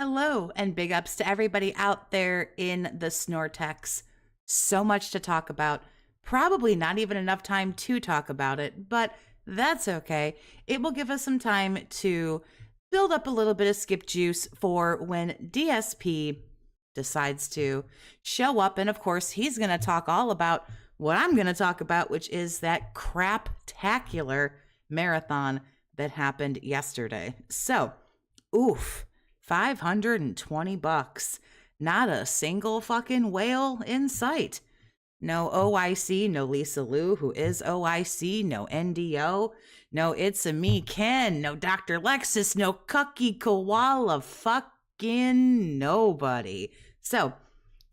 Hello, and big ups to everybody out there in the Snortex. So much to talk about. Probably not even enough time to talk about it, but that's okay. It will give us some time to build up a little bit of skip juice for when DSP decides to show up. And of course, he's going to talk all about what I'm going to talk about, which is that craptacular marathon that happened yesterday. So, oof. $520. Not a single fucking whale in sight. No OIC, no Lisa Lou, who is OIC, no NDO, no It's a Me Ken, no Dr. Lexus, no Cookie Koala, fucking nobody. So,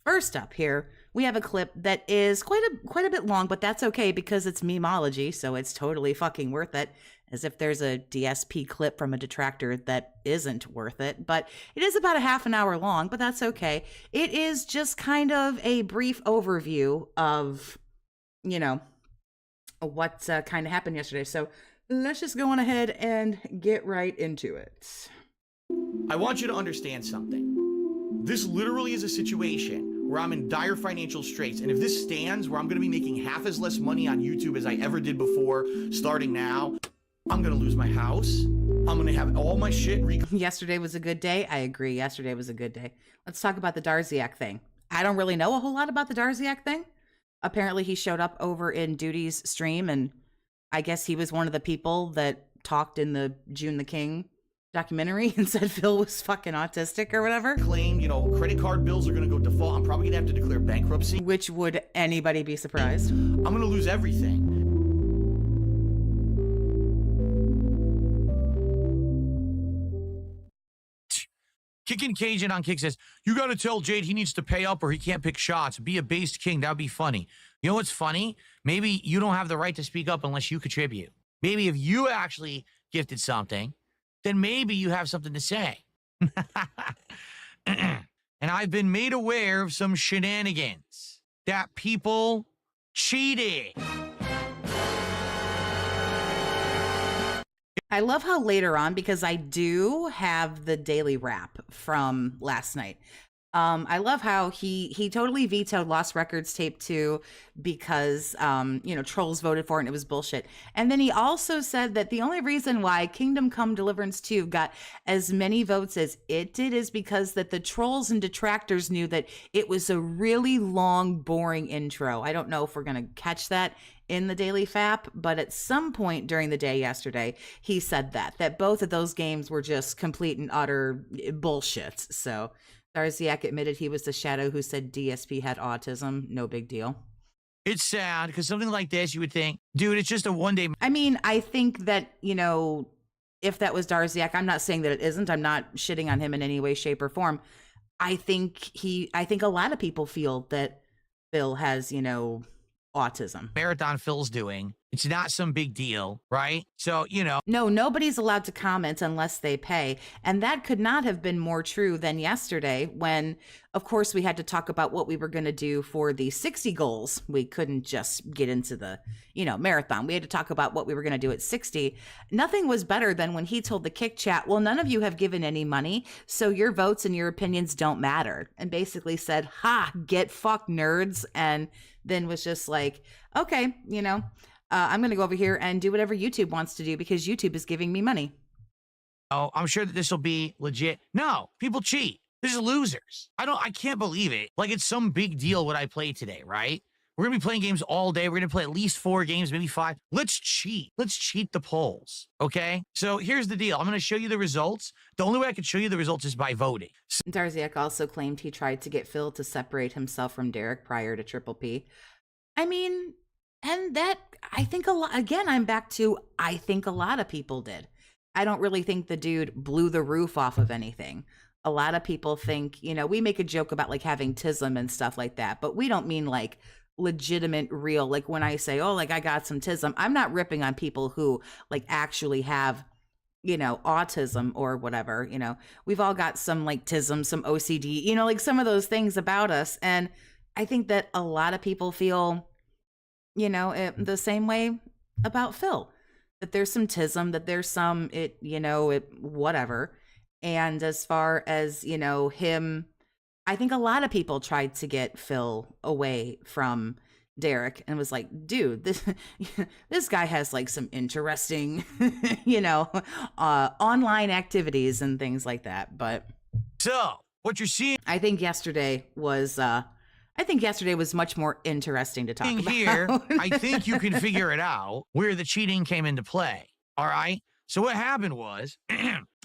first up here, we have a clip that is quite a bit long, but that's okay because it's memeology, so it's totally fucking worth it. As if there's a DSP clip from a Detractor that isn't worth it. But it is about a half an hour long, but that's okay. It is just kind of a brief overview of, what kind of happened yesterday. So let's just go on ahead and get right into it. I want you to understand something. This literally is a situation where I'm in dire financial straits, and if this stands where I'm going to be making half as less money on YouTube as I ever did before, starting now, I'm going to lose my house. I'm going to have all my shit. Yesterday was a good day. I agree. Yesterday was a good day. Let's talk about the Darziac thing. I don't really know a whole lot about the Darziac thing. Apparently he showed up over in Duty's stream, and I guess he was one of the people that talked in the June the King documentary and said Phil was fucking autistic or whatever. Claimed, credit card bills are going to go default. I'm probably going to have to declare bankruptcy. Which would anybody be surprised? I'm going to lose everything. Kicking Cajun on Kick says, you got to tell Jade he needs to pay up or he can't pick shots. Be a based king. That would be funny. You know what's funny? Maybe you don't have the right to speak up unless you contribute. Maybe if you actually gifted something, then maybe you have something to say. And I've been made aware of some shenanigans that people cheated. I love how later on, because I do have the daily wrap from last night. I love how he totally vetoed Lost Records Tape 2 because, trolls voted for it and it was bullshit. And then he also said that the only reason why Kingdom Come Deliverance 2 got as many votes as it did is because that the trolls and detractors knew that it was a really long, boring intro. I don't know if we're going to catch that in the Daily Fap, but at some point during the day yesterday, he said that both of those games were just complete and utter bullshit. So Darziac admitted he was the shadow who said DSP had autism. No big deal. It's sad because something like this, you would think, dude, it's just a one-day. I mean, I think that, if that was Darziac, I'm not saying that it isn't. I'm not shitting on him in any way, shape, or form. I think a lot of people feel that Phil has, autism. Marathon Phil's doing. It's not some big deal, right? So, No, nobody's allowed to comment unless they pay. And that could not have been more true than yesterday when, of course, we had to talk about what we were going to do for the 60 goals. We couldn't just get into the, marathon. We had to talk about what we were going to do at 60. Nothing was better than when he told the Kick Chat, well, none of you have given any money, so your votes and your opinions don't matter. And basically said, ha, get fucked, nerds. And then was just like, okay, I'm going to go over here and do whatever YouTube wants to do because YouTube is giving me money. Oh, I'm sure that this will be legit. No, people cheat. This is losers. I can't believe it. Like it's some big deal what I played today, right? We're going to be playing games all day. We're going to play at least 4 games, maybe 5. Let's cheat. Let's cheat the polls, okay? So here's the deal. I'm going to show you the results. The only way I can show you the results is by voting. Darziac also claimed he tried to get Phil to separate himself from Derek prior to Triple P. I mean, and that, I think a lot, again, I'm back to, I think a lot of people did. I don't really think the dude blew the roof off of anything. A lot of people think, we make a joke about like having tism and stuff like that, but we don't mean like legitimate, real, like when I say, oh, like I got some tism, I'm not ripping on people who like actually have, autism or whatever, we've all got some like tism, some OCD, like some of those things about us. And I think that a lot of people feel, the same way about Phil, that there's some tism, that there's some, whatever. And as far as, you know, him, I think a lot of people tried to get Phil away from Derek and was like, dude, this this guy has like some interesting, you know, online activities and things like that. But So what you're seeing I think yesterday was much more interesting to talk about. here, I think you can figure it out where the cheating came into play. All right. So what happened was,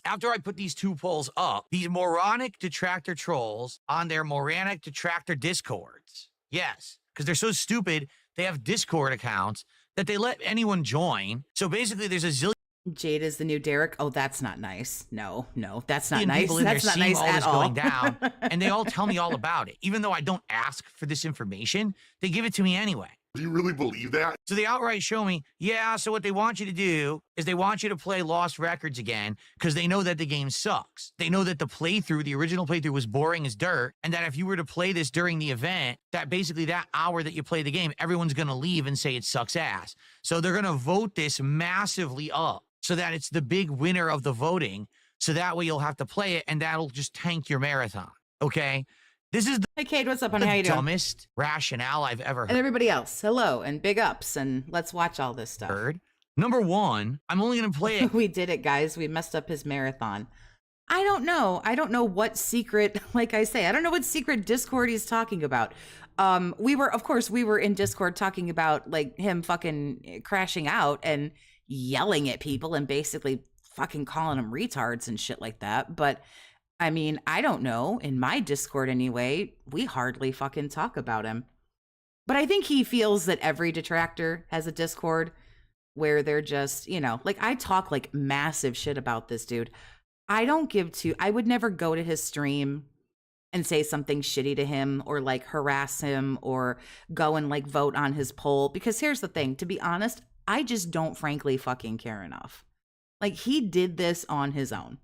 after I put these 2 polls up, these moronic detractor trolls on their moronic detractor discords. Yes, because they're so stupid, they have Discord accounts that they let anyone join. So basically, there's a zillion Jade is the new Derek. Oh, that's not nice. No, that's not nice. people in That's there not seeing nice all at this all. going down, and they all tell me all about it. Even though I don't ask for this information, they give it to me anyway. Do you really believe that? So they outright show me, yeah, so what they want you to do is they want you to play Lost Records again because they know that the game sucks. They know that the original playthrough was boring as dirt, and that if you were to play this during the event, that basically that hour that you play the game, everyone's going to leave and say it sucks ass. So they're going to vote this massively up so that it's the big winner of the voting, so that way you'll have to play it, and that'll just tank your marathon, okay? This is Hey, Cade, what's up, honey? How you the doing? dumbest rationale I've ever And heard. everybody else, hello and big ups, and let's watch all this stuff. Number one, I'm only going to play it. We did it, guys. We messed up his marathon. I don't know. I don't know what secret, like I say, I don't know what secret Discord he's talking about. We were in Discord talking about like him fucking crashing out and yelling at people and basically fucking calling them retards and shit like that. But I mean, I don't know. In my Discord anyway, we hardly fucking talk about him. But I think he feels that every detractor has a Discord where they're just, you know, like I talk like massive shit about this dude. I would never go to his stream and say something shitty to him or like harass him or go and like vote on his poll. Because here's the thing, to be honest, I just don't frankly fucking care enough. Like he did this on his own.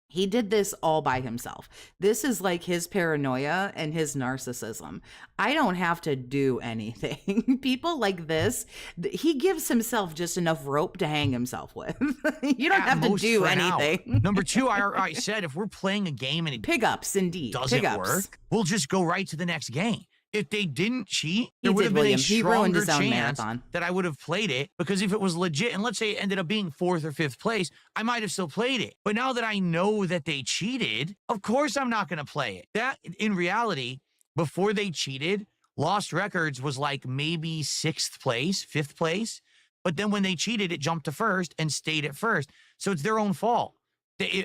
He did this all by himself. This is like his paranoia and his narcissism. I don't have to do anything. People like this, he gives himself just enough rope to hang himself with. You don't have to do anything. Number two, I said if we're playing a game and it Pig ups, indeed. doesn't Pig ups. work, we'll just go right to the next game. If they didn't cheat, there He would did, have been William. a He ruined stronger his own chance marathon. that I would have played it, because if it was legit, and let's say it ended up being 4th or 5th place, I might have still played it. But now that I know that they cheated, of course I'm not going to play it. That, in reality, before they cheated, Lost Records was like maybe 6th place, 5th place. But then when they cheated, it jumped to 1st and stayed at 1st. So it's their own fault.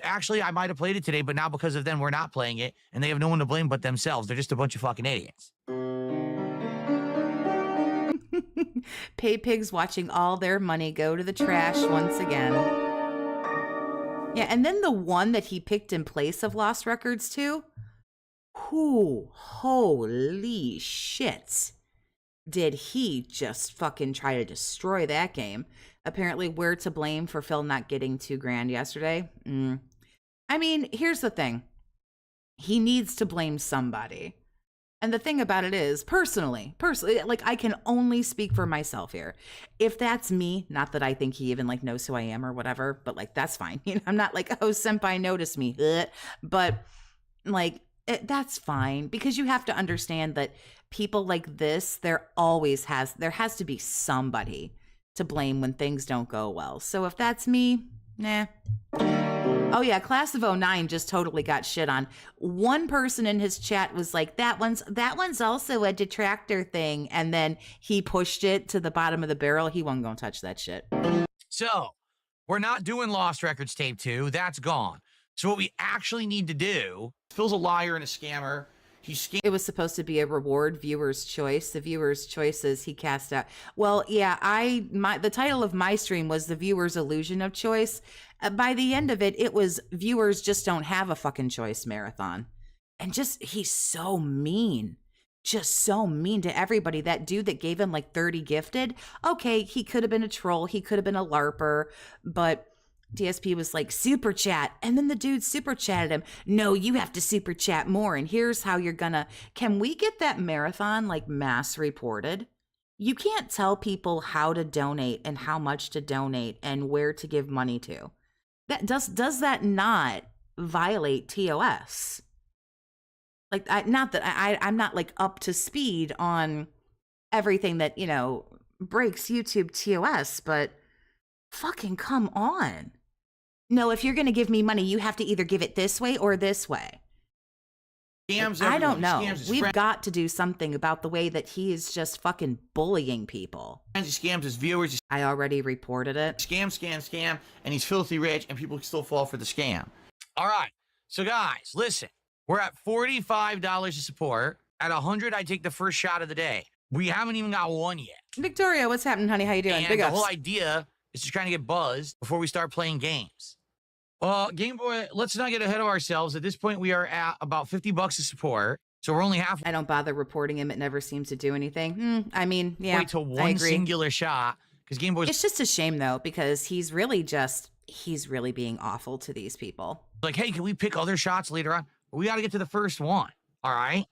Actually, I might have played it today, but now because of them, we're not playing it, and they have no one to blame but themselves. They're just a bunch of fucking idiots. Pay pigs watching all their money go to the trash once again. Yeah, and then the one that he picked in place of Lost Records too. Holy shit. Did he just fucking try to destroy that game? Apparently, we're to blame for Phil not getting $2,000 yesterday. I mean, here's the thing. He needs to blame somebody. And the thing about it is, personally, like I can only speak for myself here. If that's me, not that I think he even like knows who I am or whatever, but like that's fine. You know, I'm not like, oh, senpai noticed me, but like that's fine, because you have to understand that people like this, there has to be somebody to blame when things don't go well. So if that's me, nah. Oh yeah, Class of 09 just totally got shit on. One person in his chat was like, that one's also a detractor thing, and then he pushed it to the bottom of the barrel. He wasn't gonna touch that shit. So we're not doing Lost Records Tape 2. That's gone. So what we actually need to do, Phil's a liar and a scammer. It was supposed to be a reward, viewer's choice. The viewer's choices he cast out. Well, yeah, the title of my stream was The Viewer's Illusion of Choice. By the end of it, it was Viewers Just Don't Have a Fucking Choice marathon. And he's so mean. Just so mean to everybody. That dude that gave him like 30 gifted. Okay, he could have been a troll. He could have been a LARPer. But DSP was like, super chat. And then the dude super chatted him. No, you have to super chat more. And here's how you're gonna. Can we get that marathon like mass reported? You can't tell people how to donate and how much to donate and where to give money to. That does that not violate TOS. Like, not that I'm not like up to speed on everything that, you know, breaks YouTube TOS, but fucking come on. No, if you're going to give me money, you have to either give it this way or this way. Scams I don't everyone. know. Scams his We've friends. got to do something about the way that he is just fucking bullying people. He scams his viewers. I already reported it. Scam, and he's filthy rich, and people still fall for the scam. All right. So, guys, listen. We're at $45 of support. At 100, I take the first shot of the day. We haven't even got one yet. Victoria, what's happening, honey? How you doing? And Big the ups. whole idea is just trying to get buzzed before we start playing games. Game Boy, let's not get ahead of ourselves. At this point, we are at about $50 of support. So we're only halfway I don't bother reporting him. It never seems to do anything. I mean, yeah, to I one agree. singular shot. Because Game Boy's It's just a shame, though, because he's really being awful to these people. like, hey, can we pick other shots later on? We got to get to the first one. All right.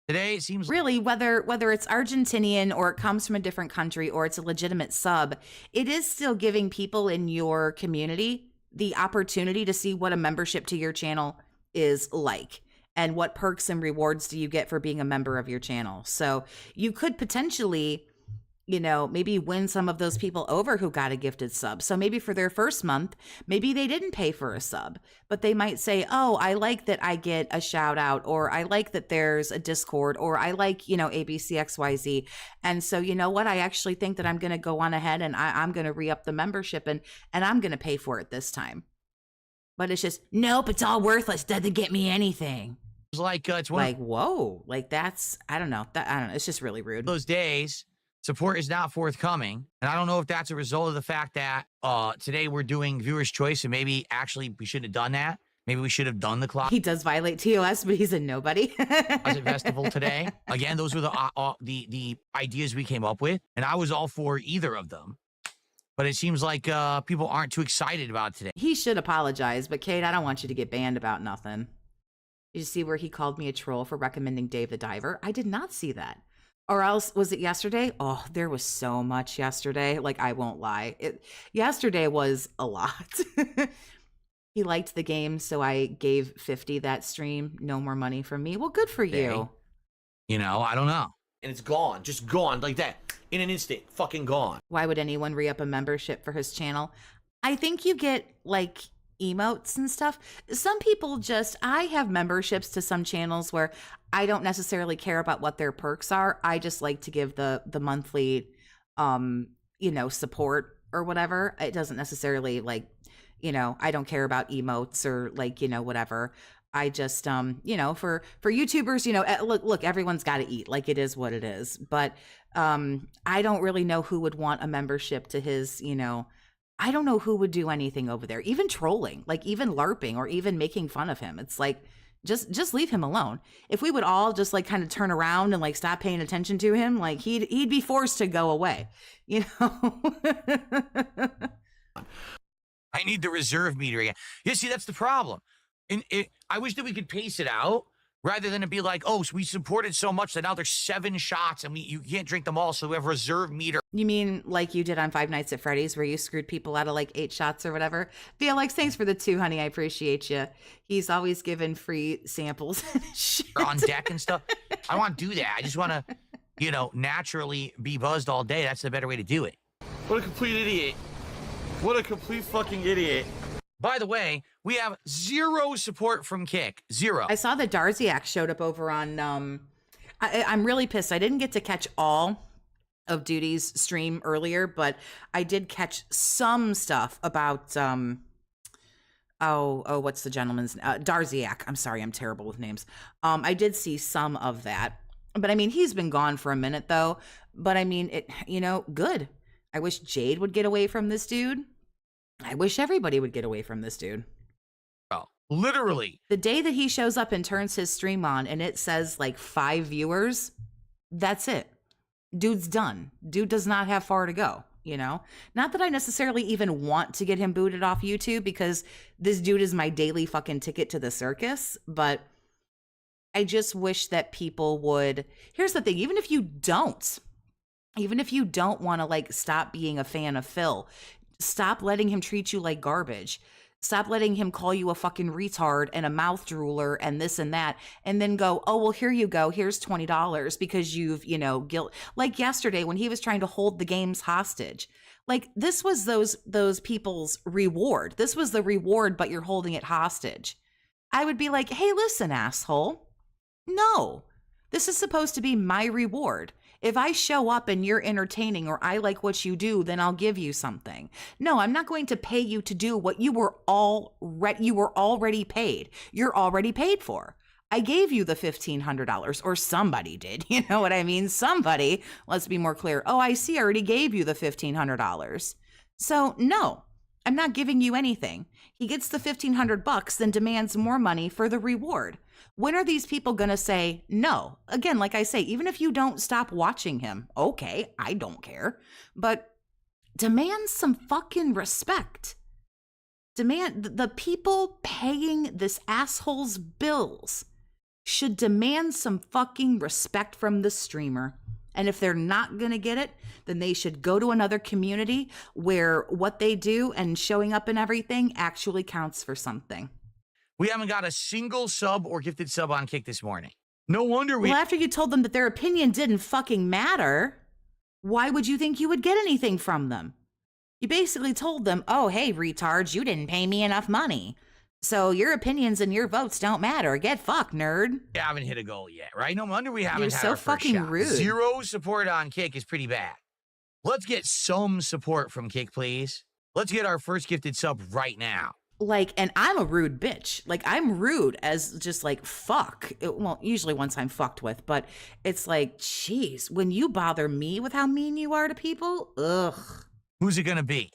Today, it seems Really, whether it's Argentinian or it comes from a different country or it's a legitimate sub, it is still giving people in your community the opportunity to see what a membership to your channel is like and what perks and rewards do you get for being a member of your channel. So you could potentially, you know, maybe win some of those people over who got a gifted sub. So maybe for their first month, maybe they didn't pay for a sub, but they might say, oh, I like that I get a shout out, or I like that there's a Discord, or I like, you know, ABCXYZ. And so, you know what? I actually think that I'm going to go on ahead and I'm going to re-up the membership and I'm going to pay for it this time. But it's just, nope, it's all worthless. Doesn't get me anything. like it's one Like, whoa, like that's, I don't know. It's just really rude. of those days. Support is not forthcoming. And I don't know if that's a result of the fact that today we're doing viewer's choice and maybe actually we shouldn't have done that. Maybe we should have done the He does violate TOS, but he's a nobody. Closet Festival today. Again, those were the ideas we came up with. And I was all for either of them. But it seems like people aren't too excited about it today. He should apologize, but Cade, I don't want you to get banned about nothing. Did you see where he called me a troll for recommending Dave the Diver? I did not see that. Or else, was it yesterday? Oh, there was so much yesterday. Like, I won't lie. Yesterday was a lot. He liked the game, so I gave 50 that stream. No more money from me. Well, good for you. You know, I don't know. And it's gone. Just gone like that. In an instant. Fucking gone. Why would anyone re-up a membership for his channel? I think you get, like, emotes and stuff. Some people just, I have memberships to some channels where I don't necessarily care about what their perks are. I just like to give the monthly, you know, support or whatever. It doesn't necessarily, like, you know, I don't care about emotes or, like, you know, whatever. I just, you know, for YouTubers, you know, look, everyone's got to eat. Like, it is what it is. But I don't really know who would want a membership to his, you know, I don't know who would do anything over there, even trolling, like even LARPing or even making fun of him. It's like, just leave him alone. If we would all just like kind of turn around and like stop paying attention to him, like he'd be forced to go away, you know? I need the reserve meter again. Yeah, see, that's the problem. And I wish that we could pace it out rather than to be like, oh, so we supported so much that now there's 7 shots and you can't drink them all, so we have reserve meter. You mean like you did on Five Nights at Freddy's where you screwed people out of like 8 shots or whatever? Alex, thanks for the 2, honey. I appreciate you. He's always given free samples on deck and stuff. I don't want to do that. I just want to, you know, naturally be buzzed all day. That's the better way to do it. What a complete idiot. What a complete fucking idiot. By the way, we have 0 support from Kick. 0. I saw that Darziac showed up over on, I'm really pissed. I didn't get to catch all of Duty's stream earlier, but I did catch some stuff about, what's the gentleman's, Darziac. I'm sorry, I'm terrible with names. I did see some of that, but I mean, he's been gone for a minute though, but I mean, it, you know, good. I wish Jade would get away from this dude. I wish everybody would get away from this dude. Oh, literally. The day that he shows up and turns his stream on and it says like 5 viewers, that's it. Dude's done. Dude does not have far to go, you know? Not that I necessarily even want to get him booted off YouTube because this dude is my daily fucking ticket to the circus, but I just wish that people would. Here's the thing, even if you don't want to like stop being a fan of Phil, stop letting him treat you like garbage. Stop letting him call you a fucking retard and a mouth drooler and this and that, and then go, oh, well, here you go. Here's $20 because you've, guilt. Like yesterday when he was trying to hold the games hostage. Like, this was those people's reward. This was the reward, but you're holding it hostage. I would be like, hey, listen, asshole. No, this is supposed to be my reward. If I show up and you're entertaining or I like what you do, then I'll give you something. No, I'm not going to pay you to do what you were already paid. You're already paid for. I gave you the $1,500, or somebody did. You know what I mean? Somebody, let's be more clear. Oh, I see, I already gave you the $1,500. So no, I'm not giving you anything. He gets the $1,500, then demands more money for the reward. When are these people going to say no? Again, like I say, even if you don't stop watching him, okay, I don't care. But demand some fucking respect. Demand, the people paying this asshole's bills should demand some fucking respect from the streamer. And if they're not going to get it, then they should go to another community where what they do and showing up and everything actually counts for something. We haven't got a single sub or gifted sub on Kick this morning. No wonder we... Well, after you told them that their opinion didn't fucking matter, why would you think you would get anything from them? You basically told them, oh, hey, retards, you didn't pay me enough money. So your opinions and your votes don't matter. Get fucked, nerd. We haven't hit a goal yet, right? No wonder we haven't You're had so our first fucking shot. rude. 0 support on Kick is pretty bad. Let's get some support from Kick, please. Let's get our first gifted sub right now. Like, and I'm a rude bitch. Like, I'm rude as just like, fuck. Well, usually once I'm fucked with, but it's like, geez, when you bother me with how mean you are to people, ugh. Who's it gonna be?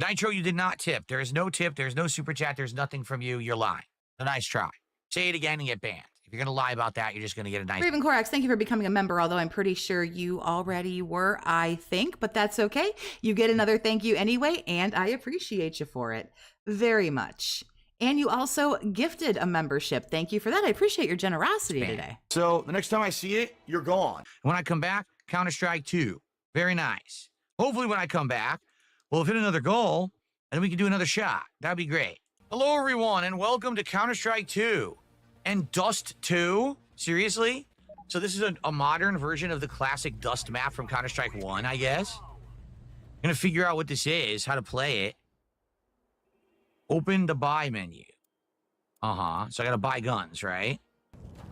Nitro, you did not tip. There is no tip. There's no super chat. There's nothing from you. You're lying. A nice try. Say it again and get banned. If you're going to lie about that, you're just going to get a nice... Raven Corax, thank you for becoming a member, although I'm pretty sure you already were, I think, but that's okay. You get another thank you anyway, and I appreciate you for it very much. And you also gifted a membership. Thank you for that. I appreciate your generosity today. So the next time I see it, you're gone. When I come back, Counter-Strike 2. Very nice. Hopefully when I come back, we'll hit another goal, and we can do another shot. That'd be great. Hello, everyone, and welcome to Counter-Strike 2. And Dust 2? Seriously? So this is a modern version of the classic Dust map from Counter-Strike 1, I guess? I'm gonna figure out what this is, how to play it. Open the buy menu. So I gotta buy guns, right?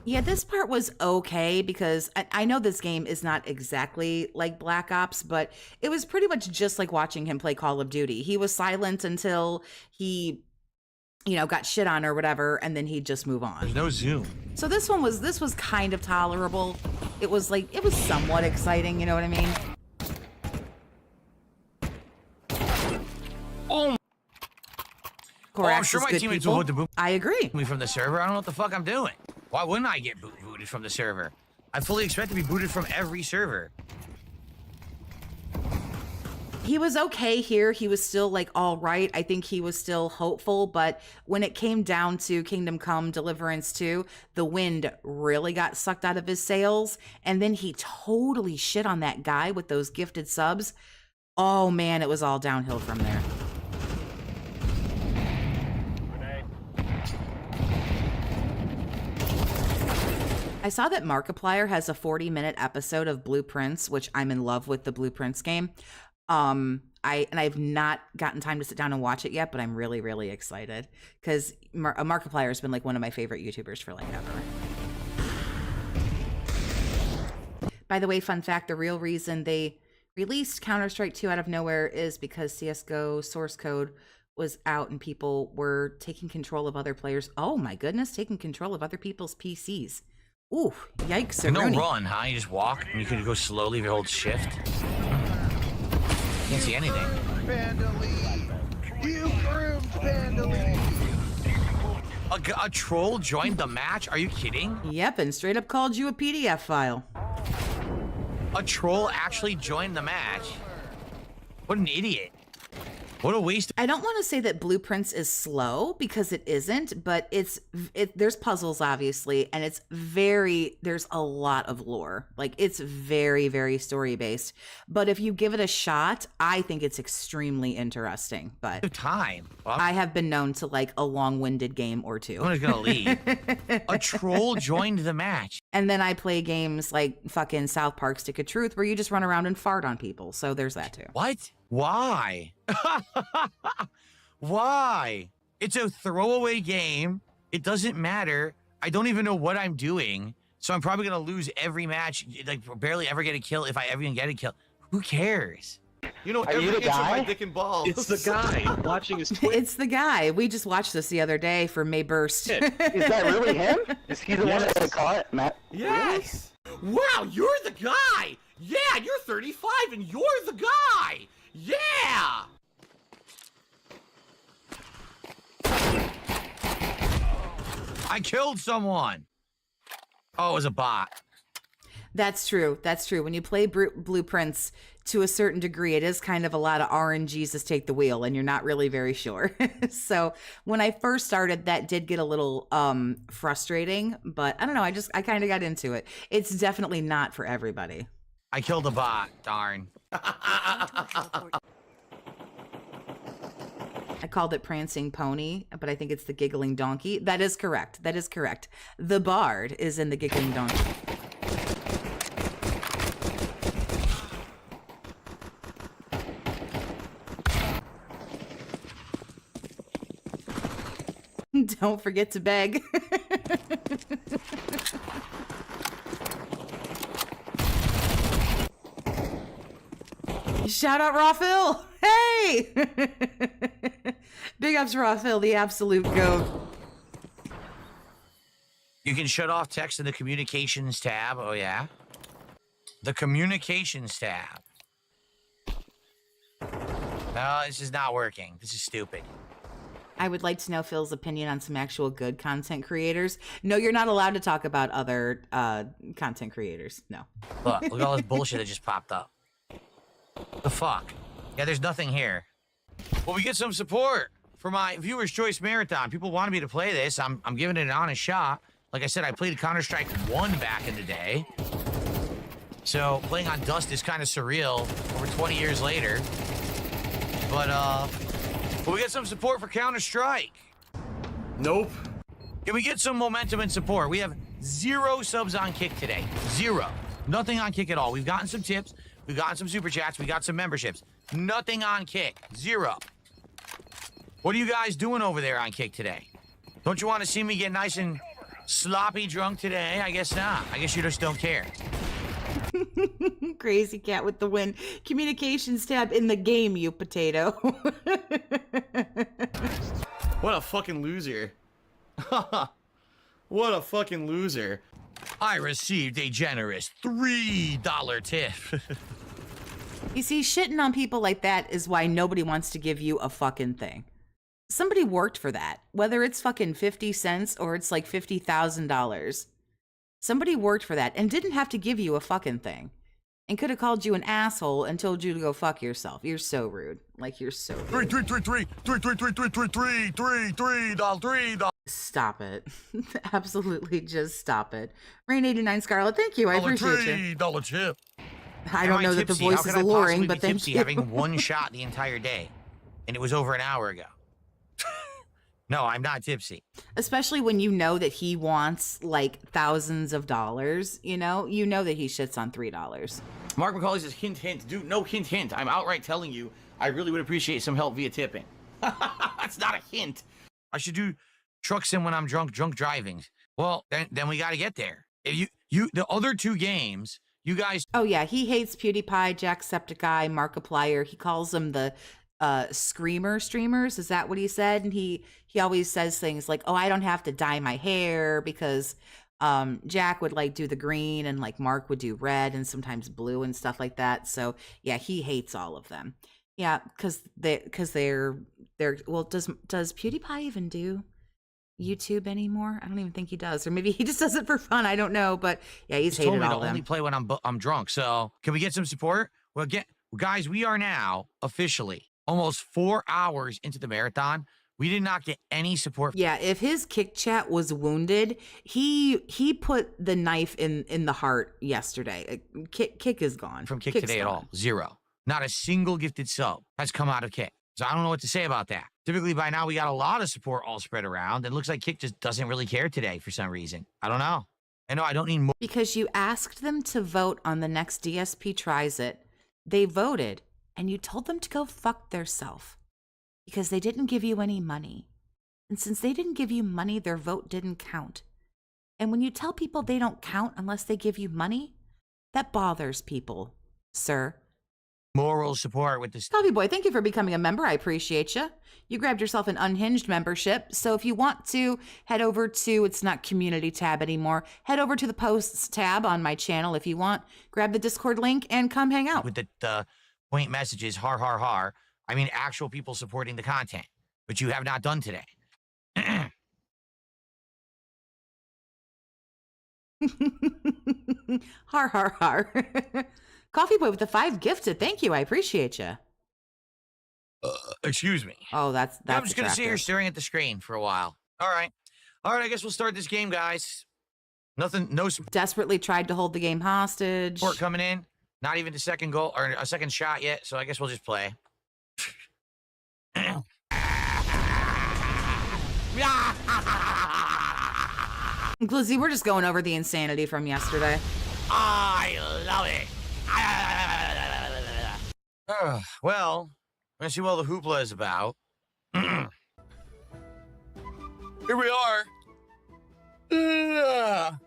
Yeah, this part was okay because I know this game is not exactly like Black Ops, but it was pretty much just like watching him play Call of Duty. He was silent until he, got shit on or whatever, and then he'd just move on. There's no zoom. So this was kind of tolerable. It was somewhat exciting, you know what I mean? Oh, Korax I'm sure is my good teammates people. will boot I agree. me from the server. I don't know what the fuck I'm doing. Why wouldn't I get booted from the server? I fully expect to be booted from every server. He was okay here. He was still all right. I think he was still hopeful, but when it came down to Kingdom Come Deliverance 2, the wind really got sucked out of his sails, and then he totally shit on that guy with those gifted subs. Oh man, it was all downhill from there. I saw that Markiplier has a 40-minute episode of Blueprints, which I'm in love with the Blueprints game. I've not gotten time to sit down and watch it yet, but I'm really, really excited because Markiplier has been one of my favorite YouTubers for ever. By the way, fun fact, the real reason they released Counter-Strike 2 out of nowhere is because CSGO source code was out and people were taking control of other players. Oh my goodness, taking control of other people's PCs. Ooh, yikes. No run, huh? You just walk and you can go slowly if you hold shift. Can't see anything. You groomed Pandalene! A troll joined the match? Are you kidding? Yep, and straight up called you a PDF file. A troll actually joined the match? What an idiot. What a waste. I don't want to say that Blueprints is slow because it isn't, but there's puzzles obviously, and there's a lot of lore. Like it's very, very story based. But if you give it a shot, I think it's extremely interesting. But Time. Well, I have been known to like a long-winded game or two. I'm just gonna leave. A troll joined the match. And then I play games like fucking South Park Stick of Truth where you just run around and fart on people. So there's that too. What? Why? Why? It's a throwaway game. It doesn't matter. I don't even know what I'm doing. So I'm probably going to lose every match, like barely ever get a kill if I ever even get a kill. Who cares? You know, Are you every the inch of guy? my dick and balls. It's the guy watching his Twitch. It's the guy. We just watched this the other day for May Burst. Is that really him? Is he the one Yes. that caught it, Matt? Yes. Wow, you're the guy. Yeah, you're 35 and you're the guy. Yeah. I killed someone. Oh, it was a bot. That's true. That's true. When you play Blueprints to a certain degree, it is kind of a lot of RNGs take the wheel and you're not really very sure. So when I first started, that did get a little frustrating, but I don't know. I kind of got into it. It's definitely not for everybody. I killed a bot. Darn. I called it Prancing Pony, but I think it's the Giggling Donkey. That is correct. That is correct. The Bard is in the Giggling Donkey. Don't forget to beg. Shout out Raw Phil. Hey! Big ups Raw Phil, the absolute goat. You can shut off text in the communications tab. Oh, yeah? The communications tab. No, this is not working. This is stupid. I would like to know Phil's opinion on some actual good content creators. No, you're not allowed to talk about other content creators. No. Look at all this bullshit that just popped up. The fuck? Yeah, there's nothing here. Well, we get some support for my Viewer's Choice Marathon. People wanted me to play this. I'm giving it an honest shot. Like I said, I played Counter-Strike 1 back in the day. So playing on Dust is kind of surreal over 20 years later. But we get some support for Counter-Strike. Nope. Can we get some momentum and support? We have 0 subs on Kick today. 0. Nothing on Kick at all. We've gotten some tips. We've gotten some super chats. We got some memberships. Nothing on Kick. 0. What are you guys doing over there on Kick today? Don't you want to see me get nice and sloppy drunk today? I guess not. I guess you just don't care. Crazy cat with the win. Communications tab in the game, you potato. What a fucking loser. What a fucking loser. I received a generous $3 tip. You see, shitting on people like that is why nobody wants to give you a fucking thing. Somebody worked for that, whether it's fucking 50 cents or it's like $50,000. Somebody worked for that and didn't have to give you a fucking thing and could have called you an asshole and told you to go fuck yourself. You're so rude. Like, you're so rude. $3. Stop it. Absolutely just stop it. Rain89 Scarlet, thank you. I appreciate you. $3 tip. I don't know that the voice is alluring, but thank you. Having one shot the entire day, and it was over an hour ago. No, I'm not tipsy. Especially when you know that he wants like thousands of dollars, you know that he shits on $3. Mark McCauley says, hint, hint. Dude, no hint, hint. I'm outright telling you, I really would appreciate some help via tipping. That's not a hint. I should do truck sim when I'm drunk driving. Well, then we got to get there. If you the other 2 games, you guys. Oh yeah, he hates PewDiePie, Jacksepticeye, Markiplier. He calls them the screamer streamers. Is that what he said? And he always says things like, oh, I don't have to dye my hair because Jack would like do the green and like Mark would do red and sometimes blue and stuff like that. So yeah, he hates all of them. Yeah, because they're well, does PewDiePie even do YouTube anymore? I don't even think he does, or maybe he just does it for fun. I don't know, but yeah, he's hated all of them. Only play when I'm drunk. So can we get some support? Well, guys, we are now officially almost 4 hours into the marathon, we did not get any support. Yeah, if his kick chat was wounded, he put the knife in the heart yesterday. Kick is gone. From Kick Kick's today at gone. all. 0. Not a single gifted sub has come out of Kick. So I don't know what to say about that. Typically by now we got a lot of support all spread around. It looks like Kick just doesn't really care today for some reason. I don't know. I know I don't need more. Because you asked them to vote on the next DSP Tries It. They voted, and you told them to go fuck theirself. Because they didn't give you any money. And since they didn't give you money, their vote didn't count. And when you tell people they don't count unless they give you money, that bothers people, sir. Moral support with this. Coffee Boy, thank you for becoming a member. I appreciate you. You grabbed yourself an unhinged membership. So if you want to head over to, it's not community tab anymore, head over to the posts tab on my channel if you want. Grab the Discord link and come hang out. With the point messages, har, har, har. I mean, actual people supporting the content, which you have not done today. Har, har, har. Coffee Boy with the 5 gifted. Thank you. I appreciate you. Excuse me. Oh, that's I'm just going to sit attractive. here staring at the screen for a while. All right. I guess we'll start this game, guys. Nothing, no Desperately tried to hold the game hostage. support coming in. Not even the second goal or a second shot yet. So I guess we'll just play. Glizzy, we're just going over the insanity from yesterday. I love it. Well, let's see what all the hoopla is about. Here we are.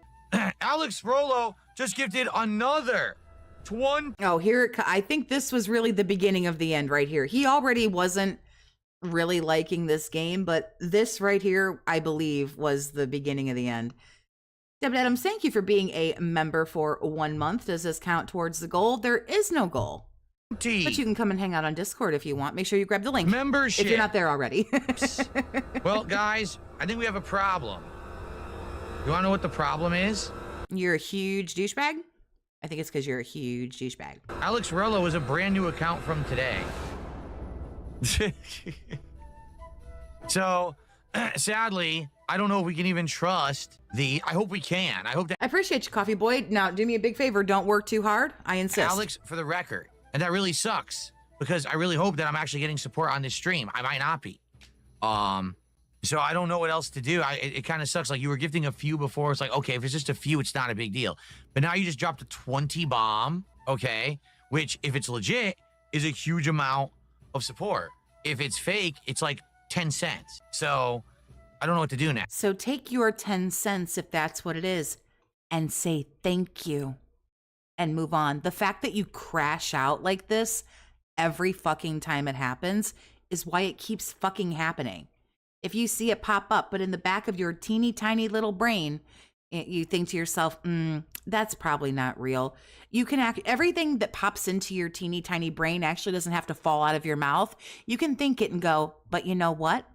Alex Rollo just gifted another 20. Oh, I think this was really the beginning of the end right here. He already wasn't really liking this game, but this right here, I believe, was the beginning of the end. Deb Adams, thank you for being a member for 1 month. Does this count towards the goal? There is no goal. But you can come and hang out on Discord if you want. Make sure you grab the link. Membership. If you're not there already. Well, guys, I think we have a problem. You want to know what the problem is? You're a huge douchebag? I think it's because you're a huge douchebag. Alex Rello is a brand new account from today. So, sadly, I don't know if we can even trust I hope we can. I hope that I appreciate you, Coffee Boy. Now, do me a big favor. Don't work too hard. I insist. Alex, for the record, and that really sucks because I really hope that I'm actually getting support on this stream. I might not be. So I don't know what else to do. It kind of sucks. Like you were gifting a few before. It's like, okay, if it's just a few, it's not a big deal. But now you just dropped a 20 bomb, okay? Which, if it's legit, is a huge amount of support. If it's fake, it's like 10 cents. So I don't know what to do now. So take your 10 cents, if that's what it is, and say thank you and move on. The fact that you crash out like this every fucking time it happens is why it keeps fucking happening. If you see it pop up, but in the back of your teeny tiny little brain, you think to yourself, that's probably not real. You can everything that pops into your teeny tiny brain actually doesn't have to fall out of your mouth. You can think it and go, but you know what?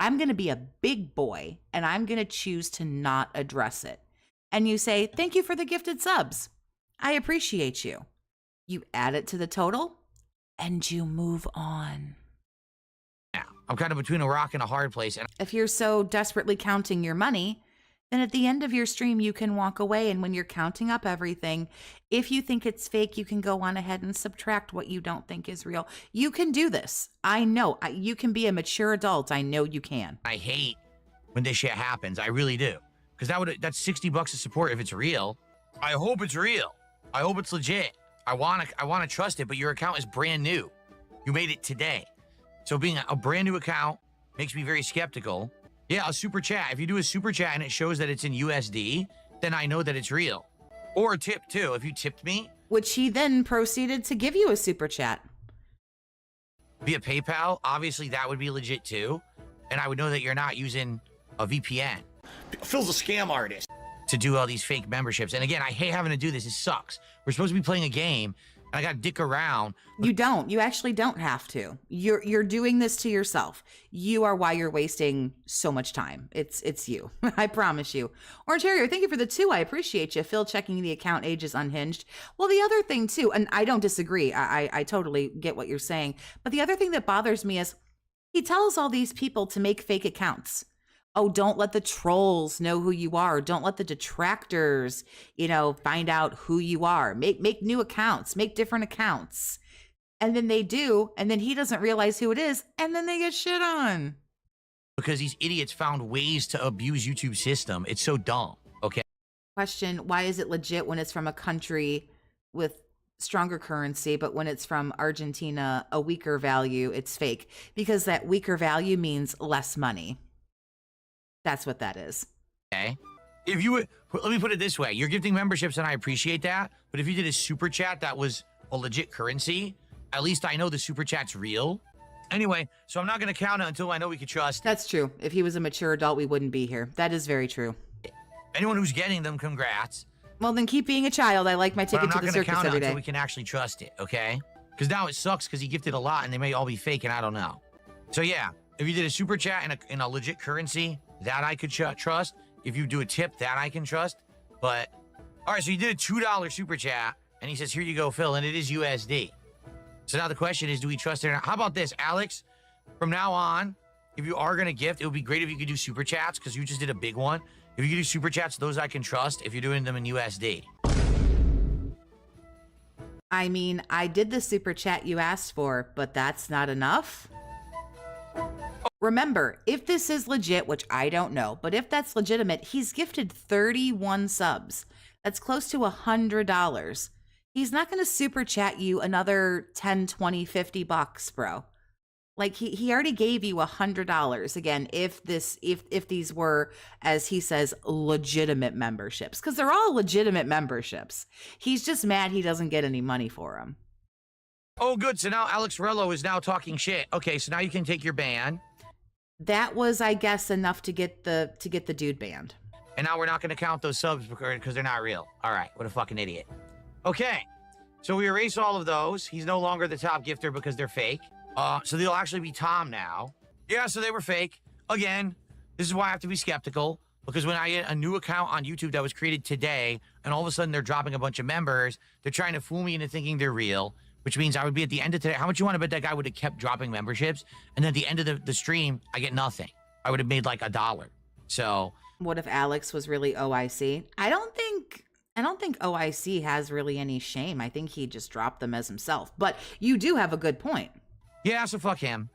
I'm going to be a big boy and I'm going to choose to not address it. And you say, thank you for the gifted subs. I appreciate you. You add it to the total and you move on. Now, I'm kind of between a rock and a hard place. And If you're so desperately counting your money, then at the end of your stream, you can walk away. And when you're counting up everything, if you think it's fake, you can go on ahead and subtract what you don't think is real. You can do this. I know. You can be a mature adult. I know you can. I hate when this shit happens. I really do. Because that's $60 of support if it's real. I hope it's real. I hope it's legit. I want to trust it, but your account is brand new. You made it today. So being a brand new account makes me very skeptical. Yeah, a super chat. If you do a super chat and it shows that it's in USD, then I know that it's real. Or a tip too. If you tipped me, Which he then proceeded to give you a super chat. via PayPal, obviously that would be legit too. And I would know that you're not using a VPN Phil's a scam artist. to do all these fake memberships. And again, I hate having to do this. It sucks. We're supposed to be playing a game, I got to dick around. You don't. You actually don't have to. You're doing this to yourself. You are why you're wasting so much time. It's you. I promise you. Orange Terrier, thank you for the 2. I appreciate you. Phil checking the account age is unhinged. Well, the other thing too, and I don't disagree. I totally get what you're saying. But the other thing that bothers me is he tells all these people to make fake accounts. Oh, don't let the trolls know who you are. Don't let the detractors, find out who you are. Make new accounts, make different accounts. And then they do, and then he doesn't realize who it is, and then they get shit on. Because these idiots found ways to abuse YouTube's system. It's so dumb, okay? Question, why is it legit when it's from a country with stronger currency, but when it's from Argentina, a weaker value, it's fake? Because that weaker value means less money. That's what that is. Okay. If you would, let me put it this way. You're gifting memberships and I appreciate that. But if you did a super chat that was a legit currency, at least I know the super chat's real. Anyway, so I'm not going to count it until I know we can trust. That's true. If he was a mature adult, we wouldn't be here. That is very true. Anyone who's getting them, congrats. Well, then keep being a child. I like my ticket to the circus count every it day. until we can actually trust it, okay? Because now it sucks because he gifted a lot and they may all be fake and I don't know. So yeah, if you did a super chat in a legit currency, that I could trust. If you do a tip, that I can trust. But, all right, so you did a $2 super chat, and he says, here you go, Phil, and it is USD. So now the question is, do we trust it or not? How about this, Alex? From now on, if you are going to gift, it would be great if you could do super chats, because you just did a big one. If you could do super chats, those I can trust, if you're doing them in USD. I mean, I did the super chat you asked for, but that's not enough. Remember, if this is legit, which I don't know, but if that's legitimate, he's gifted 31 subs. That's close to $100. He's not going to super chat you another 10, 20, 50 bucks, bro. Like he already gave you $100. Again, if these were, as he says, legitimate memberships, because they're all legitimate memberships. He's just mad he doesn't get any money for them. Oh, good. So now Alex Rello is now talking shit. Okay, so now you can take your ban. That was, I guess, enough to get the dude banned. And now we're not going to count those subs because they're not real. All right, what a fucking idiot. Okay, so we erase all of those. He's no longer the top gifter because they're fake. So they'll actually be Tom now. Yeah, so they were fake. Again, this is why I have to be skeptical. Because when I get a new account on YouTube that was created today, and all of a sudden they're dropping a bunch of members, they're trying to fool me into thinking they're real. Which means I would be at the end of today. How much you want to bet that guy would have kept dropping memberships? And then at the end of the stream, I get nothing. I would have made like $1. So what if Alex was really OIC? I don't think OIC has really any shame. I think he just dropped them as himself. But you do have a good point. yeah, so fuck him.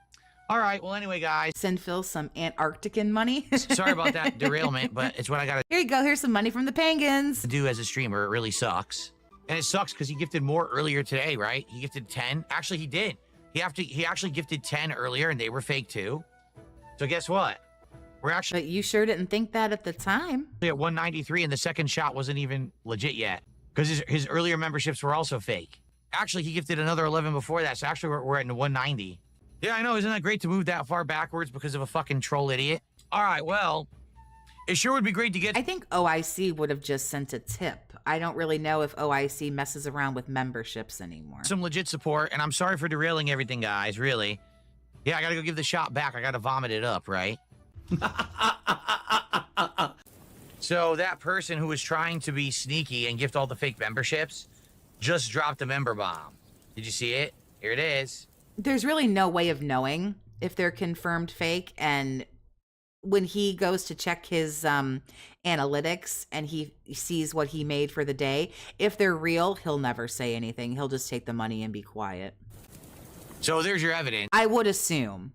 All right, well anyway, guys. Send Phil some Antarctican money. Sorry about that derailment, but it's what I gotta Here you go. Here's some money from the Penguins. do as a streamer. It really sucks. And it sucks because he gifted more earlier today, right? He gifted 10. Actually, he did. He actually gifted 10 earlier, and they were fake too. So guess what? We're actually But you sure didn't think that at the time. at 193, and the second shot wasn't even legit yet because his earlier memberships were also fake. Actually, he gifted another 11 before that, so actually we're at 190. Yeah, I know. Isn't that great to move that far backwards because of a fucking troll idiot? All right, well, it sure would be great to get... I think OIC would have just sent a tip. I don't really know if OIC messes around with memberships anymore. some legit support, and I'm sorry for derailing everything, guys, really. Yeah, I gotta go give the shot back. I gotta vomit it up, right? So that person who was trying to be sneaky and gift all the fake memberships just dropped a member bomb. Did you see it? Here it is. There's really no way of knowing if they're confirmed fake, and when he goes to check his analytics and he sees what he made for the day, if they're real, he'll never say anything. He'll just take the money and be quiet. So there's your evidence. I would assume.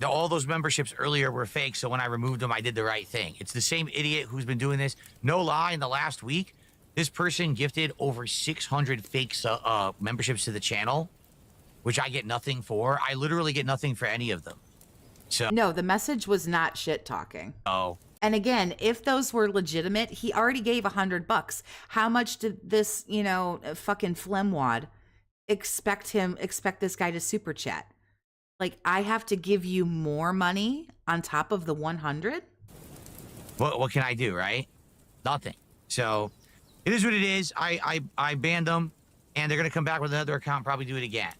All those memberships earlier were fake, so when I removed them, I did the right thing. It's the same idiot who's been doing this. No lie, in the last week, this person gifted over 600 fake memberships to the channel, which I get nothing for. I literally get nothing for any of them. So No, the message was not shit talking. oh, And again, if those were legitimate, he already gave $100. How much did this, fucking flemwad expect this guy to super chat? Like, I have to give you more money on top of the 100? what can I do, right? Nothing. So it is what it is. I banned them, and they're gonna come back with another account, probably do it again.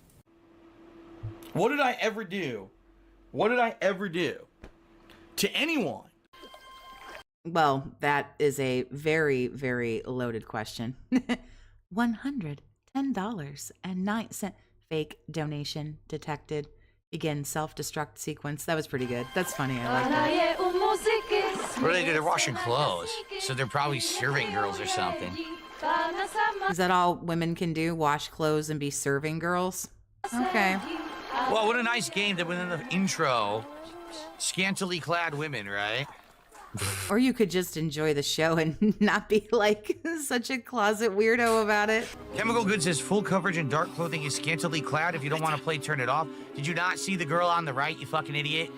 What did I ever do? What did I ever do to anyone? Well, that is a very, very loaded question. $110.09. Fake donation detected. Begin self-destruct sequence. That was pretty good. That's funny. I like that. What do they do? They're washing clothes, so they're probably serving girls or something. Is that all women can do? Wash clothes and be serving girls? Okay. Well, what a nice game that within the intro, scantily clad women, right? Or you could just enjoy the show and not be like such a closet weirdo about it. Chemical Good says full coverage and dark clothing is scantily clad. If you don't want to play, turn it off. Did you not see the girl on the right, you fucking idiot?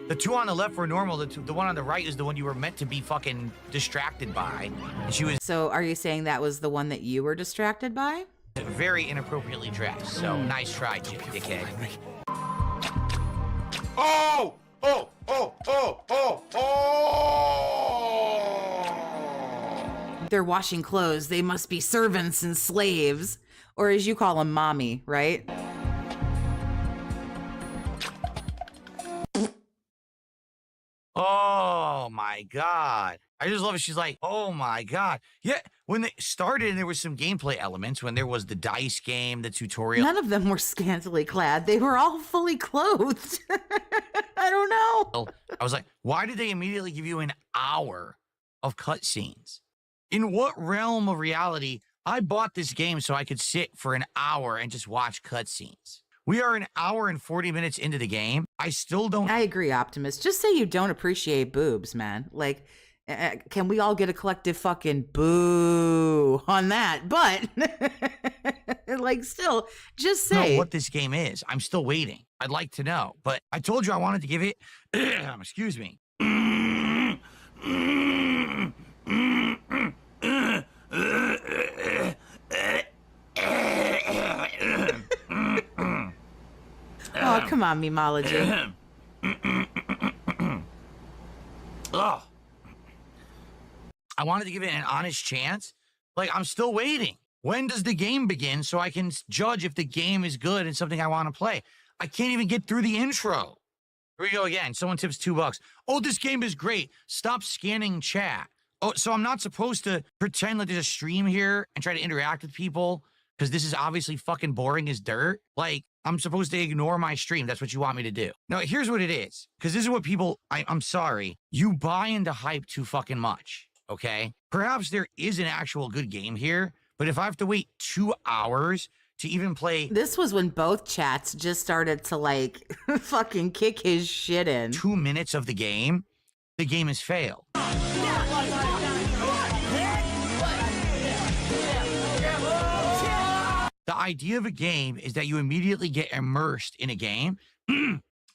The two on the left were normal. The one on the right is the one you were meant to be fucking distracted by. And she was So are you saying that was the one that you were distracted by? very inappropriately dressed. So nice try, dickhead. Oh! Oh! Oh! Oh! Oh! Oh! They're washing clothes. They must be servants and slaves. Or as you call them, mommy, right? Oh my God. I just love it. She's like, oh my God. Yeah, when they started, there was some gameplay elements when there was the dice game, the tutorial. None of them were scantily clad. They were all fully clothed. I don't know. I was like, why did they immediately give you an hour of cutscenes? In what realm of reality? I bought this game so I could sit for an hour and just watch cutscenes. We are an hour and 40 minutes into the game. I still don't. I agree, Optimus. Just say you don't appreciate boobs, man. Like, can we all get a collective fucking boo on that? But, like, still, just say. know what this game is. I'm still waiting. I'd like to know. But I told you I wanted to give it. Excuse me. Oh, come on, memology. Ugh. I wanted to give it an honest chance. Like, I'm still waiting. When does the game begin so I can judge if the game is good and something I want to play? I can't even get through the intro. Here we go again. Someone tips $2. Oh, this game is great. Stop scanning chat. Oh, so I'm not supposed to pretend like there's a stream here and try to interact with people because this is obviously fucking boring as dirt? Like, I'm supposed to ignore my stream. That's what you want me to do. Now, here's what it is. Because this is what people, I'm sorry, you buy into hype too fucking much, okay? Perhaps there is an actual good game here, but if I have to wait 2 hours to even play This was when both chats just started to, like, fucking kick his shit in. 2 minutes of the game has failed. The idea of a game is that you immediately get immersed in a game,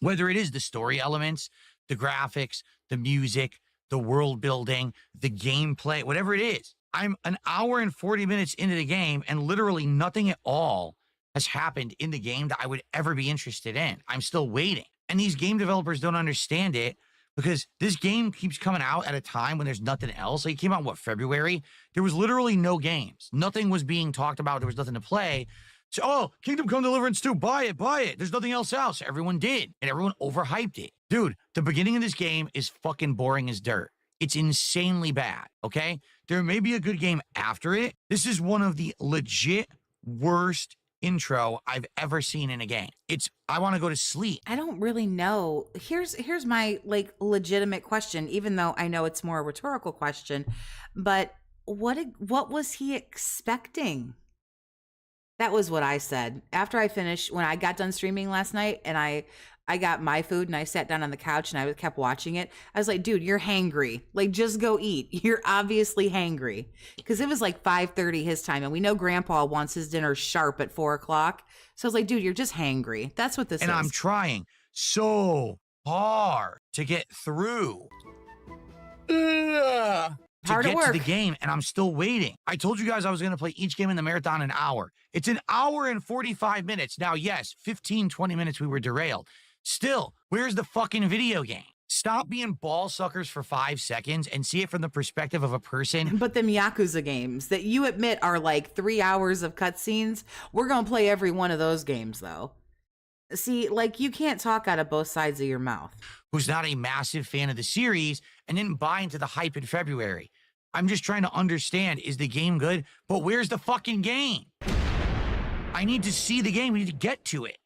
whether it is the story elements, the graphics, the music, the world building, the gameplay, whatever it is. I'm an hour and 40 minutes into the game and literally nothing at all has happened in the game that I would ever be interested in. I'm still waiting. And these game developers don't understand it because this game keeps coming out at a time when there's nothing else. Like, it came out, what, February? There was literally no games. Nothing was being talked about. There was nothing to play. So, oh, Kingdom Come Deliverance 2, buy it, buy it. There's nothing else out. So everyone did, and everyone overhyped it. Dude, the beginning of this game is fucking boring as dirt. It's insanely bad, okay? There may be a good game after it. This is one of the legit worst intro I've ever seen in a game. I want to go to sleep. I don't really know. Here's my, like, legitimate question, even though I know it's more a rhetorical question, but what was he expecting? That was what I said. After I finished, when I got done streaming last night and I got my food and I sat down on the couch and I kept watching it, I was like, dude, you're hangry. Like, just go eat. You're obviously hangry. Because it was like 5:30 his time, and we know Grandpa wants his dinner sharp at 4 o'clock. So I was like, dude, you're just hangry. That's what this is. And I'm trying so hard to get through. Hard to at get to work. the game, and I'm still waiting. I told you guys I was going to play each game in the marathon an hour. It's an hour and 45 minutes. Now, yes, 15, 20 minutes we were derailed. Still, where's the fucking video game? Stop being ball suckers for 5 seconds and see it from the perspective of a person. But them Yakuza games that you admit are like 3 hours of cutscenes, we're going to play every one of those games, though. See, like, you can't talk out of both sides of your mouth. Who's not a massive fan of the series and didn't buy into the hype in February. I'm just trying to understand, is the game good? But where's the fucking game? I need to see the game. We need to get to it.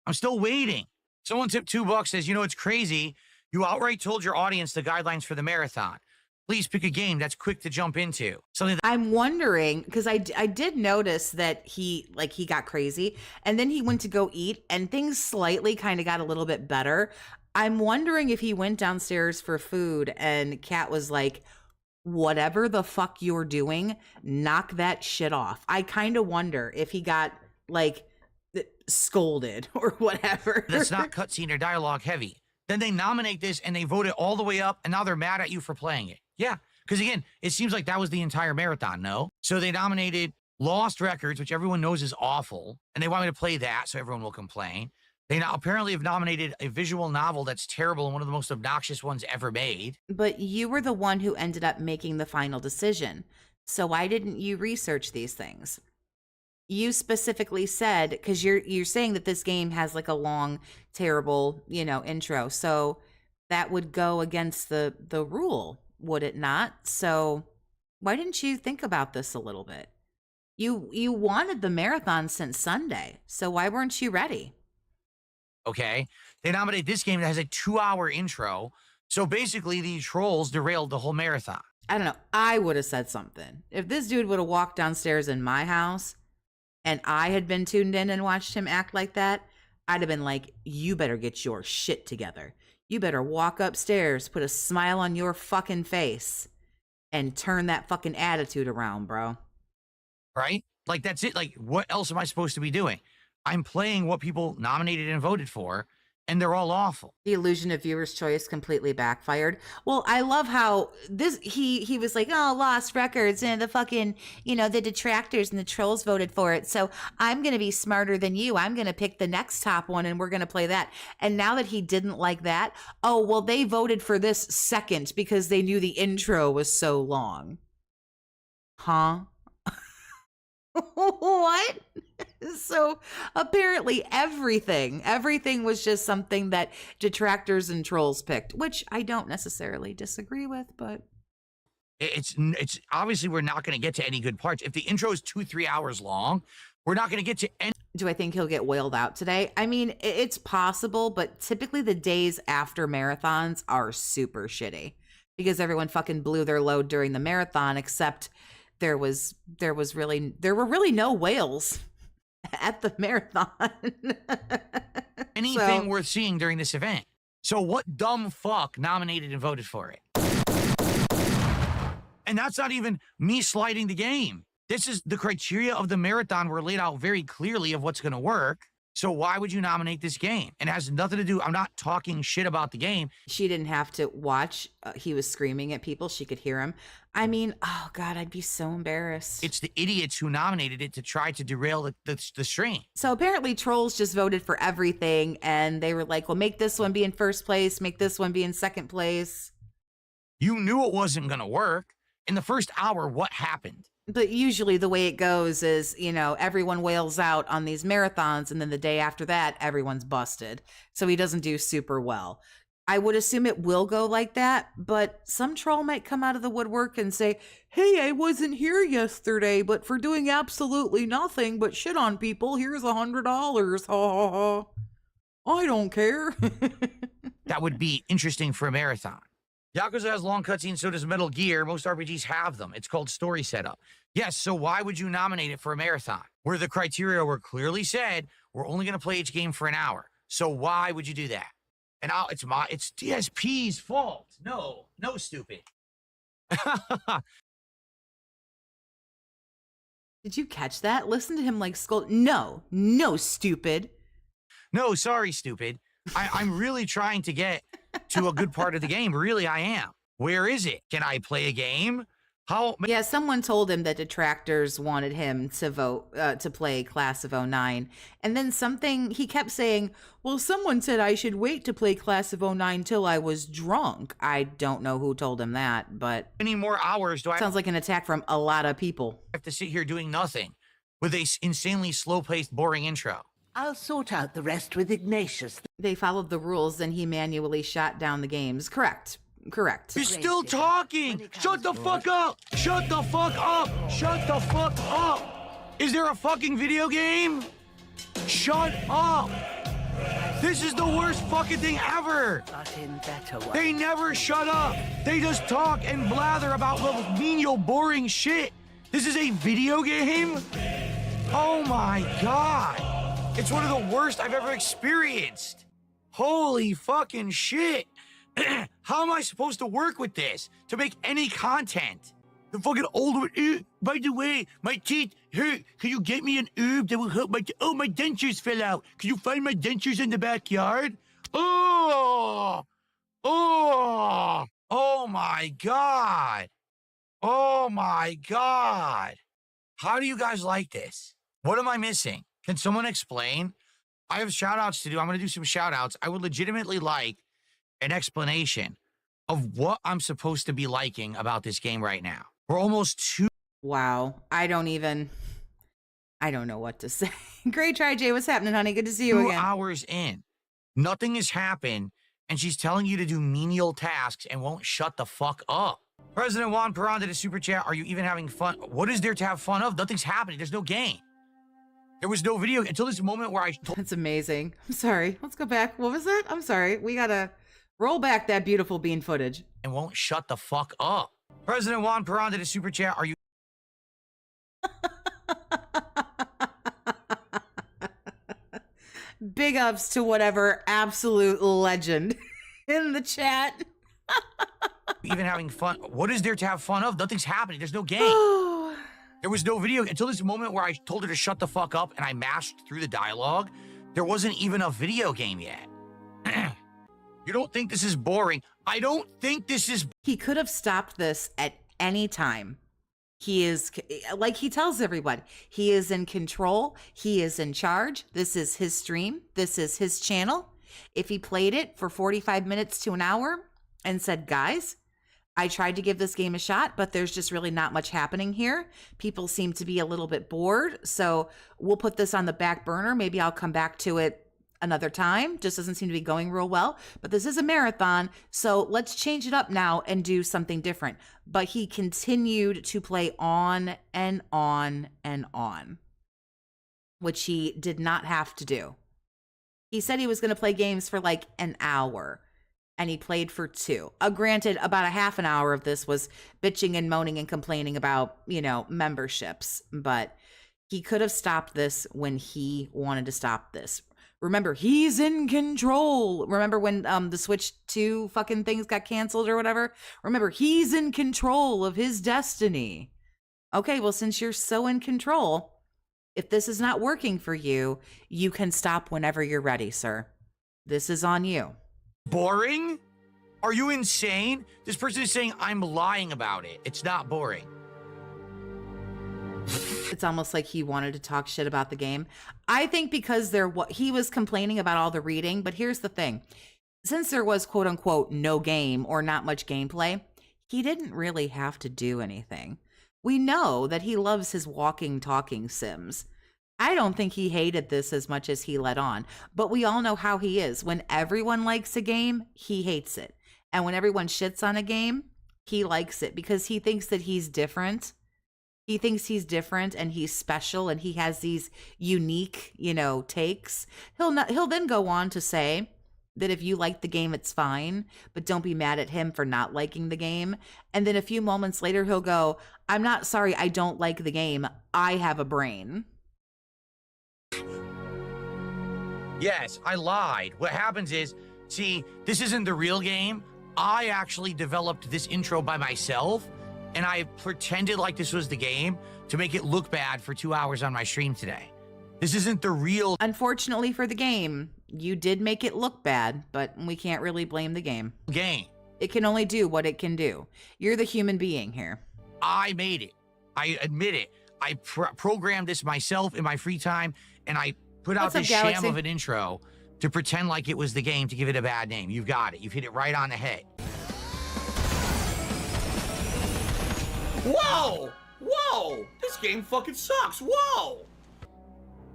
I'm still waiting. Someone tipped $2, says, you know, it's crazy. You outright told your audience the guidelines for the marathon. Please pick a game that's quick to jump into. Something that I'm wondering, because I did notice that he got crazy, and then he went to go eat, and things slightly kind of got a little bit better. I'm wondering if he went downstairs for food, and Kat was like, whatever the fuck you're doing, knock that shit off. I kind of wonder if he got, like, scolded or whatever. that's not cutscene or dialogue heavy. Then they nominate this and they vote it all the way up, and now they're mad at you for playing it. Yeah, because again, it seems like that was the entire marathon, no? So they nominated Lost Records, which everyone knows is awful, and they want me to play that so everyone will complain. They now apparently have nominated a visual novel that's terrible and one of the most obnoxious ones ever made. But you were the one who ended up making the final decision. So why didn't you research these things? You specifically said, because you're saying that this game has like a long, terrible, intro. So that would go against the rule, would it not? So why didn't you think about this a little bit? You wanted the marathon since Sunday. So why weren't you ready? Okay. They nominate this game that has a 2-hour intro. So basically the trolls derailed the whole marathon. I don't know. I would have said something. If this dude would have walked downstairs in my house and I had been tuned in and watched him act like that, I'd have been like, you better get your shit together. You better walk upstairs, put a smile on your fucking face, and turn that fucking attitude around, bro. Right? Like, that's it. Like, what else am I supposed to be doing? I'm playing what people nominated and voted for, and they're all awful. The illusion of viewer's choice completely backfired. Well, I love how he was like, oh, Lost Records and the fucking, the detractors and the trolls voted for it. So I'm going to be smarter than you. I'm going to pick the next top one and we're going to play that. And now that he didn't like that, oh, well, they voted for this second because they knew the intro was so long. Huh? What? So apparently everything was just something that detractors and trolls picked, which I don't necessarily disagree with, but it's obviously we're not going to get to any good parts. If the intro is 2-3 hours long, we're not going to get to any. Do I think he'll get whaled out today? I mean, it's possible, but typically the days after marathons are super shitty because everyone fucking blew their load during the marathon, except there were really no whales at the marathon. Anything worth seeing during this event. So what dumb fuck nominated and voted for it? And that's not even me sliding the game. This is the criteria of the marathon were laid out very clearly of what's going to work. So why would you nominate this game? And it has nothing to do. I'm not talking shit about the game. She didn't have to watch. He was screaming at people. She could hear him. I mean, oh God, I'd be so embarrassed. It's the idiots who nominated it to try to derail the stream. So apparently trolls just voted for everything. And they were like, well, make this one be in first place. Make this one be in second place. You knew it wasn't going to work. In the first hour, what happened? But usually the way it goes is, everyone wails out on these marathons. And then the day after that, everyone's busted. So he doesn't do super well. I would assume it will go like that. But some troll might come out of the woodwork and say, hey, I wasn't here yesterday, but for doing absolutely nothing but shit on people, here's $100. Ha ha ha. I don't care. That would be interesting for a marathon. Yakuza has long cutscenes, so does Metal Gear. Most RPGs have them. It's called story setup. Yes, so why would you nominate it for a marathon? Where the criteria were clearly said, we're only going to play each game for an hour. So why would you do that? And it's DSP's fault. No, stupid. Did you catch that? Listen to him like scold. No, stupid. No, sorry, stupid. I'm really trying to get to a good part of the game. Really, I am. Where is it? Can I play a game? How Yeah, someone told him that detractors wanted him to vote to play Class of '09. And then he kept saying, well, someone said I should wait to play Class of '09 till I was drunk. I don't know who told him that, but many more hours do I sounds like an attack from a lot of people. have to sit here doing nothing with a insanely slow-paced, boring intro? I'll sort out the rest with Ignatius. They followed the rules and he manually shot down the games. Correct. You're still talking! Shut the fuck up! Shut the fuck up! Shut the fuck up! Is there a fucking video game? Shut up! This is the worst fucking thing ever! But in better ones. They never shut up! They just talk and blather about little menial, boring shit! This is a video game? Oh my god! It's one of the worst I've ever experienced! Holy fucking shit! How am I supposed to work with this to make any content? The fucking old one. By the way, my teeth hurt. Can you get me an herb that will help my oh, my dentures fell out. Can you find my dentures in the backyard? Oh my god. Oh my god. How do you guys like this? What am I missing? Can someone explain? I have shout outs to do. I'm going to do some shout outs. I would legitimately like an explanation of what I'm supposed to be liking about this game right now. We're almost 2 Wow. I don't know what to say. Great try, Jay. What's happening, honey? Good to see you again. hours in. Nothing has happened, and she's telling you to do menial tasks and won't shut the fuck up. President Juan Perron did a super chat. Are you even having fun? What is there to have fun of? Nothing's happening. There's no game. There was no video until this moment where I told That's amazing. I'm sorry. Let's go back. What was that? I'm sorry. We gotta roll back that beautiful bean footage. and won't shut the fuck up. President Juan Perron did a super chat. Are you Big ups to whatever absolute legend in the chat. even having fun? What is there to have fun of? Nothing's happening. There's no game. There was no video until this moment where I told her to shut the fuck up and I mashed through the dialogue. There wasn't even a video game yet. You don't think this is boring? I don't think this is. He could have stopped this at any time. He is, like he tells everyone, he is in control. He is in charge. This is his stream. This is his channel. If he played it for 45 minutes to an hour and said, guys, I tried to give this game a shot, but there's just really not much happening here. People seem to be a little bit bored. So we'll put this on the back burner. Maybe I'll come back to it another time. Just doesn't seem to be going real well, but this is a marathon. So let's change it up now and do something different. But he continued to play on and on and on, which he did not have to do. He said he was going to play games for like an hour, and he played for 2. Granted, about a half an hour of this was bitching and moaning and complaining about, memberships, but he could have stopped this when he wanted to stop this. Remember, he's in control. Remember when the Switch 2 fucking things got canceled or whatever? Remember, he's in control of his destiny. Okay, well, since you're so in control, if this is not working for you, you can stop whenever you're ready, sir. This is on you. Boring? Are you insane? This person is saying I'm lying about it. It's not boring. It's almost like he wanted to talk shit about the game. I think because he was complaining about all the reading, but here's the thing. Since there was quote unquote no game or not much gameplay, he didn't really have to do anything. We know that he loves his walking, talking Sims. I don't think he hated this as much as he let on, but we all know how he is. When everyone likes a game, he hates it. And when everyone shits on a game, he likes it because he thinks that he's different. He thinks he's different and he's special and he has these unique, takes. He'll then go on to say that if you like the game, it's fine, but don't be mad at him for not liking the game. And then a few moments later, he'll go, I'm not sorry, I don't like the game. I have a brain. Yes, I lied. What happens is, see, this isn't the real game. I actually developed this intro by myself, and I pretended like this was the game to make it look bad for 2 hours on my stream today. This isn't the real Unfortunately for the game, you did make it look bad, but we can't really blame the game. game. It can only do what it can do. You're the human being here. I made it. I admit it. I programmed this myself in my free time, and I put out What's up, this sham Galaxy? of an intro to pretend like it was the game to give it a bad name. You've got it. You've hit it right on the head. Whoa! Whoa! This game fucking sucks. Whoa!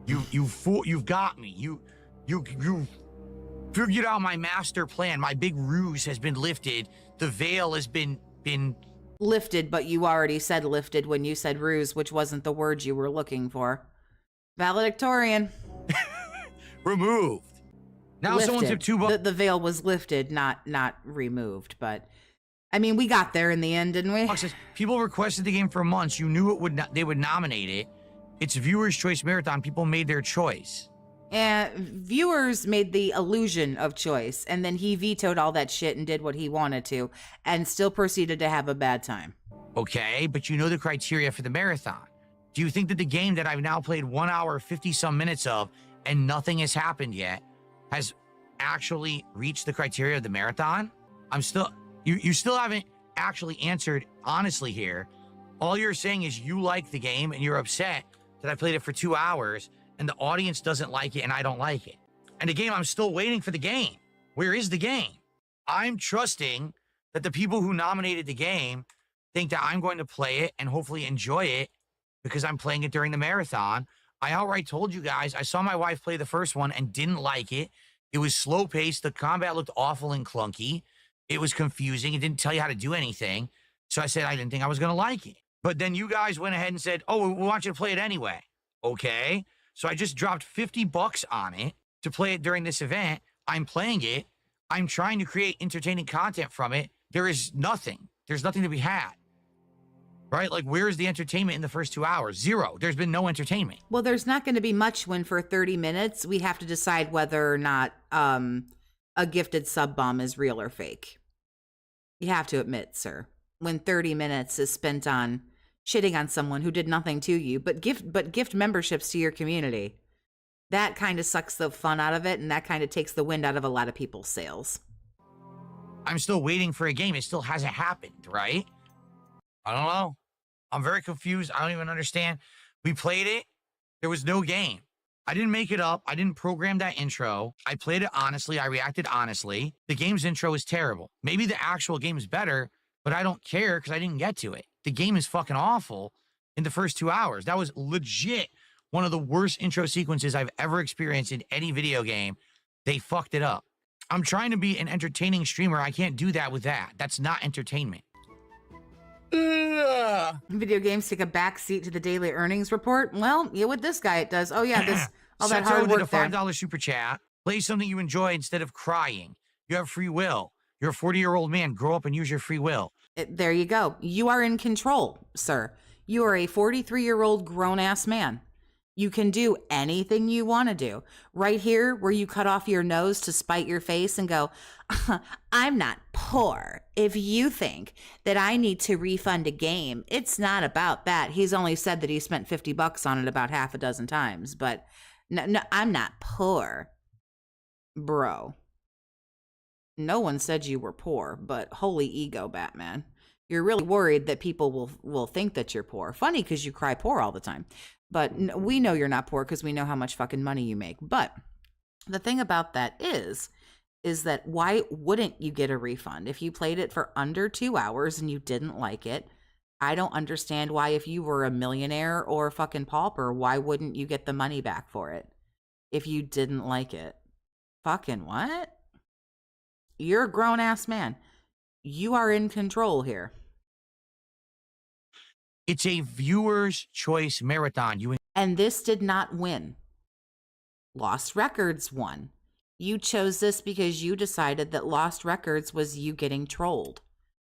You've got me. You figured out my master plan. My big ruse has been lifted. The veil has been Lifted, but you already said lifted when you said ruse, which wasn't the word you were looking for. Valedictorian. removed. Now someone took $2. The veil was lifted, not removed. But I mean, we got there in the end, didn't we? People requested the game for months. You knew they would nominate it. It's viewers' choice marathon. People made their choice. And viewers made the illusion of choice, and then he vetoed all that shit and did what he wanted to, and still proceeded to have a bad time. Okay, but you know the criteria for the marathon. Do you think that the game that I've now played 1 hour, 50-some minutes of, and nothing has happened yet, has actually reached the criteria of the marathon? You still haven't actually answered honestly here. All you're saying is you like the game and you're upset that I played it for 2 hours and the audience doesn't like it and I don't like it. And the game, I'm still waiting for the game. Where is the game? I'm trusting that the people who nominated the game think that I'm going to play it and hopefully enjoy it because I'm playing it during the marathon. I outright told you guys, I saw my wife play the first one and didn't like it. It was slow paced. The combat looked awful and clunky. It was confusing. It didn't tell you how to do anything. So I said, I didn't think I was going to like it. But then you guys went ahead and said, oh, we want you to play it anyway. Okay. So I just dropped $50 on it to play it during this event. I'm playing it. I'm trying to create entertaining content from it. There is nothing. There's nothing to be had. Right? Like, where's the entertainment in the first 2 hours? Zero. There's been no entertainment. Well, there's not going to be much when for 30 minutes we have to decide whether or not a gifted sub bomb is real or fake. You have to admit, sir, when 30 minutes is spent on shitting on someone who did nothing to you, but gift memberships to your community, that kind of sucks the fun out of it, and that kind of takes the wind out of a lot of people's sails. I'm still waiting for a game. It still hasn't happened, right? I don't know. I'm very confused. I don't even understand. We played it. There was no game. I didn't make it up. I didn't program that intro. I played it honestly. I reacted honestly. The game's intro is terrible. Maybe the actual game is better, but I don't care because I didn't get to it. The game is fucking awful in the first 2 hours. That was legit one of the worst intro sequences I've ever experienced in any video game. They fucked it up. I'm trying to be an entertaining streamer. I can't do that with that. That's not entertainment. Video games take a back seat to the daily earnings report. Well, yeah, with this guy it does. Oh yeah, this all that hard work did a $5 super chat. Play something you enjoy instead of crying. You have free will. You're a 40-year-old man. Grow up and use your free will. There you go. You are in control, sir. You are a 43-year-old grown-ass man. You can do anything you want to do. Right here, where you cut off your nose to spite your face and go, I'm not poor. If you think that I need to refund a game, it's not about that. He's only said that he spent $50 on it about half a dozen times, but no, I'm not poor. Bro. No one said you were poor, but holy ego, Batman. You're really worried that people will think that you're poor. Funny, because you cry poor all the time. But we know you're not poor because we know how much fucking money you make. But the thing about that is that why wouldn't you get a refund? If you played it for under 2 hours and you didn't like it, I don't understand why, if you were a millionaire or a fucking pauper, why wouldn't you get the money back for it if you didn't like it? Fucking what? You're a grown-ass man. You are in control here. It's a viewer's choice marathon. And this did not win. Lost Records won. You chose this because you decided that Lost Records was you getting trolled.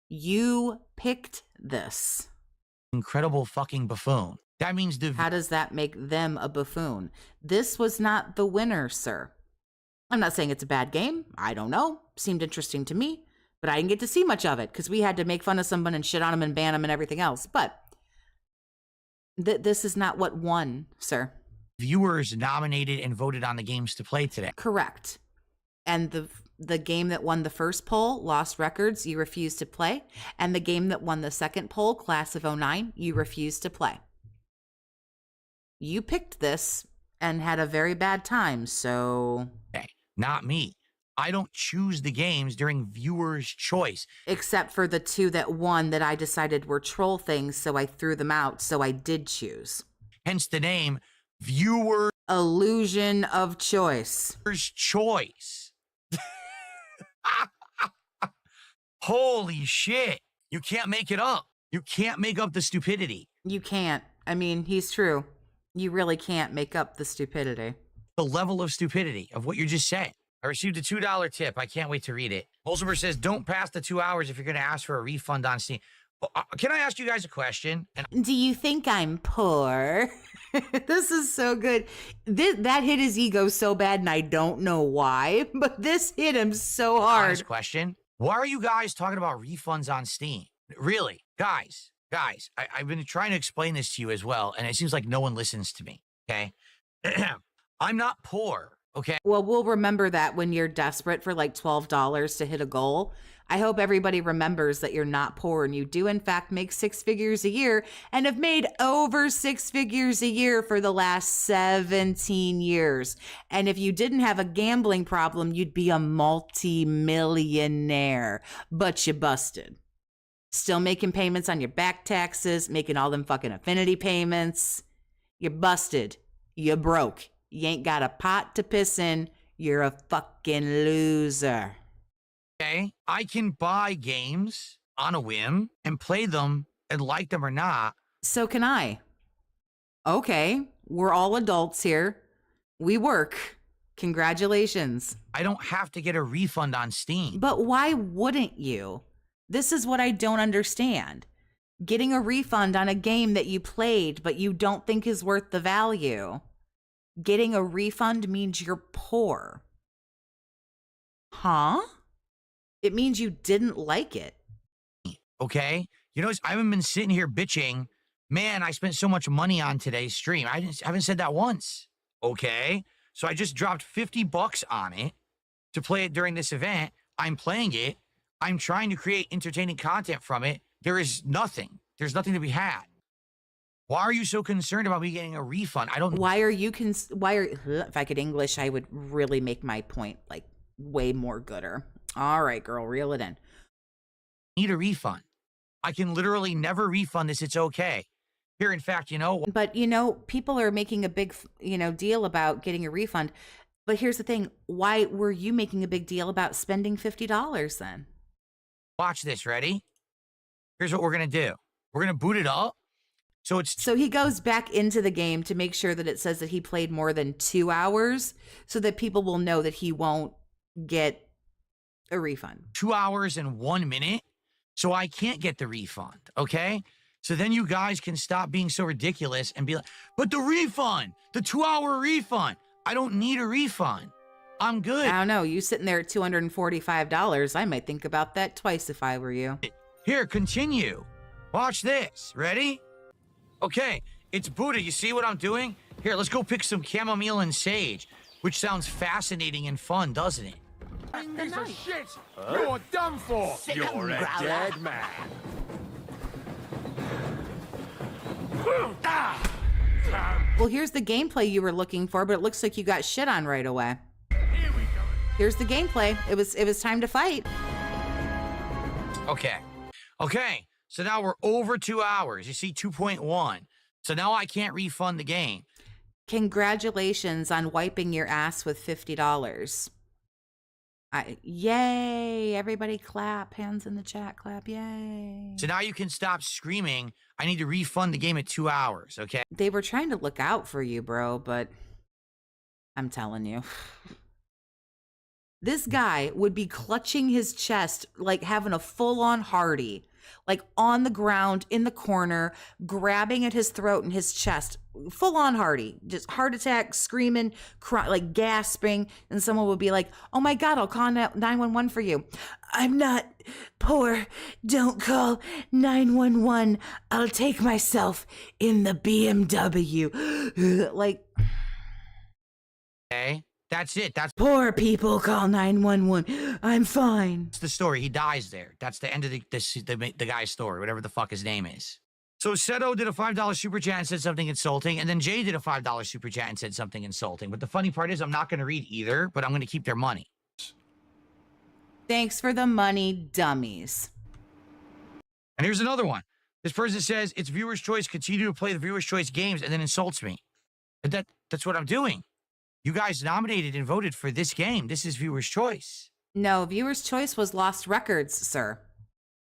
You picked this. Incredible fucking buffoon. That means How does that make them a buffoon? This was not the winner, sir. I'm not saying it's a bad game. I don't know. Seemed interesting to me. But I didn't get to see much of it because we had to make fun of someone and shit on them and ban them and everything else. But this is not what won, sir. Viewers nominated and voted on the games to play today. Correct. And the the game that won the first poll, Lost Records, you refuse to play. And the game that won the second poll, Class of '09, you refuse to play. You picked this and had a very bad time, so... Okay, not me. I don't choose the games during viewers' choice. Except for the two that won that I decided were troll things, so I threw them out, so I did choose. Hence the name, Viewer's Illusion of choice. Choice. Holy shit. You can't make it up. You can't make up the stupidity. You can't. I mean, he's true. You really can't make up the stupidity. The level of stupidity of what you just said. I received a $2 tip. I can't wait to read it. Holzberg says, don't pass the 2 hours if you're going to ask for a refund on Steam. Can I ask you guys a question? And Do you think I'm poor? This is so good. That hit his ego so bad, and I don't know why, but this hit him so hard. honest question. Why are you guys talking about refunds on Steam? Really? Guys, I've been trying to explain this to you as well, and it seems like no one listens to me, okay? I'm not poor, okay? Well, we'll remember that when you're desperate for like $12 to hit a goal. I hope everybody remembers that you're not poor and you do, in fact, make 6 figures a year and have made over 6 figures a year for the last 17 years. And if you didn't have a gambling problem, you'd be a multi-millionaire. But you busted. Still making payments on your back taxes, making all them fucking affinity payments. You're busted. You're broke. You ain't got a pot to piss in. You're a fucking loser. Okay, I can buy games on a whim and play them and like them or not. So can I. Okay, we're all adults here. We work. Congratulations. I don't have to get a refund on Steam. But why wouldn't you? This is what I don't understand. Getting a refund on a game that you played but you don't think is worth the value. Getting a refund means you're poor. Huh? It means you didn't like it. Okay? You know, I haven't been sitting here bitching, man, I spent so much money on today's stream. I haven't said that once. Okay? So I just dropped $50 on it to play it during this event. I'm playing it. I'm trying to create entertaining content from it. There is nothing. There's nothing to be had. Why are you so concerned about me getting a refund? I don't... If I could English, I would really make my point, like, way more gooder. All right, girl, reel it in. Need a refund. I can literally never refund this. It's okay. Here, in fact, you know... But, people are making a big, deal about getting a refund. But here's the thing. Why were you making a big deal about spending $50 then? Watch this. Ready? Here's what we're going to do. We're going to boot it up. So he goes back into the game to make sure that it says that he played more than 2 hours so that people will know that he won't get a refund. 2 hours and 1 minute. So I can't get the refund. Okay. So then you guys can stop being so ridiculous and be like, but the refund, the 2-hour refund. I don't need a refund. I'm good. I don't know. You sitting there at $245. I might think about that twice if I were you. Here, continue. Watch this. Ready? Okay, it's booted. You see what I'm doing? Here, let's go pick some chamomile and sage, which sounds fascinating and fun, doesn't it? Piece of shit! You're done for! You're a dead man. Well, here's the gameplay you were looking for, but it looks like you got shit on right away. Here we go. Here's the gameplay. It was time to fight. Okay. So now we're over 2 hours. You see 2.1. So now I can't refund the game. Congratulations on wiping your ass with $50. Yay. Everybody clap. Hands in the chat. Clap. Yay. So now you can stop screaming, I need to refund the game at 2 hours, okay? They were trying to look out for you, bro, but I'm telling you. This guy would be clutching his chest, like having a full-on Hardy, like on the ground, in the corner, grabbing at his throat and his chest, full-on Hardy, just heart attack, screaming, like gasping, and someone would be like, oh my God, I'll call 911 for you. I'm not poor. Don't call 911. I'll take myself in the BMW. Like... Okay, That's it. That's Poor people call 911. I'm fine. the story. He dies there. That's the end of the guy's story, whatever the fuck his name is. So Seto did a $5 super chat and said something insulting, and then Jay did a $5 super chat and said something insulting. But the funny part is I'm not going to read either, but I'm going to keep their money. Thanks for the money, dummies. And here's another one. This person says, it's viewer's choice. Continue to play the viewer's choice games, and then insults me. That's what I'm doing. You guys nominated and voted for this game. This is viewer's choice. No, viewer's choice was Lost Records, sir.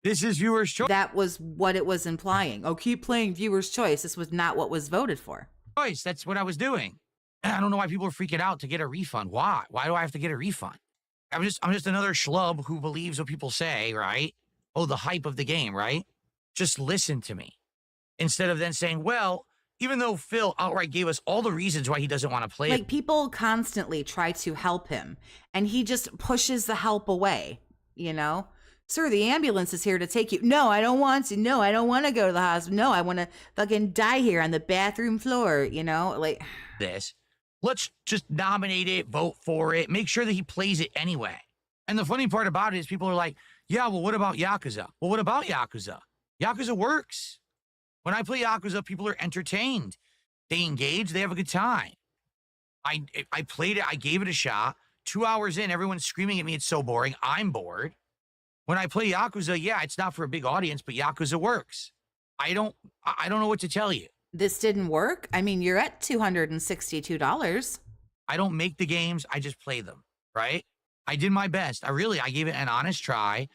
This is viewer's choice. That was what it was implying. Oh, keep playing viewer's choice. This was not what was voted for. That's what I was doing. And I don't know why people are freaking out to get a refund. Why? Why do I have to get a refund? I'm just another schlub who believes what people say, right? Oh, the hype of the game, right? Just listen to me. Instead of then saying, well, even though Phil outright gave us all the reasons why he doesn't want to play Like, it. people constantly try to help him, and he just pushes the help away, you know? Sir, the ambulance is here to take you. No, I don't want to. No, I don't want to go to the hospital. No, I want to fucking die here on the bathroom floor, you know? Like, this. Let's just nominate it, vote for it, make sure that he plays it anyway. And the funny part about it is people are like, yeah, well, what about Yakuza? Well, what about Yakuza? Yakuza works. When I play Yakuza, people are entertained. They engage, they have a good time. I played it, I gave it a shot. 2 hours in, everyone's screaming at me, it's so boring. I'm bored. When I play Yakuza, yeah, it's not for a big audience, but Yakuza works. I don't know what to tell you. this didn't work. I mean, you're at $262. I don't make the games, I just play them, right? I did my best. I gave it an honest try.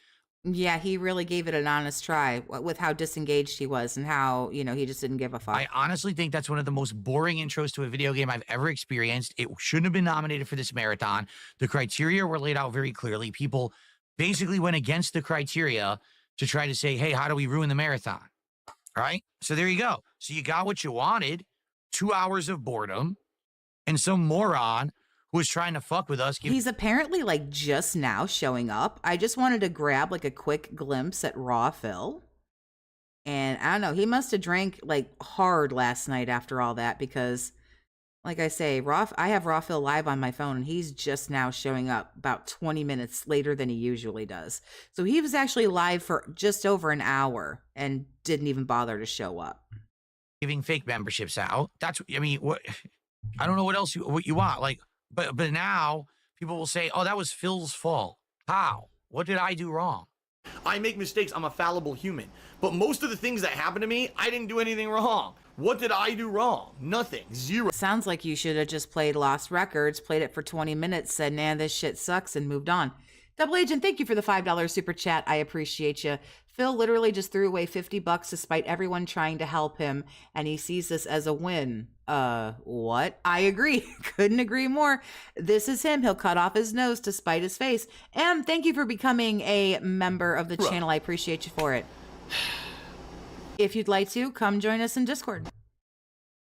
Yeah, he really gave it an honest try with how disengaged he was and how, you know, he just didn't give a fuck. I honestly think that's one of the most boring intros to a video game I've ever experienced. It shouldn't have been nominated for this marathon. The criteria were laid out very clearly. People basically went against the criteria to try to say, hey, how do we ruin the marathon? All right. So there you go. So you got what you wanted, 2 hours of boredom, and some moron who was trying to fuck with us. He's apparently like just now showing up. I just wanted to grab like a quick glimpse at Raw Phil. And I don't know, he must have drank like hard last night after all that, because like I say, I have Raw Phil live on my phone and he's just now showing up about 20 minutes later than he usually does. So he was actually live for just over an hour and didn't even bother to show up. Giving fake memberships out. That's, I mean, what, I don't know what else what you want. Like, but now people will say, oh, that was Phil's fault. How? What did I do wrong? I make mistakes. I'm a fallible human. But most of the things that happen to me, I didn't do anything wrong. What did I do wrong? Nothing. Zero. Sounds like you should have just played Lost Records, played it for 20 minutes, said, nah, this shit sucks, and moved on. Double Agent, thank you for the $5 super chat. I appreciate you. Phil literally just threw away $50 despite everyone trying to help him, and he sees this as a win. What? I agree. Couldn't agree more. This is him. He'll cut off his nose to spite his face. And thank you for becoming a member of the channel. I appreciate you for it. If you'd like to, come join us in Discord.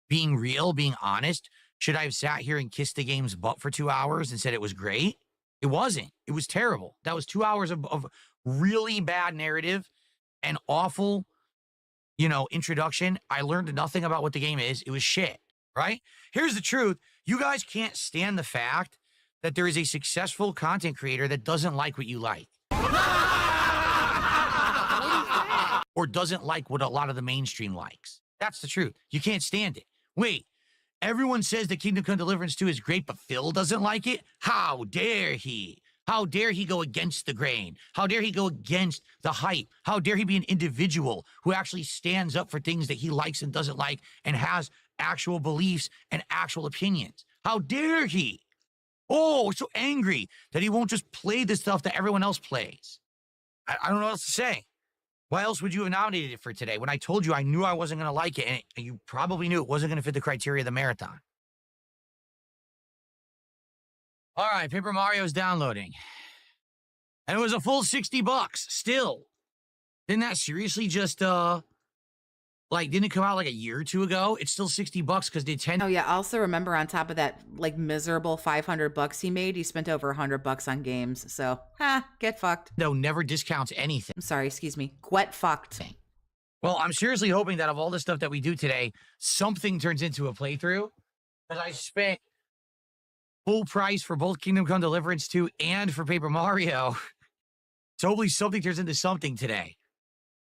Being real, being honest, should I have sat here and kissed the game's butt for 2 hours and said it was great? It wasn't. It was terrible. That was 2 hours of really bad narrative and awful, you know, introduction. I learned nothing about what the game is. It was shit, right? Here's the truth. You guys can't stand the fact that there is a successful content creator that doesn't like what you like. Or doesn't like what a lot of the mainstream likes. That's the truth. You can't stand it. Wait, everyone says that Kingdom Come Deliverance 2 is great, but Phil doesn't like it? How dare he? How dare he go against the grain? How dare he go against the hype? How dare he be an individual who actually stands up for things that he likes and doesn't like and has actual beliefs and actual opinions? How dare he? Oh, so angry that he won't just play the stuff that everyone else plays. I don't know what else to say. Why else would you have nominated it for today? When I told you I knew I wasn't going to like it, and you probably knew it wasn't going to fit the criteria of the marathon. All right, Paper Mario's downloading. And it was a full $60 still. Didn't that seriously just, didn't it come out like a year or two ago? It's still $60 because Nintendo. Oh yeah, also remember on top of that, like miserable $500 he made, he spent over $100 on games. So, get fucked. No, never discounts anything. I'm sorry, excuse me. Get fucked. Well, I'm seriously hoping that of all the stuff that we do today, something turns into a playthrough. Because I spent full price for both Kingdom Come Deliverance 2 and for Paper Mario. Totally something turns into something today.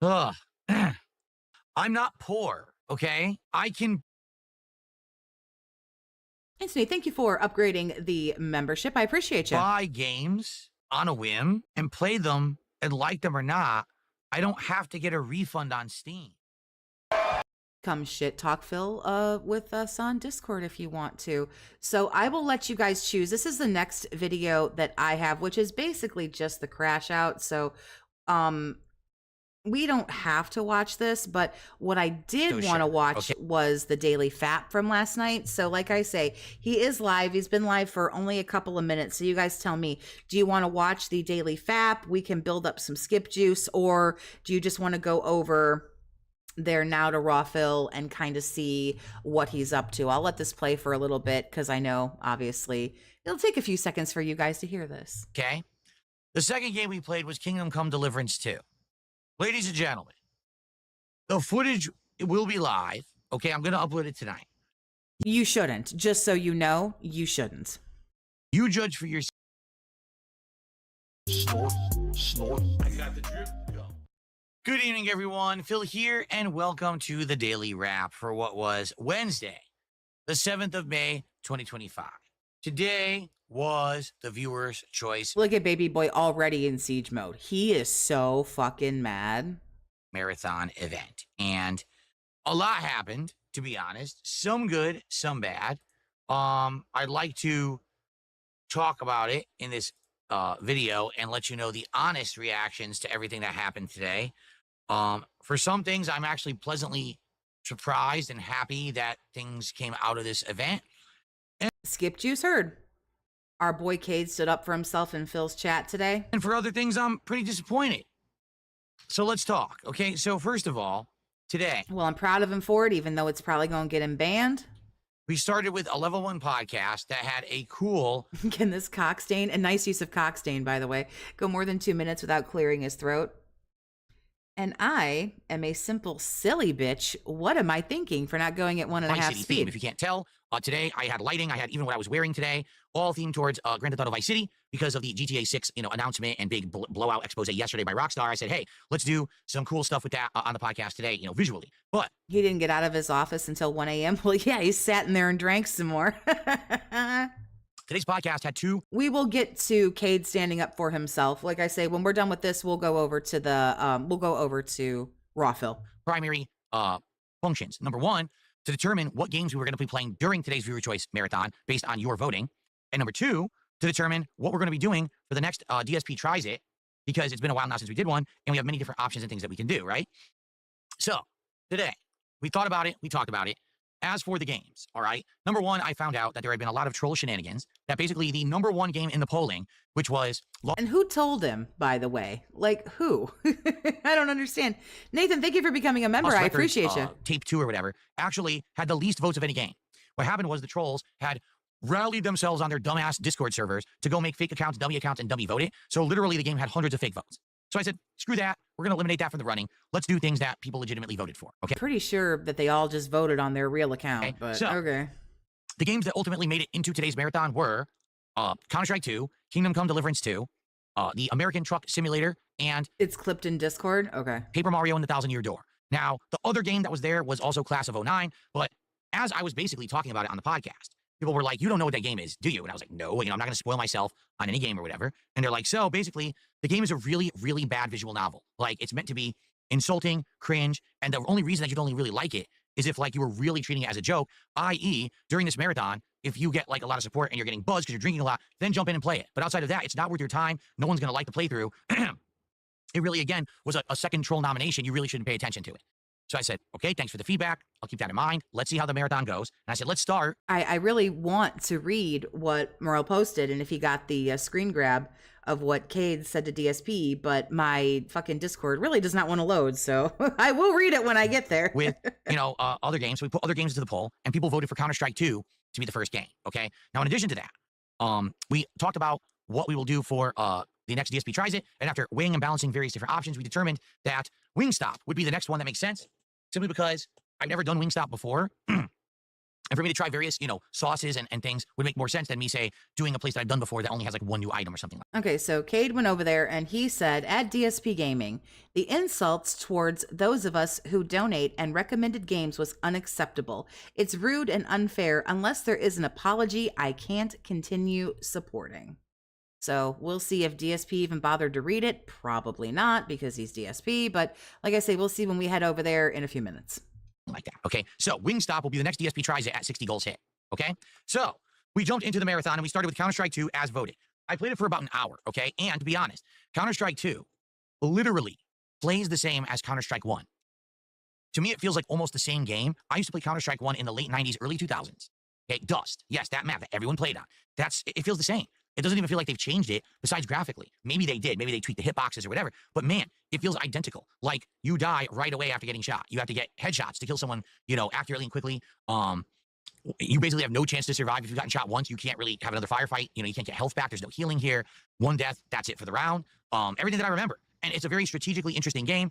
Ugh. I'm not poor, okay? I can... Anthony, thank you for upgrading the membership. I appreciate you. buy games on a whim and play them and like them or not. I don't have to get a refund on Steam. Come shit talk Phil with us on Discord if you want to. So I will let you guys choose. This is the next video that I have, which is basically just the crash out. So we don't have to watch this, but what I did want to watch was the daily FAP from last night. So like I say, he is live. He's been live for only a couple of minutes. So you guys tell me, do you want to watch the daily FAP? We can build up some skip juice, or do you just want to go over there now to Raw Phil and kind of see what he's up to? I'll let this play for a little bit because I know, obviously, it'll take a few seconds for you guys to hear this. Okay. The second game we played was Kingdom Come Deliverance 2. Ladies and gentlemen, the footage will be live. Okay, I'm going to upload it tonight. You shouldn't. Just so you know, you shouldn't. You judge for yourself. Snort. I got the drip. Go. Good evening, everyone. Phil here, and welcome to the Daily Wrap for what was Wednesday, the 7th of May, 2025. Today was the viewer's choice. Look at baby boy already in siege mode. He is so fucking mad. Marathon event. And a lot happened, to be honest. Some good, some bad. I'd like to talk about it in this video and let you know the honest reactions to everything that happened today. For some things, I'm actually pleasantly surprised and happy that things came out of this event. Skip Juice heard. Our boy Cade stood up for himself in Phil's chat today. And for other things, I'm pretty disappointed. So let's talk, okay? So first of all, today... Well, I'm proud of him for it, even though it's probably going to get him banned. We started with a level 1 podcast that had a cool... Can this cockstain, a nice use of cockstain, by the way, go more than 2 minutes without clearing his throat? And I am a simple silly bitch. What am I thinking for not going at 1.5 speed? Theme. If you can't tell, today I had lighting. I had even what I was wearing today, all themed towards Grand Theft Auto Vice City because of the GTA 6, announcement and big blowout expose yesterday by Rockstar. I said, hey, let's do some cool stuff with that on the podcast today, visually. But he didn't get out of his office until 1 a.m. Well, yeah, he sat in there and drank some more. Today's podcast had two. We will get to Cade standing up for himself. Like I say, when we're done with this, we'll go over to the Raw Phil. Primary functions. Number one, to determine what games we were going to be playing during today's viewer choice marathon based on your voting. And number two, to determine what we're going to be doing for the next DSP Tries It, because it's been a while now since we did one, and we have many different options and things that we can do, right? So today, we thought about it, we talked about it. As for the games, all right, number one, I found out that there had been a lot of troll shenanigans, that basically the number one game in the polling, which was... And who told him, by the way? Like, who? I don't understand. Nathan, thank you for becoming a member. I appreciate you. Tape 2 or whatever, actually had the least votes of any game. What happened was the trolls had rallied themselves on their dumbass Discord servers to go make fake accounts, and dummy vote it. So literally the game had hundreds of fake votes. So I said, screw that. We're going to eliminate that from the running. Let's do things that people legitimately voted for. Okay. Pretty sure that they all just voted on their real account. Okay. But so, okay. The games that ultimately made it into today's marathon were Counter-Strike 2, Kingdom Come Deliverance 2, the American Truck Simulator, and... It's clipped in Discord? Okay. Paper Mario and the Thousand Year Door. Now, the other game that was there was also Class of 09, but as I was basically talking about it on the podcast, people were like, you don't know what that game is, do you? And I was like, no, I'm not going to spoil myself on any game or whatever. And they're like, so basically, the game is a really, really bad visual novel. Like, it's meant to be insulting, cringe, and the only reason that you'd only really like it is if, like, you were really treating it as a joke, i.e., during this marathon, if you get, like, a lot of support and you're getting buzzed because you're drinking a lot, then jump in and play it. But outside of that, it's not worth your time. No one's going to like the playthrough. It really, again, was a second troll nomination. You really shouldn't pay attention to it. So I said, okay, thanks for the feedback. I'll keep that in mind. Let's see how the marathon goes. And I said, let's start. I really want to read what Morel posted and if he got the screen grab of what Cade said to DSP, but my fucking Discord really does not want to load. So I will read it when I get there. With, other games. So we put other games into the poll and people voted for Counter-Strike 2 to be the first game. Okay. Now, in addition to that, we talked about what we will do for the next DSP Tries It. And after weighing and balancing various different options, we determined that Wingstop would be the next one that makes sense. Simply because I've never done Wingstop before. And for me to try various, sauces and things would make more sense than me, say, doing a place that I've done before that only has like one new item or something like that. Okay, so Cade went over there and he said, at DSP Gaming, the insults towards those of us who donate and recommended games was unacceptable. It's rude and unfair. Unless there is an apology, I can't continue supporting. So we'll see if DSP even bothered to read it. Probably not, because he's DSP. But like I say, we'll see when we head over there in a few minutes. Like that. Okay. So Wingstop will be the next DSP tries it at 60 goals hit. Okay. So we jumped into the marathon and we started with Counter-Strike 2 as voted. I played it for about an hour. Okay. And to be honest, Counter-Strike 2 literally plays the same as Counter-Strike 1. To me, it feels like almost the same game. I used to play Counter-Strike 1 in the late 90s, early 2000s. Okay. Dust. Yes, that map that everyone played on. It feels the same. It doesn't even feel like they've changed it besides graphically. Maybe they did. Maybe they tweaked the hitboxes or whatever. But man, it feels identical. Like you die right away after getting shot. You have to get headshots to kill someone, accurately and quickly. You basically have no chance to survive. If you've gotten shot once, you can't really have another firefight. You can't get health back. There's no healing here. One death, that's it for the round. Everything that I remember. And it's a very strategically interesting game.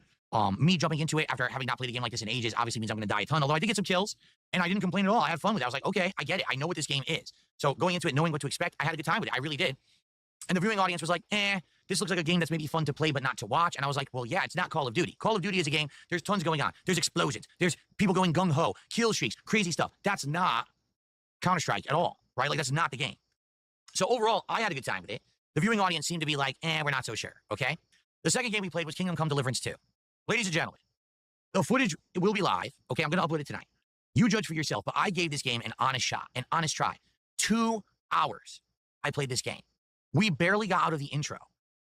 Me jumping into it after having not played a game like this in ages obviously means I'm going to die a ton. Although I did get some kills, and I didn't complain at all. I had fun with it. I was like, okay, I get it. I know what this game is. So going into it, knowing what to expect, I had a good time with it. I really did. And the viewing audience was like, this looks like a game that's maybe fun to play but not to watch. And I was like, well, yeah, it's not Call of Duty. Call of Duty is a game. There's tons going on. There's explosions. There's people going gung-ho, kill streaks, crazy stuff. That's not Counter-Strike at all, right? Like, that's not the game. So overall, I had a good time with it. The viewing audience seemed to be like, we're not so sure, okay? The second game we played was Kingdom Come Deliverance 2. Ladies and gentlemen, the footage will be live. Okay, I'm going to upload it tonight. You judge for yourself, but I gave this game an honest shot, an honest try. 2 hours I played this game. We barely got out of the intro.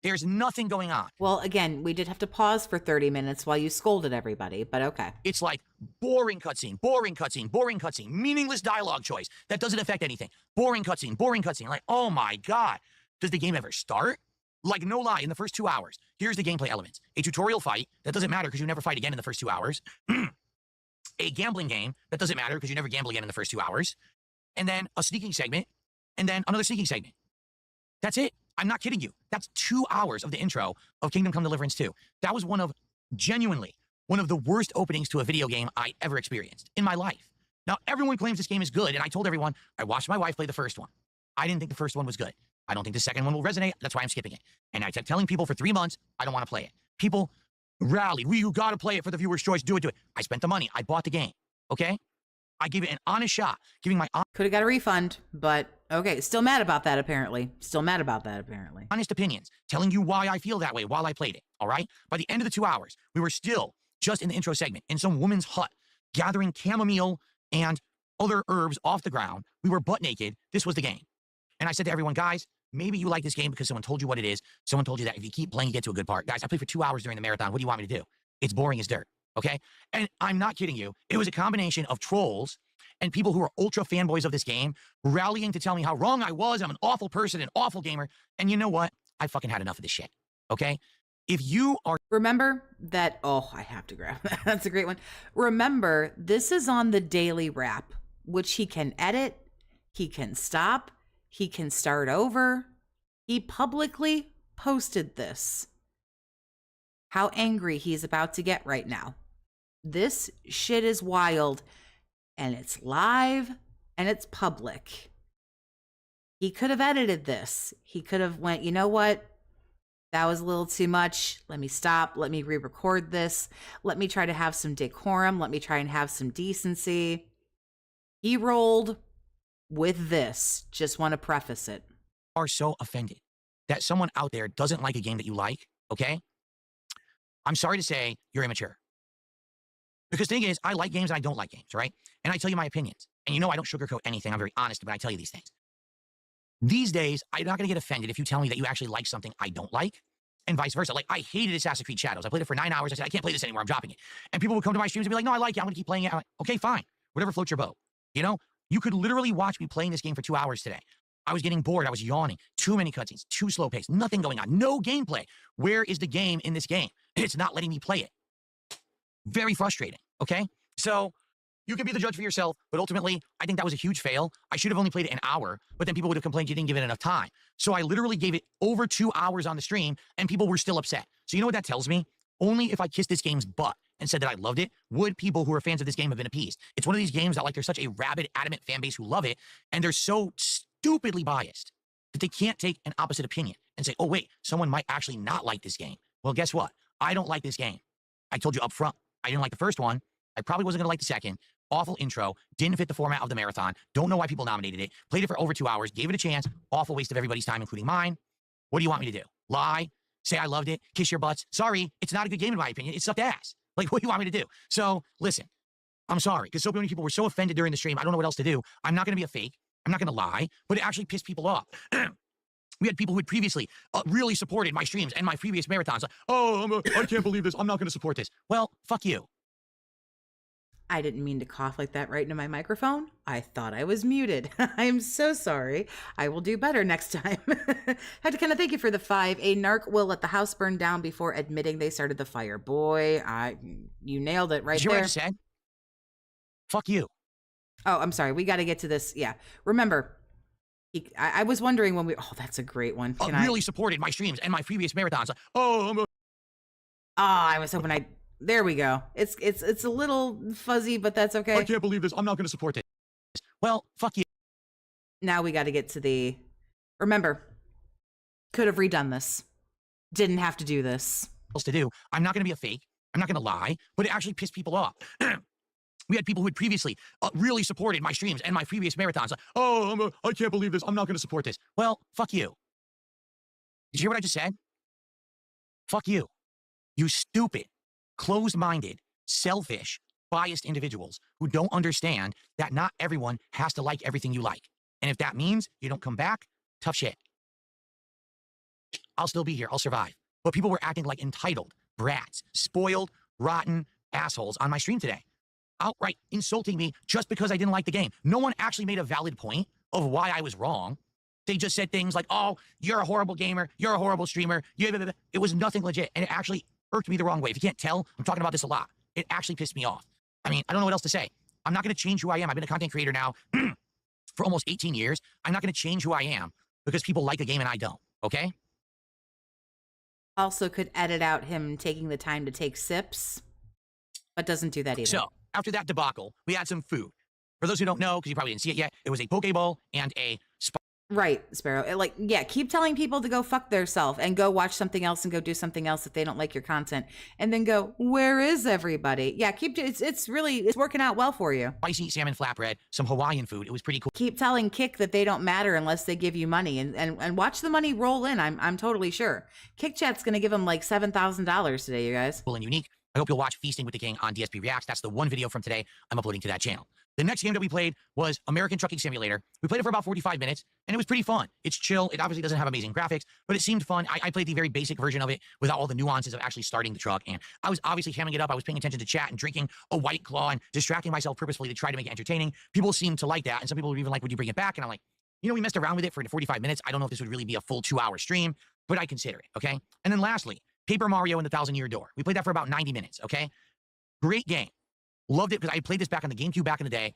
There's nothing going on. Well, again, we did have to pause for 30 minutes while you scolded everybody, but okay. It's like boring cutscene, meaningless dialogue choice that doesn't affect anything. Boring cutscene. Like, oh my God. Does the game ever start? Like, no lie, in the first 2 hours, here's the gameplay elements. A tutorial fight that doesn't matter because you never fight again in the first 2 hours. A gambling game that doesn't matter because you never gamble again in the first 2 hours. And then a sneaking segment, and then another sneaking segment. That's it. I'm not kidding you. That's 2 hours of the intro of Kingdom Come Deliverance 2. That was genuinely one of the worst openings to a video game I ever experienced in my life. Now, everyone claims this game is good, and I told everyone, I watched my wife play the first one. I didn't think the first one was good. I don't think the second one will resonate. That's why I'm skipping it. And I kept telling people for 3 months, I don't want to play it. People rallied. You got to play it for the viewer's choice. Do it. I spent the money. I bought the game. Okay? I gave it an honest shot, giving my could have got a refund, but okay, still mad about that apparently. Honest opinions, telling you why I feel that way while I played it, all right? By the end of the 2 hours, we were still just in the intro segment, in some woman's hut, gathering chamomile and other herbs off the ground. We were butt naked. This was the game. And I said to everyone, guys, maybe you like this game because someone told you what it is. Someone told you that if you keep playing, you get to a good part. Guys, I played for 2 hours during the marathon. What do you want me to do? It's boring as dirt. Okay? And I'm not kidding you. It was a combination of trolls and people who are ultra fanboys of this game rallying to tell me how wrong I was. I'm an awful person, an awful gamer. And you know what? I fucking had enough of this shit. Okay? If you are... Remember that... Oh, I have to grab that. That's a great one. Remember, this is on the daily wrap, which he can edit, he can stop, he can start over. He publicly posted this. How angry he's about to get right now. This shit is wild, and it's live, and it's public. He could have edited this. He could have went, you know what? That was a little too much. Let me stop. Let me re-record this. Let me try to have some decorum. Let me try and have some decency. He rolled with this. Just want to preface it. Are so offended that someone out there doesn't like a game that you like, okay? I'm sorry to say you're immature. Because the thing is, I like games and I don't like games, right? And I tell you my opinions. And you know I don't sugarcoat anything. I'm very honest when I tell you these things. These days, I'm not going to get offended if you tell me that you actually like something I don't like, and vice versa. Like, I hated Assassin's Creed Shadows. I played it for 9 hours. I said, I can't play this anymore. I'm dropping it. And people would come to my streams and be like, no, I like it. I'm going to keep playing it. I'm like, okay, fine. Whatever floats your boat. You know, you could literally watch me playing this game for 2 hours today. I was getting bored. I was yawning. Too many cutscenes. Too slow paced. Nothing going on. No gameplay. Where is the game in this game? It's not letting me play it. Very frustrating. Okay? So you can be the judge for yourself, but ultimately, I think that was a huge fail. I should have only played it an hour, but then people would have complained you didn't give it enough time. So I literally gave it over 2 hours on the stream, and people were still upset. So you know what that tells me? Only if I kiss this game's butt and said that I loved it, would people who are fans of this game have been appeased? It's one of these games that, like, there's such a rabid, adamant fan base who love it, and they're so stupidly biased that they can't take an opposite opinion and say, oh, wait, someone might actually not like this game. Well, guess what? I don't like this game. I told you up front, I didn't like the first one. I probably wasn't going to like the second. Awful intro, didn't fit the format of the marathon, don't know why people nominated it, played it for over 2 hours, gave it a chance, awful waste of everybody's time, including mine. What do you want me to do? Lie? Say I loved it? Kiss your butts? Sorry, it's not a good game in my opinion. It sucked ass. Like, what do you want me to do? So, listen, I'm sorry, because so many people were so offended during the stream, I don't know what else to do. I'm not going to be a fake. I'm not going to lie, but it actually pissed people off. We had people who had previously really supported my streams and my previous marathons. Like, oh, I can't believe this. I'm not going to support this. Well, fuck you. I didn't mean to cough like that right into my microphone. I thought I was muted. I'm so sorry. I will do better next time. Had to kind of thank you for the 5. A narc will let the house burn down before admitting they started the fire. Boy, you nailed it right Did you there. hear what I just said? Fuck you. Oh, I'm sorry. We got to get to this. Yeah. Remember, I was wondering when we... Oh, that's a great one. Really supported my streams and my previous marathons. Like, oh, I was hoping There we go. It's a little fuzzy, but that's okay. I can't believe this. I'm not going to support this. Well, fuck you. Now we got to get to the... Remember, could have redone this. Didn't have to do this. Else to do. I'm not going to be a fake. I'm not going to lie, but it actually pissed people off. We had people who had previously really supported my streams and my previous marathons. Like, oh, I can't believe this. I'm not going to support this. Well, fuck you. Did you hear what I just said? Fuck you. You stupid, closed-minded, selfish, biased individuals who don't understand that not everyone has to like everything you like. And if that means you don't come back, tough shit. I'll still be here. I'll survive. But people were acting like entitled, brats, spoiled, rotten assholes on my stream today. Outright insulting me just because I didn't like the game. No one actually made a valid point of why I was wrong. They just said things like, oh, you're a horrible gamer, you're a horrible streamer. It was nothing legit, and it actually irked me the wrong way. If you can't tell, I'm talking about this a lot. It actually pissed me off. I mean, I don't know what else to say. I'm not going to change who I am. I've been a content creator now for almost 18 years. I'm not going to change who I am because people like a game and I don't, okay? Also could edit out him taking the time to take sips, but doesn't do that either. So, after that debacle, we had some food. For those who don't know, because you probably didn't see it yet, it was a poke bowl and a Right, Sparrow. Keep telling people to go fuck theirself and go watch something else and go do something else if they don't like your content. And then go, where is everybody? Yeah, it's working out well for you. spicy salmon flatbread, some Hawaiian food. It was pretty cool. Keep telling Kick that they don't matter unless they give you money and watch the money roll in. I'm totally sure. Kick Chat's going to give them like $7,000 today, you guys. Cool and unique. I hope you'll watch Feasting with the King on DSP Reacts. That's the one video from today I'm uploading to that channel. The next game that we played was American Trucking Simulator. We played it for about 45 minutes, and it was pretty fun. It's chill. It obviously doesn't have amazing graphics, but it seemed fun. I played the very basic version of it without all the nuances of actually starting the truck, and I was obviously hamming it up. I was paying attention to chat and drinking a White Claw and distracting myself purposefully to try to make it entertaining. People seemed to like that, and some people were even like, would you bring it back? And I'm like, we messed around with it for 45 minutes. I don't know if this would really be a full 2-hour stream, but I consider it, okay? And then lastly, Paper Mario and the Thousand-Year Door. We played that for about 90 minutes, okay? Great game. Loved it because I played this back on the GameCube back in the day.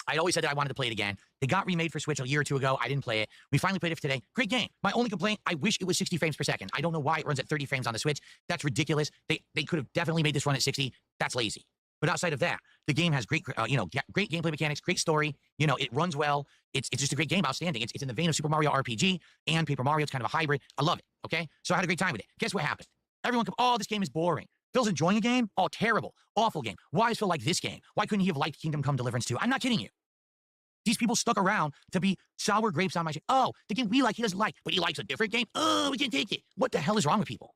I'd always said that I wanted to play it again. They got remade for Switch a year or two ago. I didn't play it. We finally played it today. Great game. My only complaint, I wish it was 60 frames per second. I don't know why it runs at 30 frames on the Switch. That's ridiculous. They could have definitely made this run at 60. That's lazy. But outside of that, the game has great, great gameplay mechanics, great story. It runs well. It's just a great game, outstanding. It's in the vein of Super Mario RPG and Paper Mario. It's kind of a hybrid. I love it, okay? So I had a great time with it. Guess what happened? Everyone this game is boring. Phil's enjoying a game? Oh, terrible. Awful game. Why is Phil like this game? Why couldn't he have liked Kingdom Come Deliverance 2? I'm not kidding you. These people stuck around to be sour grapes on my shit. Oh, the game we like, he doesn't like, but he likes a different game. Oh, we can't take it. What the hell is wrong with people?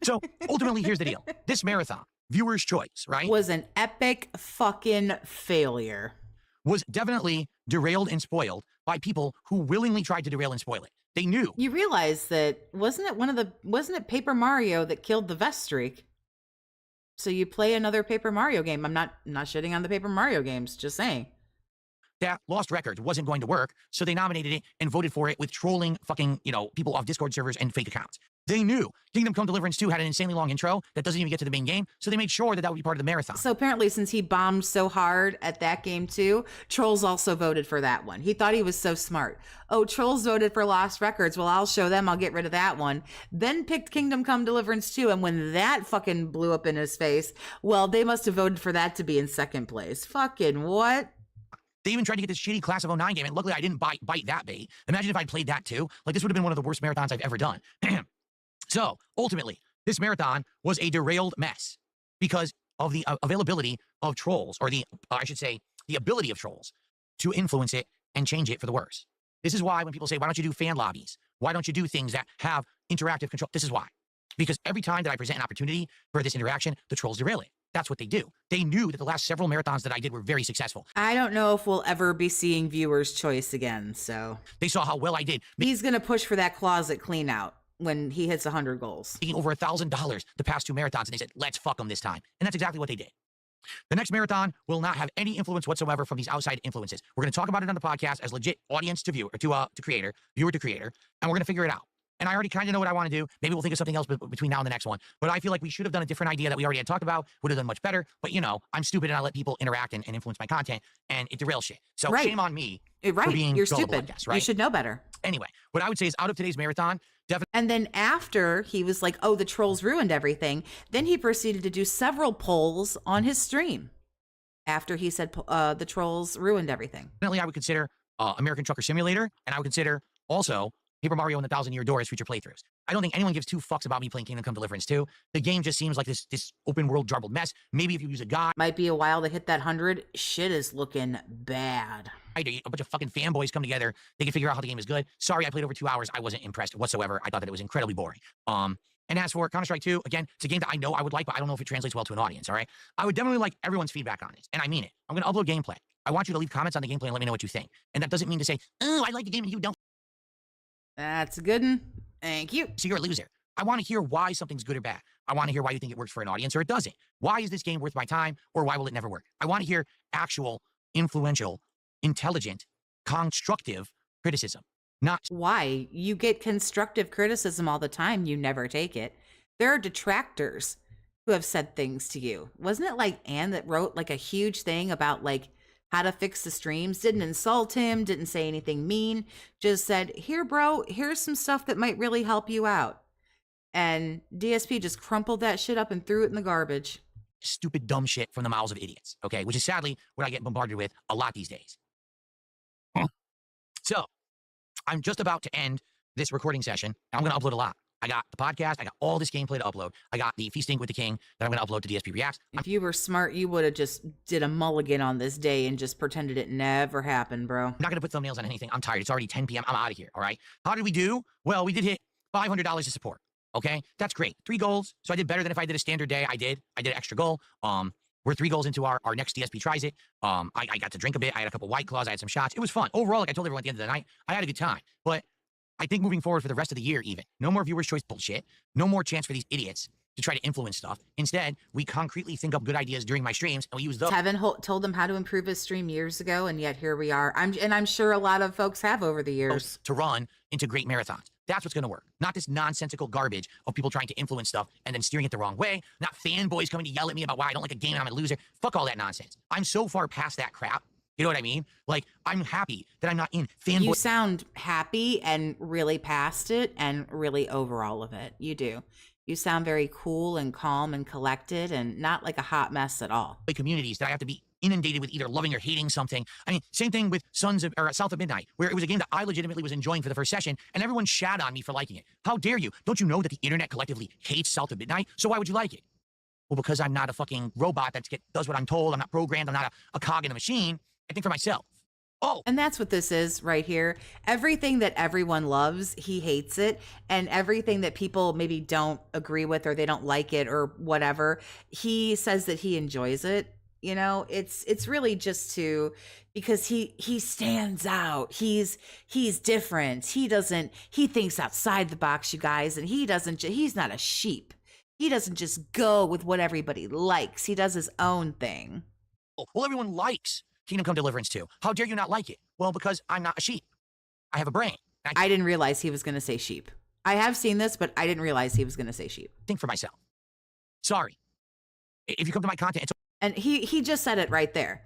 So, ultimately, here's the deal. This marathon, viewer's choice, right? Was an epic fucking failure. Was definitely derailed and spoiled by people who willingly tried to derail and spoil it. They knew. You realize that, wasn't it Paper Mario that killed the vest streak? So you play another Paper Mario game. I'm not shitting on the Paper Mario games, just saying. that Lost Records wasn't going to work, so they nominated it and voted for it with trolling fucking, people off Discord servers and fake accounts. They knew Kingdom Come Deliverance 2 had an insanely long intro that doesn't even get to the main game, so they made sure that that would be part of the marathon. So apparently, since he bombed so hard at that game too, trolls also voted for that one. He thought he was so smart. Oh, trolls voted for Lost Records. Well, I'll show them. I'll get rid of that one. Then picked Kingdom Come Deliverance 2, and when that fucking blew up in his face, well, they must have voted for that to be in second place. Fucking what? They even tried to get this shitty Class of 09 game, and luckily I didn't bite that bait. Imagine if I'd played that too. Like, this would have been one of the worst marathons I've ever done. So, ultimately, this marathon was a derailed mess because of the availability of trolls, or the ability of trolls to influence it and change it for the worse. This is why when people say, why don't you do fan lobbies? Why don't you do things that have interactive control? This is why. Because every time that I present an opportunity for this interaction, the trolls derail it. That's what they do. They knew that the last several marathons that I did were very successful. I don't know if we'll ever be seeing viewers' choice again, so. They saw how well I did. He's going to push for that closet clean out when he hits 100 goals. Making over $1,000 the past 2 marathons, and they said, let's fuck them this time. And that's exactly what they did. The next marathon will not have any influence whatsoever from these outside influences. We're going to talk about it on the podcast as legit audience to viewer, to creator, viewer to creator, and we're going to figure it out. And I already kind of know what I want to do. Maybe we'll think of something else between now and the next one. But I feel like we should have done a different idea that we already had talked about. Would have done much better. But, I'm stupid and I let people interact and influence my content. And it derails shit. So Right. shame on me Right. for being You're gullible, stupid. I guess, right? You should know better. Anyway, what I would say is out of today's marathon, definitely. And then after he was like, oh, the trolls ruined everything, then he proceeded to do several polls on his stream after he said the trolls ruined everything. I would consider American Trucker Simulator. And I would consider also Paper Mario and the Thousand Year Doors future playthroughs. I don't think anyone gives 2 fucks about me playing Kingdom Come Deliverance 2. The game just seems like this open world garbled mess. Maybe if you use a guide, Might be a while to hit that 100. Shit is looking bad. a bunch of fucking fanboys come together, they can figure out how the game is good. Sorry, I played over 2 hours. I wasn't impressed whatsoever. I thought that it was incredibly boring. And as for Counter-Strike 2, again, it's a game that I know I would like, but I don't know if it translates well to an audience, all right? I would definitely like everyone's feedback on this, and I mean it. I'm going to upload gameplay. I want you to leave comments on the gameplay and let me know what you think. And that doesn't mean to say, oh, I like the game and you don't. That's a good one. Thank you. So you're a loser. I want to hear why something's good or bad. I want to hear why you think it works for an audience or it doesn't. Why is this game worth my time, or why will it never work? I want to hear actual, influential, intelligent, constructive criticism. Not Why? You get constructive criticism all the time. You never take it. There are detractors who have said things to you. Wasn't it like Anne that wrote like a huge thing about like how to fix the streams? Didn't insult him, didn't say anything mean, just said, here, bro, here's some stuff that might really help you out. And DSP just crumpled that shit up and threw it in the garbage. stupid, dumb shit from the mouths of idiots, okay? Which is sadly what I get bombarded with a lot these days. So, I'm just about to end this recording session, and I'm going to upload a lot. I got the podcast, I got all this gameplay to upload, I got the Feasting with the King that I'm going to upload to DSP Reacts. If you were smart, you would have just did a mulligan on this day and just pretended it never happened, bro. I'm not going to put thumbnails on anything. I'm tired. It's already 10 p.m. I'm out of here, all right? How did we do? Well, we did hit $500 of support, okay? That's great. 3 goals. So I did better than if I did a standard day. I did an extra goal. We're 3 goals into our next DSP Tries It. I got to drink a bit. I had a couple White Claws. I had some shots. It was fun. Overall, like I told everyone at the end of the night, I had a good time. But I think moving forward for the rest of the year even, no more viewer's choice bullshit. No more chance for these idiots to try to influence stuff. Instead, we concretely think up good ideas during my streams, and we use those. Tevin told him how to improve his stream years ago, and yet here we are. I'm sure a lot of folks have over the years. To run into great marathons. That's what's going to work. Not this nonsensical garbage of people trying to influence stuff and then steering it the wrong way. Not fanboys coming to yell at me about why I don't like a game and I'm a loser. Fuck all that nonsense. I'm so far past that crap. You know what I mean? Like, I'm happy that I'm not in fanboy. You sound happy and really past it and really over all of it. You do. You sound very cool and calm and collected and not like a hot mess at all. Communities that I have to be inundated with either loving or hating something. I mean, same thing with South of Midnight, where it was a game that I legitimately was enjoying for the first session, and everyone shat on me for liking it. How dare you? Don't you know that the internet collectively hates South of Midnight? So why would you like it? Well, because I'm not a fucking robot that does what I'm told. I'm not programmed. I'm not a cog in a machine. I think for myself. Oh. And that's what this is right here. Everything that everyone loves, he hates it. And everything that people maybe don't agree with or they don't like it or whatever, he says that he enjoys it. You know, it's really just because he stands out. He's different. He thinks outside the box, you guys, and he's not a sheep. He doesn't just go with what everybody likes. He does his own thing. Well, everyone likes Kingdom Come Deliverance 2. How dare you not like it? Well, because I'm not a sheep. I have a brain. I didn't realize he was going to say sheep. I have seen this, but I didn't realize he was going to say sheep. Think for myself. Sorry. If you come to my content, it's And he just said it right there.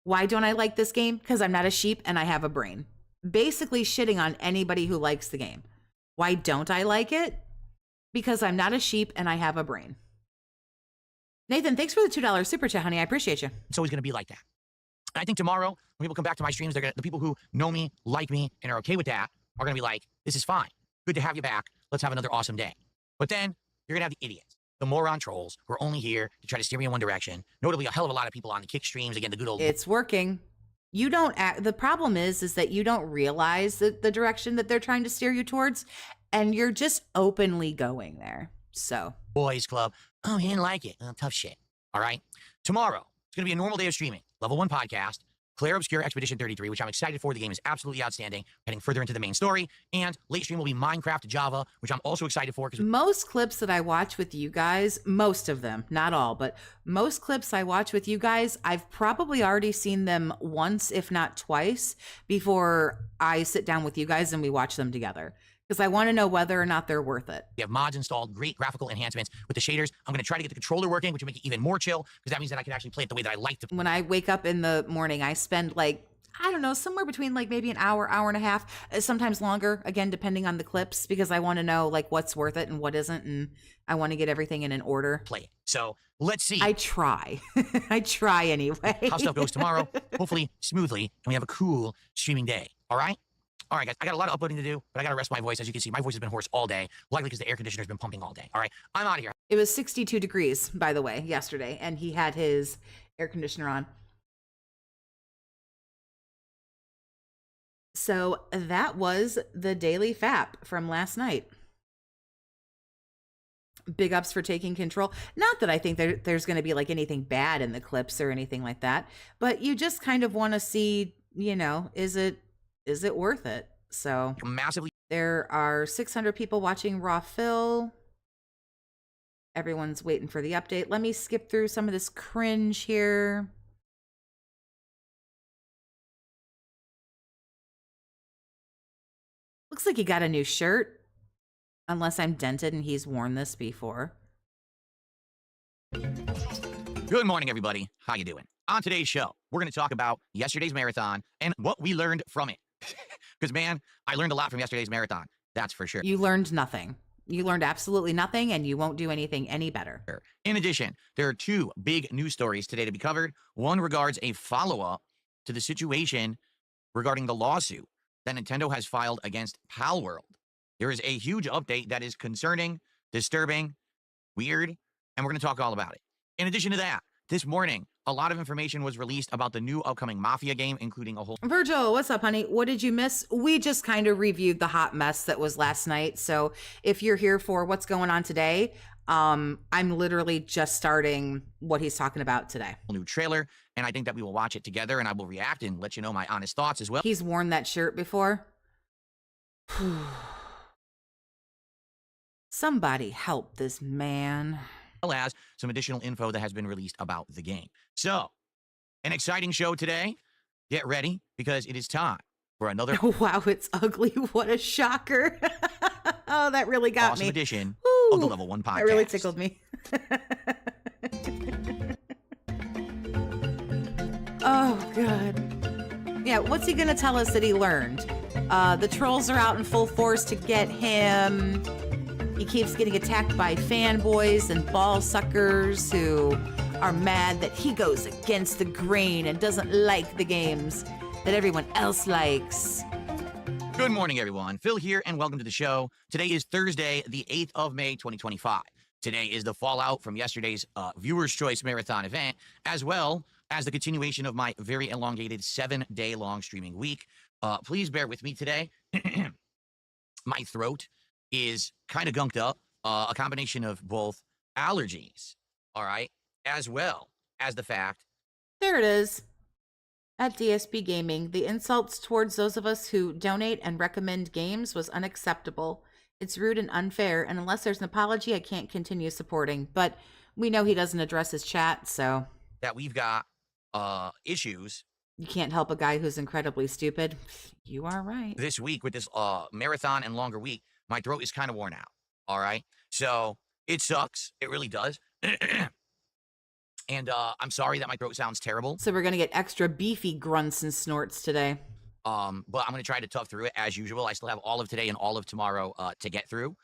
Why don't I like this game? Because I'm not a sheep and I have a brain. Basically shitting on anybody who likes the game. Why don't I like it? Because I'm not a sheep and I have a brain. Nathan, thanks for the $2 super chat, honey. I appreciate you. it's always going to be like that. And I think tomorrow, when people come back to my streams, the people who know me, like me, and are okay with that are going to be like, this is fine. Good to have you back. Let's have another awesome day. But then you're going to have the idiots, the moron trolls who are only here to try to steer me in one direction. Notably, a hell of a lot of people on the kick streams. Again, the good old... It's working. You don't act, the problem is that you don't realize the direction that they're trying to steer you towards, and you're just openly going there. So boys club. Oh, he didn't like it. Tough shit. All right. Tomorrow, it's going to be a normal day of streaming. Level 1 podcast. Claire Obscure Expedition 33, which I'm excited for. The game is absolutely outstanding. Heading further into the main story. And late stream will be Minecraft Java, which I'm also excited for. Most clips that I watch with you guys, most of them, not all, but most clips I watch with you guys, I've probably already seen them once, if not twice, before I sit down with you guys and we watch them together. Because I want to know whether or not they're worth it. We have mods installed, great graphical enhancements with the shaders. I'm going to try to get the controller working, which will make it even more chill, because that means that I can actually play it the way that I like to. When I wake up in the morning, I spend like, I don't know, somewhere between like maybe an hour, hour and a half, sometimes longer, again, depending on the clips, because I want to know like what's worth it and what isn't, and I want to get everything in an order. Play it. So let's see. I try. I try anyway. How stuff goes tomorrow, hopefully smoothly, and we have a cool streaming day. All right? All right, guys, I got a lot of uploading to do, but I got to rest my voice. As you can see, my voice has been hoarse all day, likely because the air conditioner's been pumping all day. All right, I'm out of here. It was 62 degrees, by the way, yesterday, and he had his air conditioner on. So that was the daily FAP from last night. Big ups for taking control. Not that I think there's going to be like anything bad in the clips or anything like that, but you just kind of want to see, you know, is it worth it? So Massively. There are 600 people watching Raw Phil. Everyone's waiting for the update. Let me skip through some of this cringe here. Looks like he got a new shirt. Unless I'm dented and he's worn this before. Good morning, everybody. How you doing? On today's show, we're going to talk about yesterday's marathon and what we learned from it. Because, man, I learned a lot from yesterday's marathon. That's for sure. You learned nothing. You learned absolutely nothing, and you won't do anything any better. In addition, there are two big news stories today to be covered. One regards a follow-up to the situation regarding the lawsuit that Nintendo has filed against Palworld. There is a huge update that is concerning, disturbing, weird, and we're going to talk all about it. In addition to that, this morning, a lot of information was released about the new upcoming Mafia game, including a whole... Virgil, what's up, honey? What did you miss? We just kind of reviewed the hot mess that was last night. So if you're here for what's going on today, I'm literally just starting what he's talking about today. New trailer, and I think that we will watch it together, and I will react and let you know my honest thoughts as well. He's worn that shirt before. Somebody help this man. As some additional info that has been released about the game. So, an exciting show today. Get ready, because it is time for another Wow, it's ugly. What a shocker. Oh, that really got awesome me. edition Woo, of the Level 1 podcast. That really tickled me. Oh, God. Yeah, what's he going to tell us that he learned? The trolls are out in full force to get him. He keeps getting attacked by fanboys and ball suckers who are mad that he goes against the grain and doesn't like the games that everyone else likes. Good morning, everyone. Phil here, and welcome to the show. Today is Thursday, the 8th of May, 2025. Today is the fallout from yesterday's Viewer's Choice Marathon event, as well as the continuation of my very elongated 7-day-long streaming week. Please bear with me today. My throat is kind of gunked up, a combination of both allergies, all right, as well as the fact... There it is. At DSP Gaming, the insults towards those of us who donate and recommend games was unacceptable. It's rude and unfair, and unless there's an apology, I can't continue supporting. But we know he doesn't address his chat, so... That we've got issues You can't help a guy who's incredibly stupid. You are right. This week with this marathon and longer week, my throat is kind of worn out. All right. So it sucks. It really does. And I'm sorry that my throat sounds terrible. So we're going to get extra beefy grunts and snorts today. But I'm going to try to tough through it as usual. I still have all of today and all of tomorrow to get through.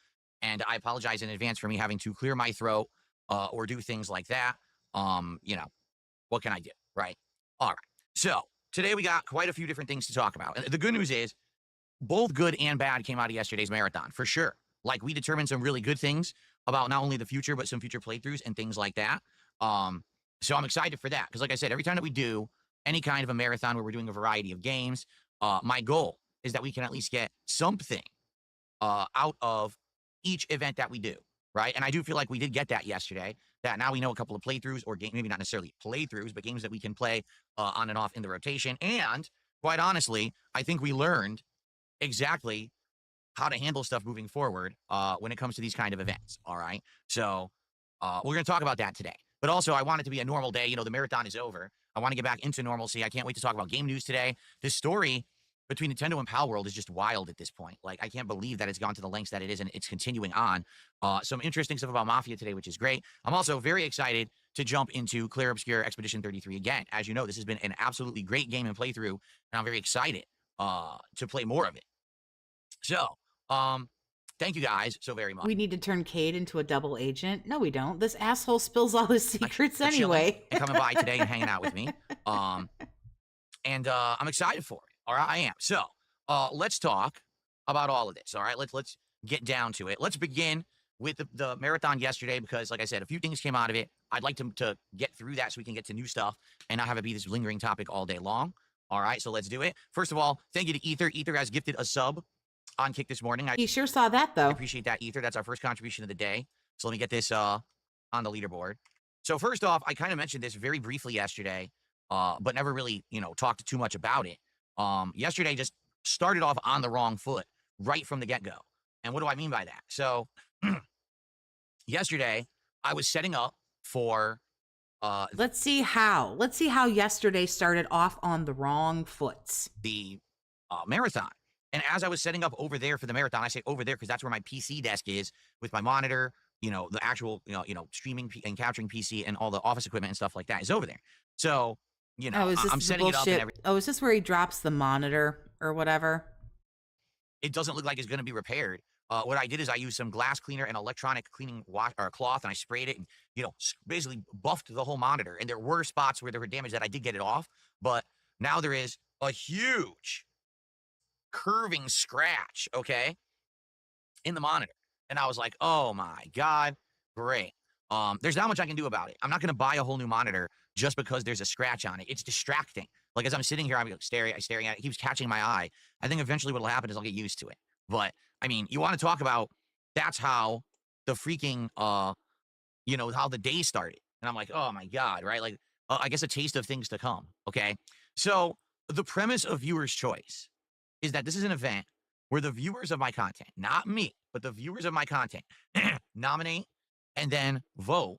And I apologize in advance for me having to clear my throat or do things like that. You know, what can I do? Right. All right. So today we got quite a few different things to talk about. And the good news is both good and bad came out of yesterday's marathon for sure. Like we determined some really good things about not only the future, but some future playthroughs and things like that. So I'm excited for that. Because like I said, every time that we do any kind of a marathon where we're doing a variety of games, my goal is that we can at least get something out of each event that we do, right? And I do feel like we did get that yesterday, that now we know a couple of playthroughs or maybe not necessarily playthroughs, but games that we can play on and off in the rotation. And quite honestly, I think we learned exactly how to handle stuff moving forward when it comes to these kind of events, all right? So we're going to talk about that today. But also, I want it to be a normal day. You know, the marathon is over. I want to get back into normalcy. I can't wait to talk about game news today. This story between Nintendo and Pal World is just wild at this point. Like, I can't believe that it's gone to the lengths that it is, and it's continuing on. Some interesting stuff about Mafia today, which is great. I'm also very excited to jump into Clear Obscure Expedition 33 again. As you know, this has been an absolutely great game and playthrough, and I'm very excited to play more of it. So, thank you guys so very much. We need to turn Cade into a double agent. No, we don't. This asshole spills all his secrets For anyway. and coming by today and hanging out with me. And I'm excited for it. All right, I am. So let's talk about all of this. All right, let's get down to it. Let's begin with the marathon yesterday because, like I said, a few things came out of it. I'd like to get through that so we can get to new stuff and not have it be this lingering topic all day long. All right, so let's do it. First of all, thank you to Ether. Ether has gifted a sub on Kick this morning. He sure saw that, though. I appreciate that, Ether. That's our first contribution of the day. So let me get this on the leaderboard. So first off, I kind of mentioned this very briefly yesterday, but never really, talked too much about it. Yesterday just started off on the wrong foot right from the get-go. And what do I mean by that? So yesterday, I was setting up for... Let's see how yesterday started off on the wrong foot. The marathon. And as I was setting up over there for the marathon, I say over there because that's where my PC desk is with my monitor, the actual, streaming and capturing PC and all the office equipment and stuff like that is over there. So, I'm setting it up and everything. Oh, is this where he drops the monitor or whatever? It doesn't look like it's going to be repaired. What I did is I used some glass cleaner and electronic cleaning cloth, and I sprayed it and, basically buffed the whole monitor. And there were spots where there were damage that I did get it off, but now there is a huge curving scratch, okay, in the monitor. And I was like, oh my God, great. There's not much I can do about it. I'm not going to buy a whole new monitor just because there's a scratch on it. It's distracting. Like, as I'm sitting here, I'm staring at it. It keeps catching my eye. I think eventually what'll happen is I'll get used to it. But, I mean, you want to talk about that's how the freaking, how the day started. And I'm like, oh my God, right? Like, I guess a taste of things to come, okay? So the premise of Viewer's Choice is that this is an event where the viewers of my content, not me, but the viewers of my content, nominate and then vote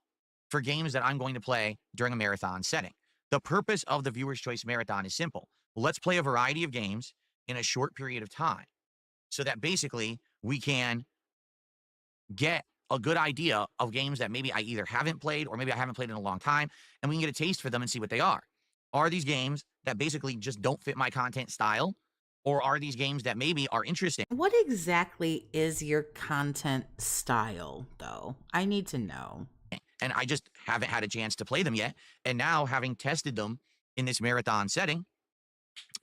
for games that I'm going to play during a marathon setting. The purpose of the Viewer's Choice Marathon is simple. Let's play a variety of games in a short period of time so that basically we can get a good idea of games that maybe I either haven't played or maybe I haven't played in a long time, and we can get a taste for them and see what they are. Are these games that basically just don't fit my content style? Or are these games that maybe are interesting? What exactly is your content style, though? I need to know. And I just haven't had a chance to play them yet. And now, having tested them in this marathon setting,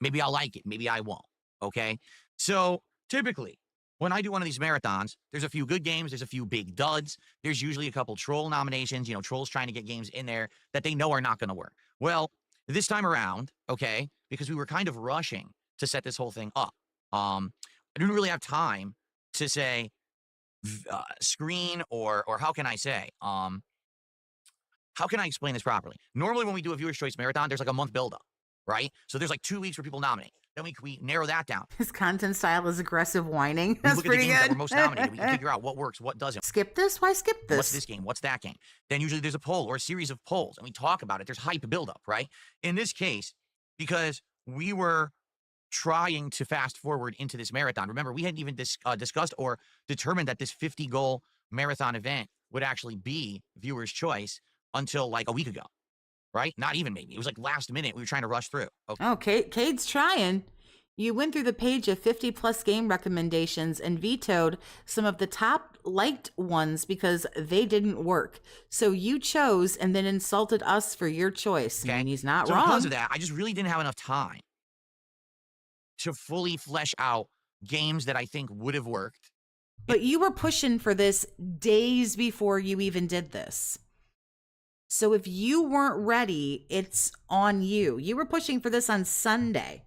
maybe I'll like it. Maybe I won't. Okay? So, typically, when I do one of these marathons, there's a few good games. There's a few big duds. There's usually a couple troll nominations. Trolls trying to get games in there that they know are not going to work. Well, this time around, okay, because we were kind of rushing to set this whole thing up. I didn't really have time to say screen or how can I say, how can I explain this properly? Normally when we do a Viewer's Choice Marathon, there's like a month buildup, right? So there's like 2 weeks where people nominate. Then we narrow that down. His content style is aggressive whining. That's look at pretty the games good. that were most nominated. We can figure out what works, what doesn't. Skip this? Why skip this? What's this game? What's that game? Then usually there's a poll or a series of polls, and we talk about it. There's hype buildup, right? In this case, because we were trying to fast forward into this marathon. Remember, we hadn't even discussed or determined that this 50-goal marathon event would actually be viewer's choice until like a week ago, right? Not even maybe. It was like last minute. We were trying to rush through. Okay. Oh, Cade's trying. You went through the page of 50+ game recommendations and vetoed some of the top liked ones because they didn't work. So you chose and then insulted us for your choice. Okay. I mean, he's not So wrong. because of that, I just really didn't have enough time to fully flesh out games that I think would have worked. But you were pushing for this days before you even did this. So if you weren't ready, it's on you. You were pushing for this on Sunday.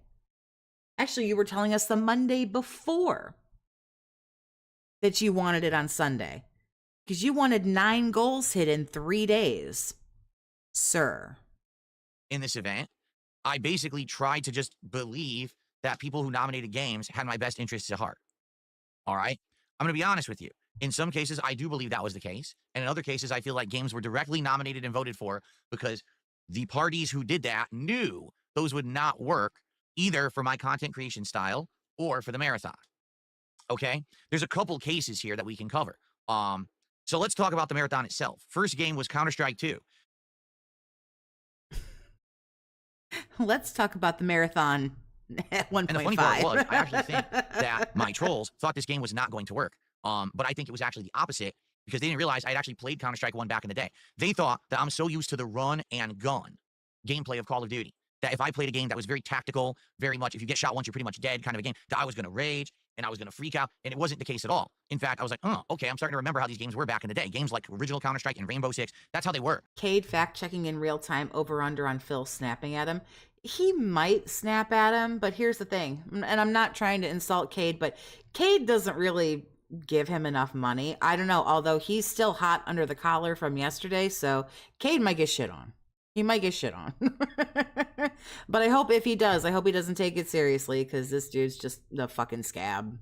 Actually, you were telling us the Monday before that you wanted it on Sunday because you wanted 9 goals hit in 3 days, sir. In this event, I basically tried to just believe that people who nominated games had my best interests at heart. All right? I'm going to be honest with you. In some cases, I do believe that was the case. And in other cases, I feel like games were directly nominated and voted for because the parties who did that knew those would not work either for my content creation style or for the marathon. Okay? There's a couple cases here that we can cover. So let's talk about the marathon itself. First game was Counter-Strike 2. Let's talk about the marathon at 1.5. And the funny part was, I actually think that my trolls thought this game was not going to work. But I think it was actually the opposite because they didn't realize I'd actually played Counter-Strike 1 back in the day. They thought that I'm so used to the run and gun gameplay of Call of Duty that if I played a game that was very tactical, very much, if you get shot once, you're pretty much dead kind of a game, that I was going to rage and I was going to freak out. And it wasn't the case at all. In fact, I was like, oh, okay, I'm starting to remember how these games were back in the day. Games like original Counter-Strike and Rainbow Six, that's how they were. Cade fact-checking in real time over-under on Phil snapping at him. He might snap at him, but here's the thing. And I'm not trying to insult Cade, but Cade doesn't really give him enough money. I don't know, although he's still hot under the collar from yesterday, so Cade might get shit on. He might get shit on. But I hope if he does, I hope he doesn't take it seriously because this dude's just the fucking scab.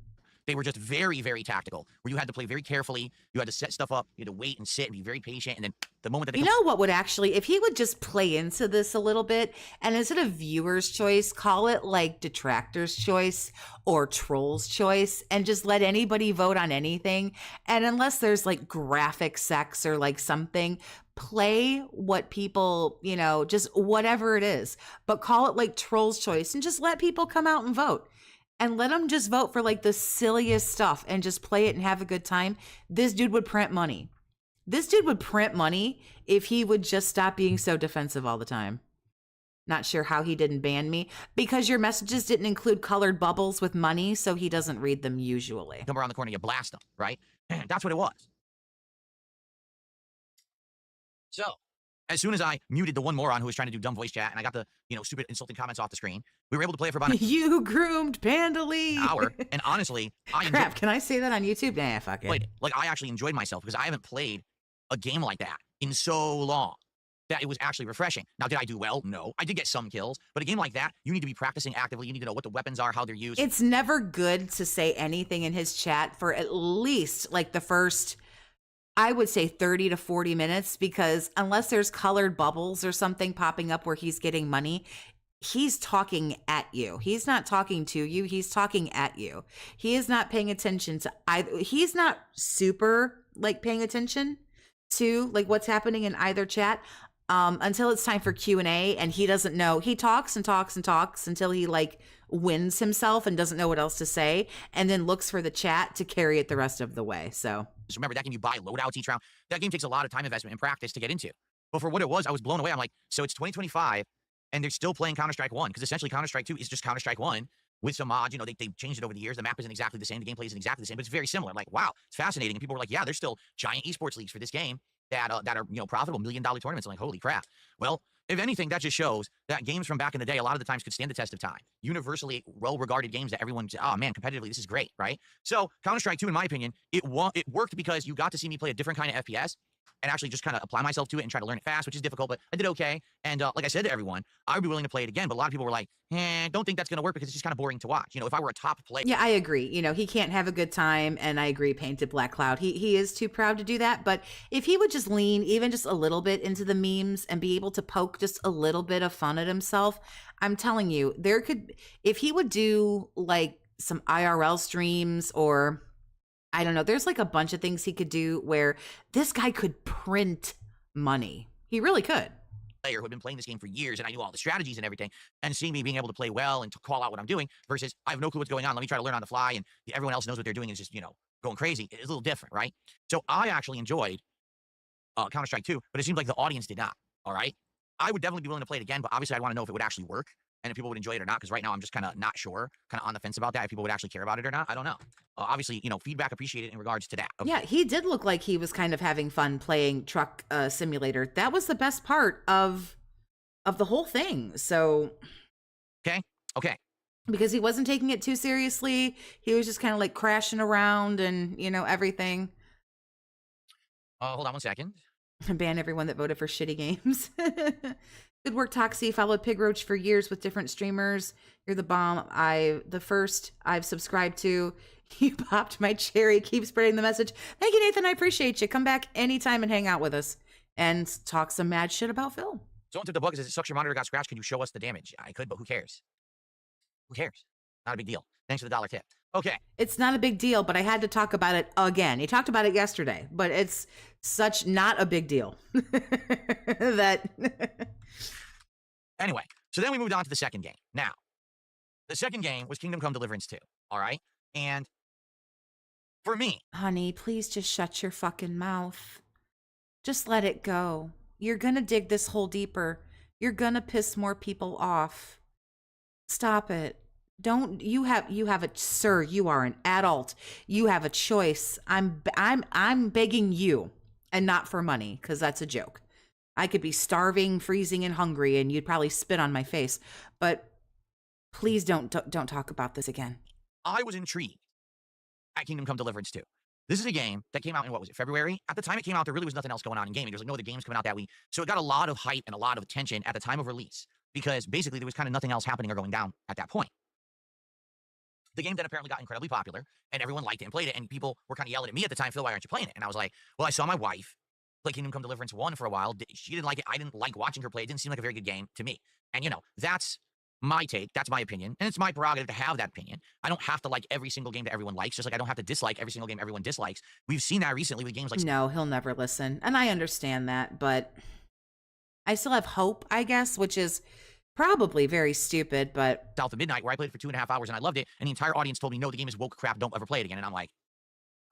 They were just very, very tactical, where you had to play very carefully. You had to set stuff up. You had to wait and sit and be very patient. And then the moment that they You know what would actually, if he would just play into this a little bit, and instead of viewer's choice, call it like detractor's choice or troll's choice, and just let anybody vote on anything. And unless there's like graphic sex or like something, play what people, you know, just whatever it is, but call it like troll's choice and just let people come out and vote. And let them just vote for like the silliest stuff and just play it and have a good time. This dude would print money. This dude would print money if he would just stop being so defensive all the time. Not sure how he didn't ban me because your messages didn't include colored bubbles with money, so he doesn't read them usually. come around the corner, you blast them, right? That's what it was. So, as soon as I muted the one moron who was trying to do dumb voice chat and I got the, stupid insulting comments off the screen, we were able to play it for about You groomed Pandaloo. an hour. And honestly, Crap, can I say that on YouTube? Nah, fuck it. played it. Like, I actually enjoyed myself because I haven't played a game like that in so long that it was actually refreshing. Now, did I do well? No. I did get some kills, but a game like that, you need to be practicing actively. You need to know what the weapons are, how they're used. It's never good to say anything in his chat for at least like the first, I would say 30 to 40 minutes, because unless there's colored bubbles or something popping up where he's getting money, he's talking at you. He's not talking to you. He's talking at you. He is not paying attention to either. He's not super like paying attention to like what's happening in either chat until it's time for Q&A, and he doesn't know. He talks and talks and talks until he like wins himself and doesn't know what else to say, and then looks for the chat to carry it the rest of the way. So Just remember, that game you buy loadouts each round. That game takes a lot of time investment and practice to get into. But for what it was, I was blown away. I'm like, so it's 2025, and they're still playing Counter-Strike 1, because essentially Counter-Strike 2 is just Counter-Strike 1 with some mods. They've changed it over the years. The map isn't exactly the same. The gameplay isn't exactly the same, but it's very similar. I'm like, wow, it's fascinating. And people were like, yeah, there's still giant esports leagues for this game that are profitable, $1 million tournaments. I'm like, holy crap. Well, if anything, that just shows that games from back in the day, a lot of the times, could stand the test of time. Universally well-regarded games that everyone said, oh man, competitively, this is great, right? So Counter-Strike 2, in my opinion, it worked because you got to see me play a different kind of FPS and actually just kind of apply myself to it and try to learn it fast, which is difficult, but I did okay. And like I said to everyone, I would be willing to play it again, but a lot of people were like, don't think that's going to work because it's just kind of boring to watch. You know, if I were a top player. Yeah, I agree. You know, he can't have a good time, and I agree, Painted Black Cloud. He is too proud to do that, but if he would just lean even just a little bit into the memes and be able to poke just a little bit of fun at himself, I'm telling you, if he would do like some IRL streams, or I don't know, there's like a bunch of things he could do where this guy could print money. He really could. Player who had been playing this game for years, and I knew all the strategies and everything, and seeing me being able to play well and to call out what I'm doing versus I have no clue what's going on. Let me try to learn on the fly, and everyone else knows what they're doing and is just, you know, going crazy. It's a little different, right? So I actually enjoyed Counter-Strike 2, but it seemed like the audience did not, all right? I would definitely be willing to play it again, but obviously I'd want to know if it would actually work and if people would enjoy it or not, because right now I'm just kind of not sure, kind of on the fence about that, if people would actually care about it or not. I don't know. Obviously, you know, feedback appreciated in regards to that. Yeah, he did look like he was kind of having fun playing Truck Simulator. That was the best part of the whole thing. So Okay. Because he wasn't taking it too seriously. He was just kind of like crashing around and, you know, everything. Hold on one second. Ban everyone that voted for shitty games. Good work, Toxie. Followed Pigroach for years with different streamers. You're the bomb. The first I've subscribed to. You popped my cherry. Keep spreading the message. Thank you, Nathan. I appreciate you. Come back anytime and hang out with us and talk some mad shit about Phil. Someone took the bug. Says it sucks your monitor got scratched. Can you show us the damage? I could, but who cares? Who cares? Not a big deal. Thanks for the $1 tip. Okay. It's not a big deal, but I had to talk about it again. He talked about it yesterday, but it's such not a big deal that. Anyway, so then we moved on to the second game. Now, the second game was Kingdom Come Deliverance 2. All right. And for me, honey, please just shut your fucking mouth. Just let it go. You're going to dig this hole deeper. You're going to piss more people off. Stop it. Don't you have a sir, you are an adult. You have a choice. I'm begging you, and not for money, because that's a joke. I could be starving, freezing, and hungry, and you'd probably spit on my face. But please don't talk about this again. I was intrigued at Kingdom Come Deliverance 2. This is a game that came out in, what was it, February? At the time it came out, there really was nothing else going on in gaming. There was like no other games coming out that week. So it got a lot of hype and a lot of attention at the time of release, because basically there was kind of nothing else happening or going down at that point. The game then apparently got incredibly popular, and everyone liked it and played it, and people were kind of yelling at me at the time, Phil, why aren't you playing it? And I was like, well, I saw my wife play Kingdom Come Deliverance 1 for a while. She didn't like it. I didn't like watching her play. It didn't seem like a very good game to me. And, you know, that's my take. That's my opinion. And it's my prerogative to have that opinion. I don't have to like every single game that everyone likes, just like I don't have to dislike every single game everyone dislikes. We've seen that recently with games like... No, he'll never listen. And I understand that, but I still have hope, I guess, which is probably very stupid, but... South of Midnight, where I played it for 2.5 hours and I loved it, and the entire audience told me, no, the game is woke crap, don't ever play it again. And I'm like,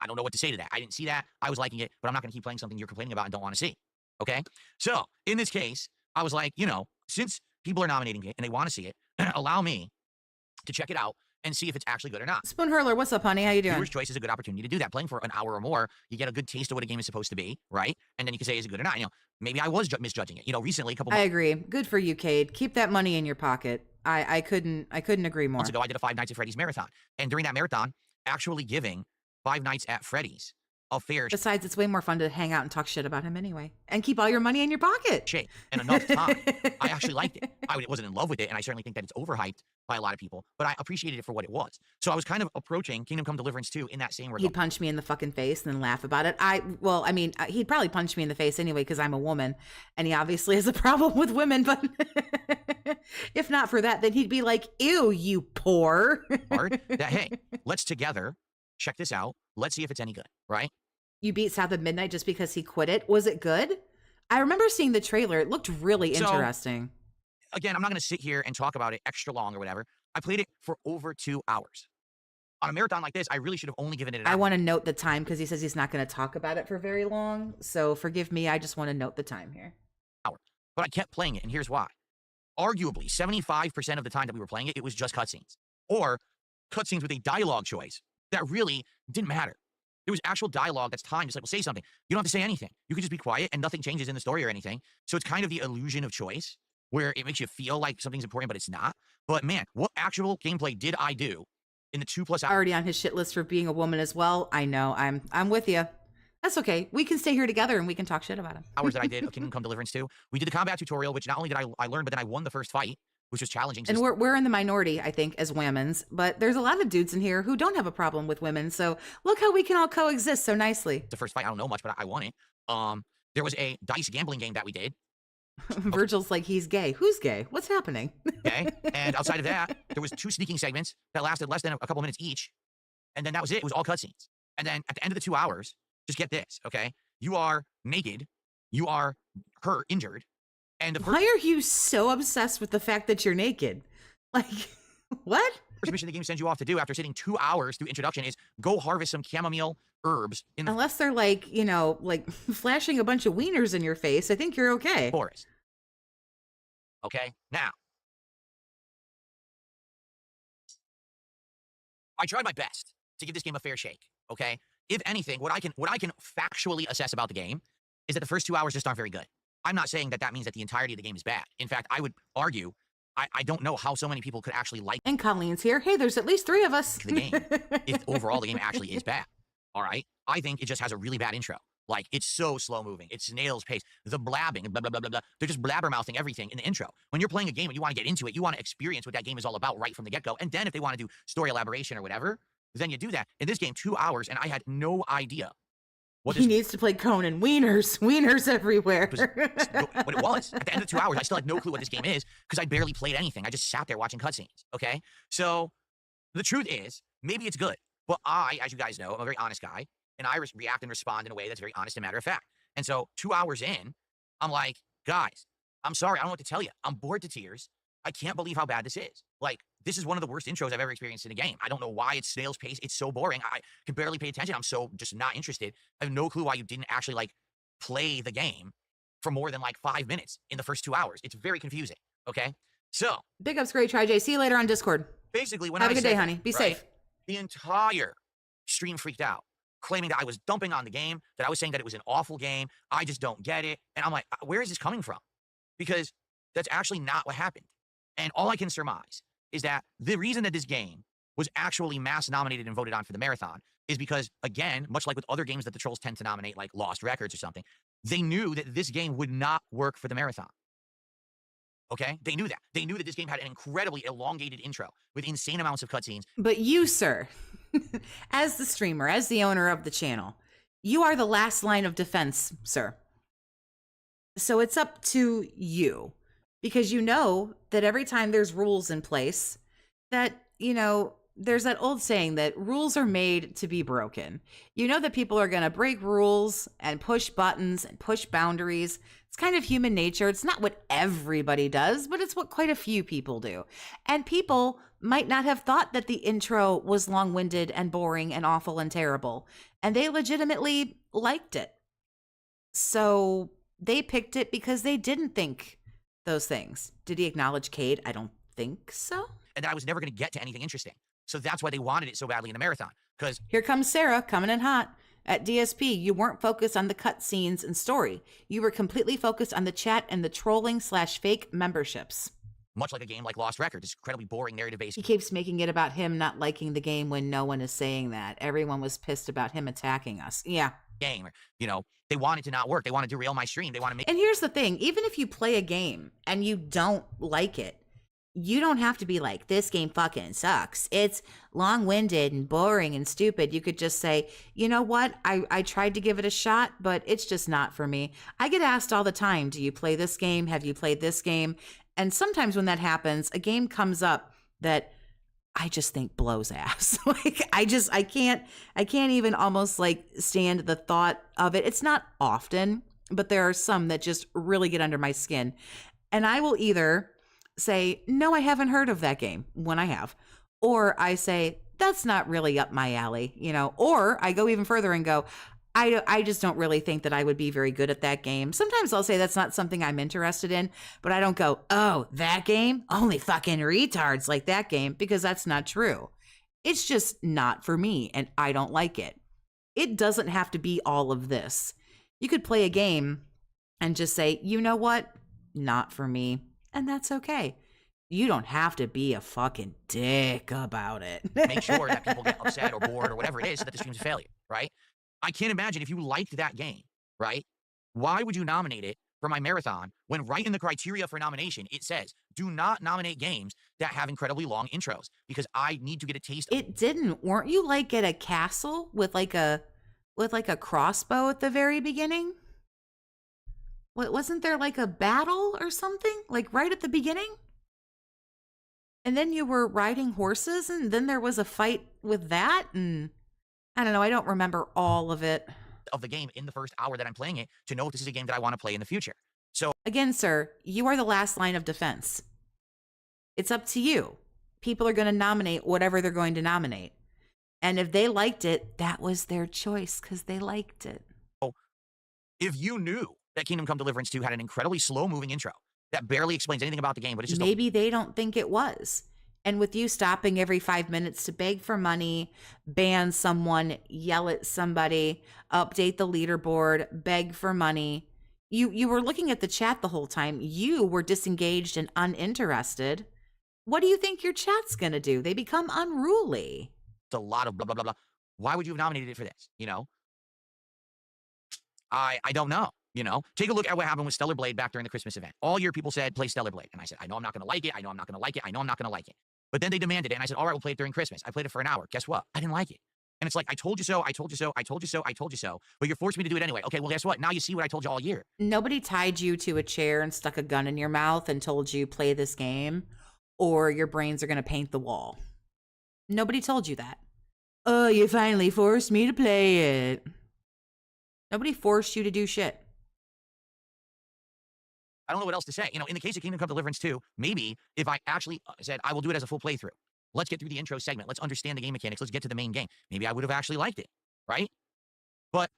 I don't know what to say to that. I didn't see that. I was liking it, but I'm not going to keep playing something you're complaining about and don't want to see. Okay? So, in this case, I was like, you know, since people are nominating it and they want to see it, allow me to check it out and see if it's actually good or not. Spoon Hurler, what's up, honey? How you doing? Viewer's choice is a good opportunity to do that. Playing for an hour or more, you get a good taste of what a game is supposed to be, right? And then you can say, is it good or not? You know, maybe I was misjudging it. You know, recently, I agree. Good for you, Cade. Keep that money in your pocket. I couldn't agree more. Months ago, I did a 5 Nights at Freddy's marathon. And during that marathon, actually giving 5 Nights at Freddy's a fair... Besides, it's way more fun to hang out and talk shit about him anyway. And keep all your money in your pocket. ...shake and enough time. I actually liked it. I wasn't in love with it, and I certainly think that it's overhyped by a lot of people, but I appreciated it for what it was. So I was kind of approaching Kingdom Come Deliverance 2 in that same regard. He'd punch me in the fucking face and then laugh about it. He'd probably punch me in the face anyway because I'm a woman, and he obviously has a problem with women, but if not for that, then he'd be like, ew, you poor. That, hey, let's together check this out. Let's see if it's any good, right? You beat South of Midnight just because he quit it. Was it good? I remember seeing the trailer. It looked really interesting. Again, I'm not going to sit here and talk about it extra long or whatever. I played it for over 2 hours. On a marathon like this, I really should have only given it an hour. I want to note the time because he says he's not going to talk about it for very long. So forgive me. I just want to note the time here. But I kept playing it, and here's why. Arguably, 75% of the time that we were playing it, it was just cutscenes. Or cutscenes with a dialogue choice that really didn't matter. There was actual dialogue that's timed. It's like, well, say something. You don't have to say anything. You can just be quiet and nothing changes in the story or anything. So it's kind of the illusion of choice where it makes you feel like something's important, but it's not. But man, what actual gameplay did I do in the 2+ hours? Already on his shit list for being a woman as well. I know. I'm with you. That's okay. We can stay here together and we can talk shit about him. Hours that I did of Kingdom Come Deliverance 2. We did the combat tutorial, which not only did I learn, but then I won the first fight, which was challenging. And we're in the minority, I think, as women's, but there's a lot of dudes in here who don't have a problem with women. So look how we can all coexist so nicely. The first fight, I don't know much, but I won it. There was a dice gambling game that we did. Virgil's like, he's gay. Who's gay? What's happening? Okay. And outside of that, there was 2 sneaking segments that lasted less than a couple minutes each. And then that was it. It was all cutscenes. And then at the end of the 2 hours, just get this, okay? You are naked. You are hurt, injured. And Why are you so obsessed with the fact that you're naked? Like, what? First mission the game sends you off to do after sitting 2 hours through introduction is go harvest some chamomile herbs in the Unless they're like, you know, like flashing a bunch of wieners in your face, I think you're okay. forest. Okay, now I tried my best to give this game a fair shake. Okay, if anything, what I can factually assess about the game is that the first 2 hours just aren't very good. I'm not saying that that means that the entirety of the game is bad. In fact, I would argue I don't know how so many people could actually like And Colleen's here. Hey, there's at least 3 of us. the game if overall the game actually is bad. All right, I think it just has a really bad intro. Like, it's so slow moving. It's snail's pace. The blabbing, blah, blah, blah, blah, blah. They're just blabbermouthing everything in the intro. When you're playing a game and you want to get into it, you want to experience what that game is all about right from the get-go. And then if they want to do story elaboration or whatever, then you do that. In this game, 2 hours, and I had no idea what He this needs to play Conan. Wieners everywhere. what it was. At the end of 2 hours, I still had no clue what this game is because I barely played anything. I just sat there watching cutscenes, okay? So the truth is, maybe it's good. But I, as you guys know, I'm a very honest guy, and I react and respond in a way that's very honest and matter of fact. And so 2 hours in, I'm like, guys, I'm sorry, I don't know what to tell you. I'm bored to tears. I can't believe how bad this is. Like, this is one of the worst intros I've ever experienced in a game. I don't know why it's snail's pace. It's so boring. I can barely pay attention. I'm so just not interested. I have no clue why you didn't actually, like, play the game for more than, like, 5 minutes in the first 2 hours. It's very confusing, okay? So, Big ups, great try, Jay. See you later on Discord. basically, when Have I a good said day, that, honey. Be right, safe. the entire stream freaked out, claiming that I was dumping on the game, that I was saying that it was an awful game. I just don't get it. And I'm like, where is this coming from? Because that's actually not what happened. And all I can surmise is that the reason that this game was actually mass nominated and voted on for the marathon is because, again, much like with other games that the trolls tend to nominate, like Lost Records or something, they knew that this game would not work for the marathon. Okay? They knew that. They knew that this game had an incredibly elongated intro with insane amounts of cutscenes. But you, sir, as the streamer, as the owner of the channel, you are the last line of defense, sir. So it's up to you, because you know that every time there's rules in place, that, you know, there's that old saying that rules are made to be broken. You know that people are going to break rules and push buttons and push boundaries. It's kind of human nature. It's not what everybody does, but it's what quite a few people do. And people might not have thought that the intro was long-winded and boring and awful and terrible, and they legitimately liked it. So they picked it because they didn't think those things. Did he acknowledge Cade? I don't think so. And that I was never going to get to anything interesting. So that's why they wanted it so badly in the marathon. Because Here comes Sarah coming in hot. At DSP, you weren't focused on the cutscenes and story. You were completely focused on the chat and the trolling/fake memberships. much like a game like Lost Records, it's incredibly boring narrative-based He keeps making it about him not liking the game when no one is saying that. Everyone was pissed about him attacking us. Yeah. game. Or, you know, they want it to not work. They want to derail my stream. They want to make And here's the thing, even if you play a game and you don't like it, you don't have to be like, this game fucking sucks. It's long-winded and boring and stupid. You could just say, you know what? I tried to give it a shot, but it's just not for me. I get asked all the time, do you play this game? Have you played this game? And sometimes when that happens, a game comes up that I just think blows ass. Like, I can't even almost like stand the thought of it. It's not often, but there are some that just really get under my skin. And I will either say, no, I haven't heard of that game when I have, or I say, that's not really up my alley, you know, or I go even further and go, I just don't really think that I would be very good at that game. Sometimes I'll say that's not something I'm interested in, but I don't go, oh, that game? Only fucking retards like that game, because that's not true. It's just not for me, and I don't like it. It doesn't have to be all of this. You could play a game and just say, you know what? Not for me. And that's okay. You don't have to be a fucking dick about it. make sure that people get upset or bored or whatever it is so that the stream's a failure, right? I can't imagine if you liked that game, right? Why would you nominate it for my marathon when right in the criteria for nomination, it says, do not nominate games that have incredibly long intros because I need to get a taste of It didn't. Weren't you like at a castle with like a crossbow at the very beginning? What, wasn't there like a battle or something like right at the beginning? And then you were riding horses and then there was a fight with that, and I don't know, I don't remember all of it. of the game in the first hour that I'm playing it to know if this is a game that I want to play in the future. So Again, sir, you are the last line of defense. It's up to you. People are going to nominate whatever they're going to nominate. And if they liked it, that was their choice because they liked it. if you knew that Kingdom Come Deliverance 2 had an incredibly slow-moving intro that barely explains anything about the game, but it's just Maybe they don't think it was. And with you stopping every 5 minutes to beg for money, ban someone, yell at somebody, update the leaderboard, beg for money, you were looking at the chat the whole time. You were disengaged and uninterested. What do you think your chat's going to do? They become unruly. a lot of blah, blah, blah, blah. Why would you have nominated it for this? I don't know. Take a look at what happened with Stellar Blade back during the Christmas event. All year people said, play Stellar Blade. And I said, I know I'm not going to like it. I know I'm not going to like it. I know I'm not going to like it. But then they demanded it. And I said, all right, we'll play it during Christmas. I played it for an hour. Guess what? I didn't like it. And it's like, I told you so, I told you so, I told you so, I told you so. But you're forcing me to do it anyway. Okay, well, guess what? Now you see what I told you all year. Nobody tied you to a chair and stuck a gun in your mouth and told you play this game or your brains are going to paint the wall. Nobody told you that. Oh, you finally forced me to play it. Nobody forced you to do shit. I don't know what else to say. In the case of Kingdom Come Deliverance 2, maybe if I actually said, I will do it as a full playthrough. Let's get through the intro segment. Let's understand the game mechanics. Let's get to the main game. Maybe I would have actually liked it, right? But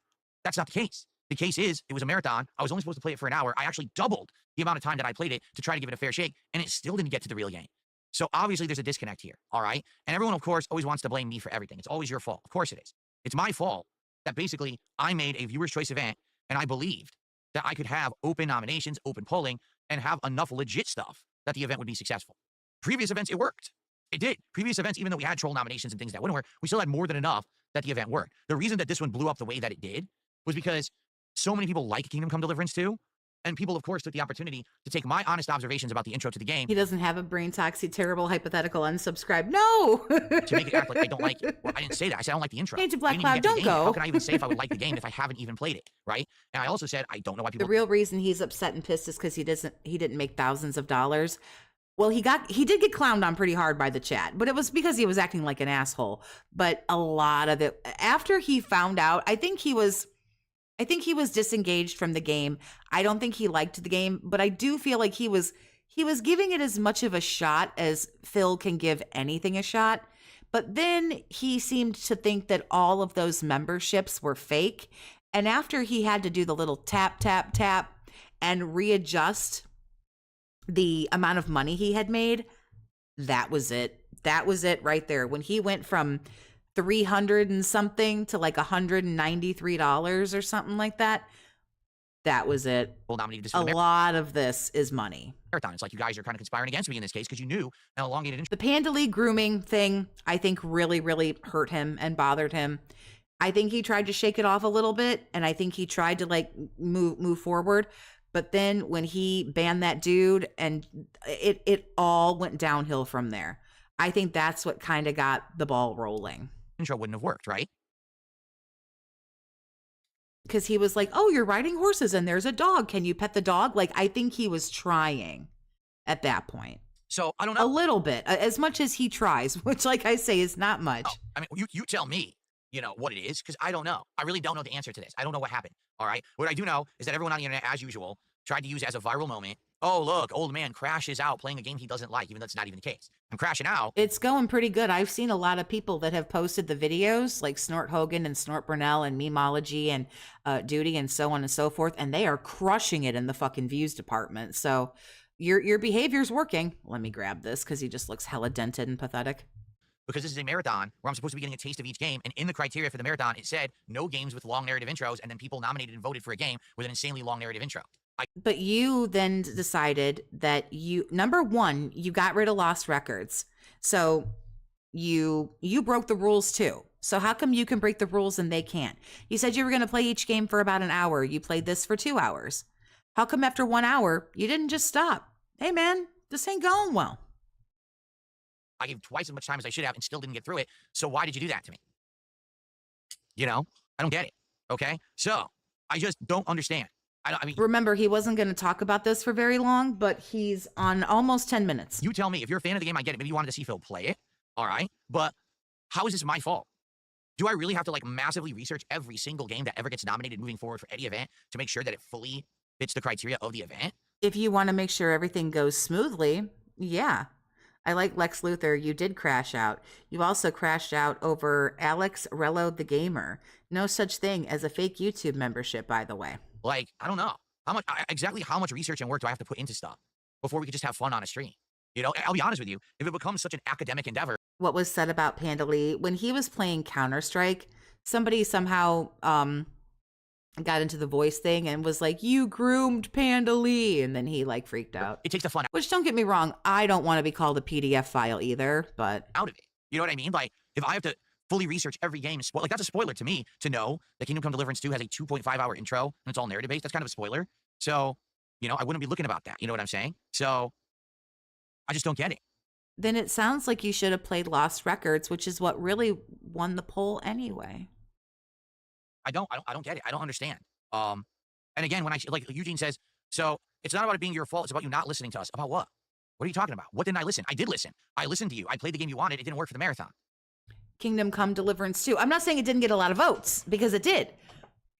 that's not the case. The case is, it was a marathon. I was only supposed to play it for an hour. I actually doubled the amount of time that I played it to try to give it a fair shake, and it still didn't get to the real game. So obviously there's a disconnect here, all right? And everyone, of course, always wants to blame me for everything. It's always your fault. Of course it is. It's my fault that basically I made a viewer's choice event, and I believed that I could have open nominations, open polling, and have enough legit stuff that the event would be successful. Previous events, it worked. It did. Previous events, even though we had troll nominations and things that wouldn't work, we still had more than enough that the event worked. The reason that this one blew up the way that it did was because so many people like Kingdom Come Deliverance 2, and people, of course, took the opportunity to take my honest observations about the intro to the game. He doesn't have a brain toxic, terrible, hypothetical, unsubscribe. No! To make it act like I don't like it. Well, I didn't say that. I said I don't like the intro. Hey, to Black I didn't even Cloud, get to the don't game. go. How can I even say if I would like the game if I haven't even played it, right? And I also said I don't know why people... The real reason he's upset and pissed is because he didn't make thousands of dollars. Well, he did get clowned on pretty hard by the chat, but it was because he was acting like an asshole. But a lot of it, after he found out, I think he was disengaged from the game. I don't think he liked the game, but I do feel like he was giving it as much of a shot as Phil can give anything a shot. But then he seemed to think that all of those memberships were fake. And after he had to do the little tap, tap, tap and readjust the amount of money he had made, that was it. That was it right there. When he went from 300 and something to like $193 or something like that, that was it. Well, nominated this A for the lot of this is money. marathon. It's like you guys are kind of conspiring against me in this case because you knew an elongated intro. The Panda League grooming thing, I think really, really hurt him and bothered him. I think he tried to shake it off a little bit, and I think he tried to like move forward. But then when he banned that dude, and it all went downhill from there. I think that's what kind of got the ball rolling. Intro wouldn't have worked, right? Because he was like, oh, you're riding horses and there's a dog. Can you pet the dog? Like, I think he was trying at that point. So I don't A know. little bit, as much as he tries, which, like I say, is not much. Oh, I mean, you tell me, what it is, because I don't know. I really don't know the answer to this. I don't know what happened, all right? What I do know is that everyone on the internet, as usual, tried to use it as a viral moment. Oh, look, old man crashes out playing a game he doesn't like, even though that's not even the case. I'm crashing out. It's going pretty good. I've seen a lot of people that have posted the videos, like Snort Hogan and Snort Burnell and Memology and Duty and so on and so forth, and they are crushing it in the fucking views department. So your behavior's working. Let me grab this because he just looks hella dented and pathetic. Because this is a marathon where I'm supposed to be getting a taste of each game, and in the criteria for the marathon, it said no games with long narrative intros, and then people nominated and voted for a game with an insanely long narrative intro. But you then decided that number one, you got rid of lost records. So you broke the rules too. So how come you can break the rules and they can't? You said you were going to play each game for about an hour. You played this for 2 hours. How come after 1 hour, you didn't just stop? Hey, man, this ain't going well. I gave twice as much time as I should have and still didn't get through it. So why did you do that to me? You know, I don't get it. Okay. So I just don't understand. I mean, remember, he wasn't going to talk about this for very long, but he's on almost 10 minutes. You tell me. If you're a fan of the game, I get it. Maybe you wanted to see Phil play it. All right. But how is this my fault? Do I really have to like massively research every single game that ever gets nominated moving forward for any event to make sure that it fully fits the criteria of the event? If you want to make sure everything goes smoothly, yeah. I like Lex Luthor. You did crash out. You also crashed out over Alex Rello the Gamer. No such thing as a fake YouTube membership, by the way. Like, I don't know. Exactly how much research and work do I have to put into stuff before we could just have fun on a stream? You know, I'll be honest with you. If it becomes such an academic endeavor. What was said about Panda Lee, when he was playing Counter-Strike, somebody somehow got into the voice thing and was like, you groomed Panda Lee. And then he like freaked out. It takes the fun Which, don't get me wrong, I don't want to be called a PDF file either, but out of it. You know what I mean? Like, if I have to fully research every game, like that's a spoiler to me to know that Kingdom Come Deliverance 2 has a 2.5-hour intro and it's all narrative based. That's kind of a spoiler. So, you know, I wouldn't be looking about that. You know what I'm saying? So I just don't get it. Then it sounds like you should have played Lost Records, which is what really won the poll anyway. I don't get it. I don't understand. And again, when like Eugene says, so it's not about it being your fault. It's about you not listening to us. About what? What are you talking about? What didn't I listen? I did listen. I listened to you. I played the game you wanted. It didn't work for the marathon. Kingdom Come Deliverance 2. I'm not saying it didn't get a lot of votes, because it did.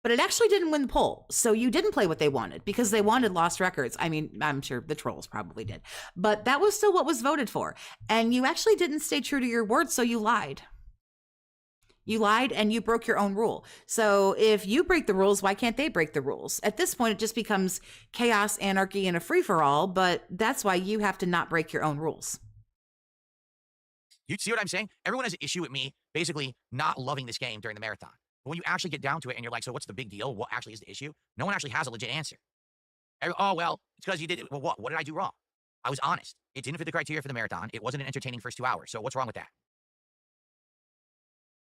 But it actually didn't win the poll. So you didn't play what they wanted, because they wanted Lost Records. I mean, I'm sure the trolls probably did. But that was still what was voted for. And you actually didn't stay true to your word, so you lied. You lied and you broke your own rule. So if you break the rules, why can't they break the rules? At this point, it just becomes chaos, anarchy, and a free-for-all. But that's why you have to not break your own rules. You see what I'm saying? Everyone has an issue with me basically not loving this game during the marathon. But when you actually get down to it and you're like, so what's the big deal? What actually is the issue? No one actually has a legit answer. Oh, well, it's because you did it. Well, what did I do wrong? I was honest. It didn't fit the criteria for the marathon. It wasn't an entertaining first 2 hours. So what's wrong with that?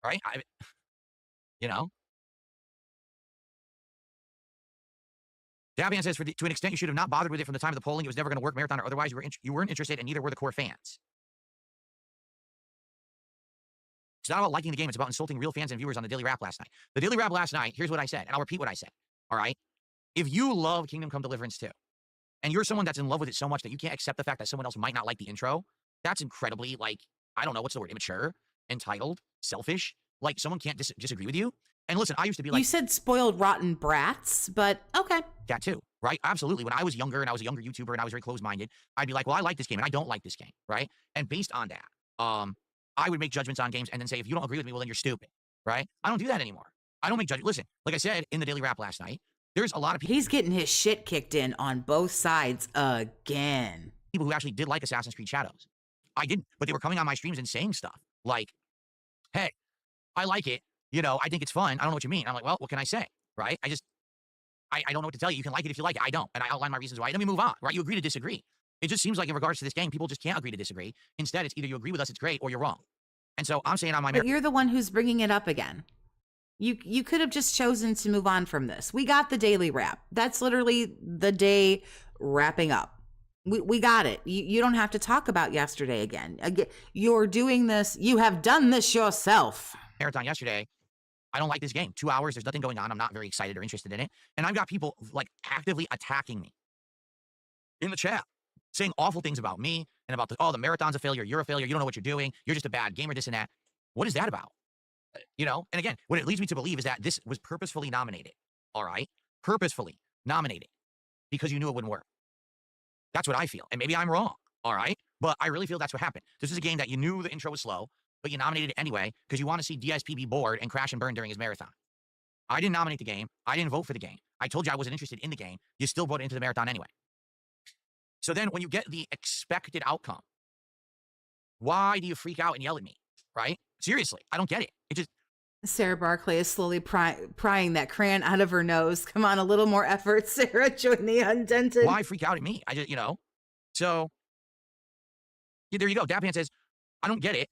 Right? You know? Davian says, to an extent, you should have not bothered with it from the time of the polling. It was never going to work, marathon, or otherwise you weren't interested, and neither were the core fans. It's not about liking the game. It's about insulting real fans and viewers on the Daily Rap last night. The Daily Rap last night, here's what I said, and I'll repeat what I said. All right? If you love Kingdom Come Deliverance 2, and you're someone that's in love with it so much that you can't accept the fact that someone else might not like the intro, that's incredibly, like, I don't know, what's the word, immature, entitled, selfish. Like, someone can't disagree with you. And listen, I used to be like... You said spoiled rotten brats, but okay. That too, right? Absolutely. When I was younger and I was a younger YouTuber and I was very closed-minded, I'd be like, well, I like this game and I don't like this game, right? And based on that, I would make judgments on games and then say, if you don't agree with me, well, then you're stupid, right? I don't do that anymore. I don't make judgments. Listen, like I said in the Daily Rap last night, there's a lot of people... He's getting his shit kicked in on both sides again. People who actually did like Assassin's Creed Shadows. I didn't, but they were coming on my streams and saying stuff like, hey, I like it. You know, I think it's fun. I don't know what you mean. I'm like, well, what can I say, right? I don't know what to tell you. You can like it if you like it. I don't. And I outline my reasons why. Let me move on, right? You agree to disagree. It just seems like in regards to this game, people just can't agree to disagree. Instead, it's either you agree with us, it's great, or you're wrong. And so I'm saying on my... But you're the one who's bringing it up again. You could have just chosen to move on from this. We got the Daily Wrap. That's literally the day wrapping up. We got it. You don't have to talk about yesterday again. You're doing this. You have done this yourself. Marathon yesterday. I don't like this game. 2 hours. There's nothing going on. I'm not very excited or interested in it. And I've got people like actively attacking me in the chat, saying awful things about me and about the marathon's a failure. You're a failure. You don't know what you're doing. You're just a bad gamer, this and that. What is that about? You know, and again, what it leads me to believe is that this was purposefully nominated. All right. Purposefully nominated because you knew it wouldn't work. That's what I feel. And maybe I'm wrong. All right. But I really feel that's what happened. This is a game that you knew the intro was slow, but you nominated it anyway because you want to see DSP be bored and crash and burn during his marathon. I didn't nominate the game. I didn't vote for the game. I told you I wasn't interested in the game. You still voted into the marathon anyway. So then when you get the expected outcome, why do you freak out and yell at me? Right? Seriously, I don't get it. It just... Sarah Barclay is slowly prying that crayon out of her nose. Come on, a little more effort, Sarah. Join the undented. Why freak out at me? I just, you know. So, yeah, there you go. Dapan says, I don't get it.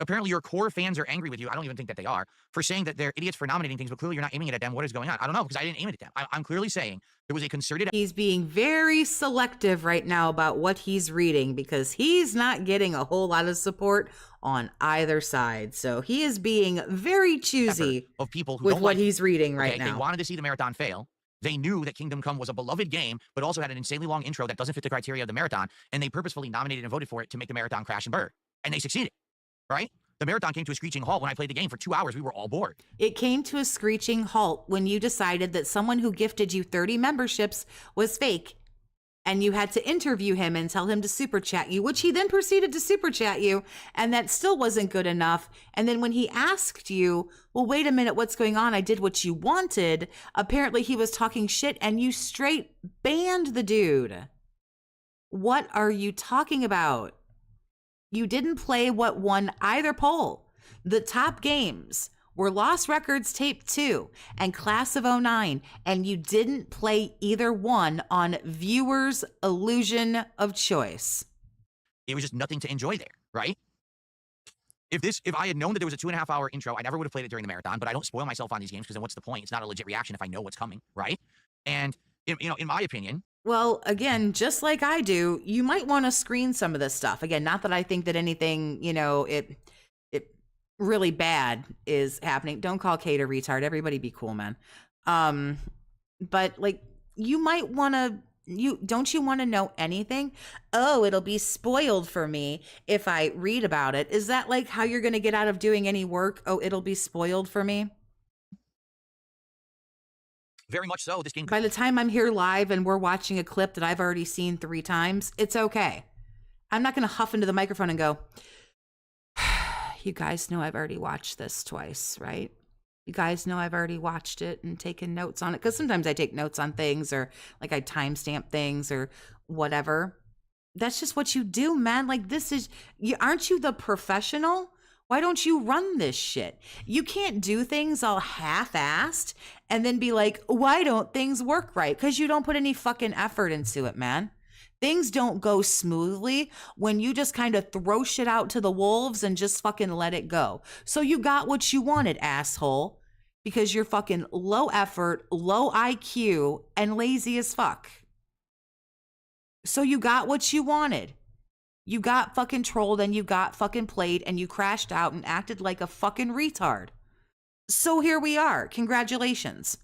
Apparently your core fans are angry with you. I don't even think that they are, for saying that they're idiots for nominating things, but clearly you're not aiming it at them. What is going on? I don't know, because I didn't aim it at them. I'm clearly saying there was a concerted... He's being very selective right now about what he's reading because he's not getting a whole lot of support on either side. So he is being very choosy of people who with don't what like he's reading right They now. wanted to see the marathon fail. They knew that Kingdom Come was a beloved game, but also had an insanely long intro that doesn't fit the criteria of the marathon, and they purposefully nominated and voted for it to make the marathon crash and burn. And they succeeded, right? The marathon came to a screeching halt when I played the game for 2 hours. We were all bored. It came to a screeching halt when you decided that someone who gifted you 30 memberships was fake, and you had to interview him and tell him to super chat you, which he then proceeded to super chat you, and that still wasn't good enough. And then when he asked you, well, wait a minute, what's going on? I did what you wanted. Apparently he was talking shit, and you straight banned the dude. What are you talking about? You didn't play what won either poll. The top games were Lost Records Tape 2 and Class of '09, and you didn't play either one on viewers' illusion of choice. It was just nothing to enjoy there, right? If I had known that there was a 2.5 hour intro, I never would have played it during the marathon, but I don't spoil myself on these games because then what's the point? It's not a legit reaction if I know what's coming, right? And, in my opinion, Well, again, just like I do, you might want to screen some of this stuff. Again, not that I think that anything, it really bad is happening. Don't call Cade a retard. Everybody be cool, man. But like you might want to don't you want to know anything? Oh, it'll be spoiled for me if I read about it. Is that like how you're going to get out of doing any work? Oh, it'll be spoiled for me. very much so, this game... By the time I'm here live and we're watching a clip that I've already seen 3 times, it's okay. I'm not going to huff into the microphone and go, you guys know I've already watched this twice, right? You guys know I've already watched it and taken notes on it. Because sometimes I take notes on things or like I timestamp things or whatever. That's just what you do, man. Like this is, aren't you the professional? Why don't you run this shit? You can't do things all half-assed and then be like, why don't things work right? Because you don't put any fucking effort into it, man. Things don't go smoothly when you just kind of throw shit out to the wolves and just fucking let it go. So you got what you wanted, asshole, because you're fucking low effort, low IQ, and lazy as fuck. So you got what you wanted. You got fucking trolled and you got fucking played and you crashed out and acted like a fucking retard. So here we are. Congratulations.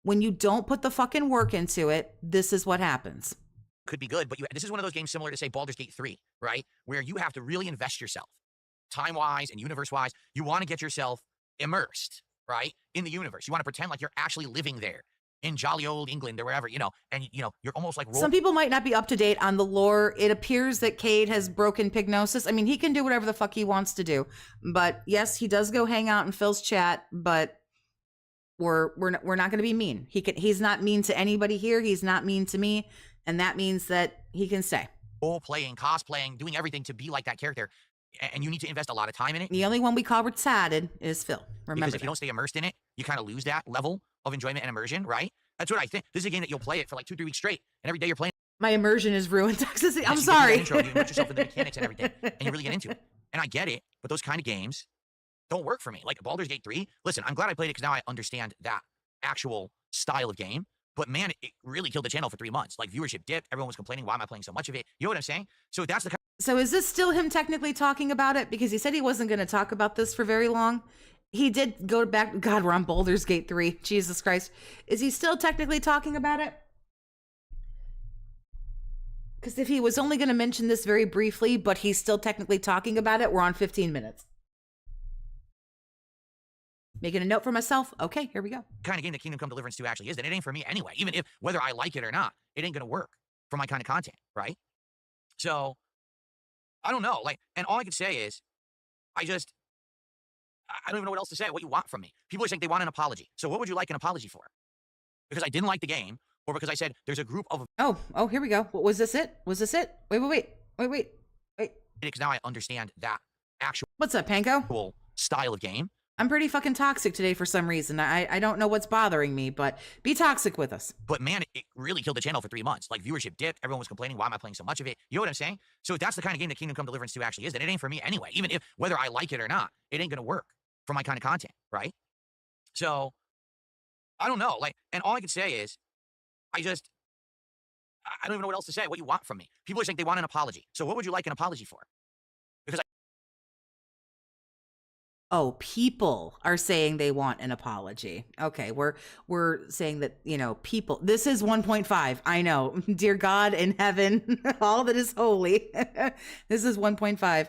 When you don't put the fucking work into it, this is what happens. Could be good, but this is one of those games similar to, say, Baldur's Gate 3, right? Where you have to really invest yourself, time-wise and universe-wise. You want to get yourself immersed, right, in the universe. You want to pretend like you're actually living there in jolly old England or wherever, and, you're almost like... Some people might not be up to date on the lore. It appears that Cade has broken Pignosis. I mean, he can do whatever the fuck he wants to do. But yes, he does go hang out in Phil's chat, but we're not going to be mean. He's not mean to anybody here. He's not mean to me. And that means that he can stay. Role-playing, cosplaying, doing everything to be like that character. And you need to invest a lot of time in it. The only one we call retarded is Phil. Remember because if you don't stay immersed in it, you kind of lose that level of enjoyment and immersion, right? That's what I think. This is a game that you'll play it for like 2-3 weeks straight, and every day you're playing. My immersion is ruined. Toxicity. I'm you sorry. Intro, you immerse yourself in the mechanics and everything, and you really get into it. And I get it, but those kind of games don't work for me. Like Baldur's Gate 3. Listen, I'm glad I played it because now I understand that actual style of game. But man, it really killed the channel for 3 months. Like viewership dipped. Everyone was complaining, why am I playing so much of it? You know what I'm saying? So that's the kind. So is this still him technically talking about it? Because he said he wasn't going to talk about this for very long. He did go back. God, we're on Baldur's Gate 3. Jesus Christ. Is he still technically talking about it? Because if he was only going to mention this very briefly, but he's still technically talking about it, we're on 15 minutes. Making a note for myself. Okay, here we go. Kind of game that Kingdom Come Deliverance 2 actually is, and it ain't for me anyway. Even if, whether I like it or not, it ain't going to work for my kind of content, right? So, I don't know. Like, and all I can say is, I don't even know what else to say. What you want from me? People are saying they want an apology. So what would you like an apology for? Because I didn't like the game, or because I said there's a group of... Oh, here we go. Was this it? Was this it? Wait. Because now I understand that actual... What's up, Panko? Style of game. I'm pretty fucking toxic today for some reason. I don't know what's bothering me, but be toxic with us. But man, it really killed the channel for 3 months. Like, viewership dipped. Everyone was complaining, why am I playing so much of it? You know what I'm saying? So if that's the kind of game that Kingdom Come Deliverance 2 actually is, then it ain't for me anyway. Even if, whether I like it or not, it ain't gonna work for my kind of content, right? So, I don't know. Like, and all I can say is, I don't even know what else to say. What you want from me? People are saying they want an apology. So what would you like an apology for? Because Oh, people are saying they want an apology. Okay, we're saying that, you know, people. This is 1.5. I know. Dear God in heaven, all that is holy. This is 1.5.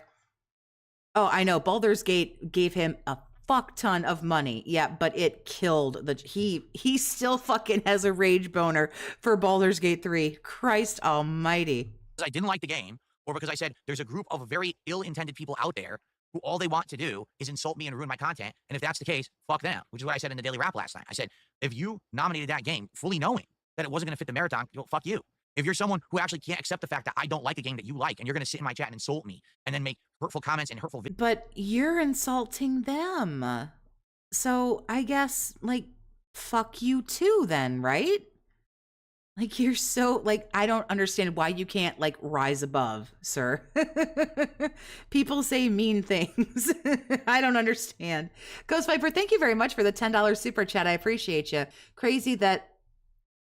Oh, I know. Baldur's Gate gave him a fuck ton of money. Yeah, but it killed the he still fucking has a rage boner for Baldur's Gate 3. Christ almighty. I didn't like the game, or because I said there's a group of very ill-intended people out there who all they want to do is insult me and ruin my content. And if that's the case, fuck them, which is what I said in the Daily Rap last night. I said, if you nominated that game fully knowing that it wasn't going to fit the marathon, fuck you. If you're someone who actually can't accept the fact that I don't like a game that you like, and you're going to sit in my chat and insult me and then make hurtful comments and hurtful videos. But you're insulting them. So I guess, like, fuck you too then, right? Like, you're so, like, I don't understand why you can't, like, rise above, sir. People say mean things. I don't understand. Ghost Viper, thank you very much for the $10 super chat. I appreciate you. Crazy that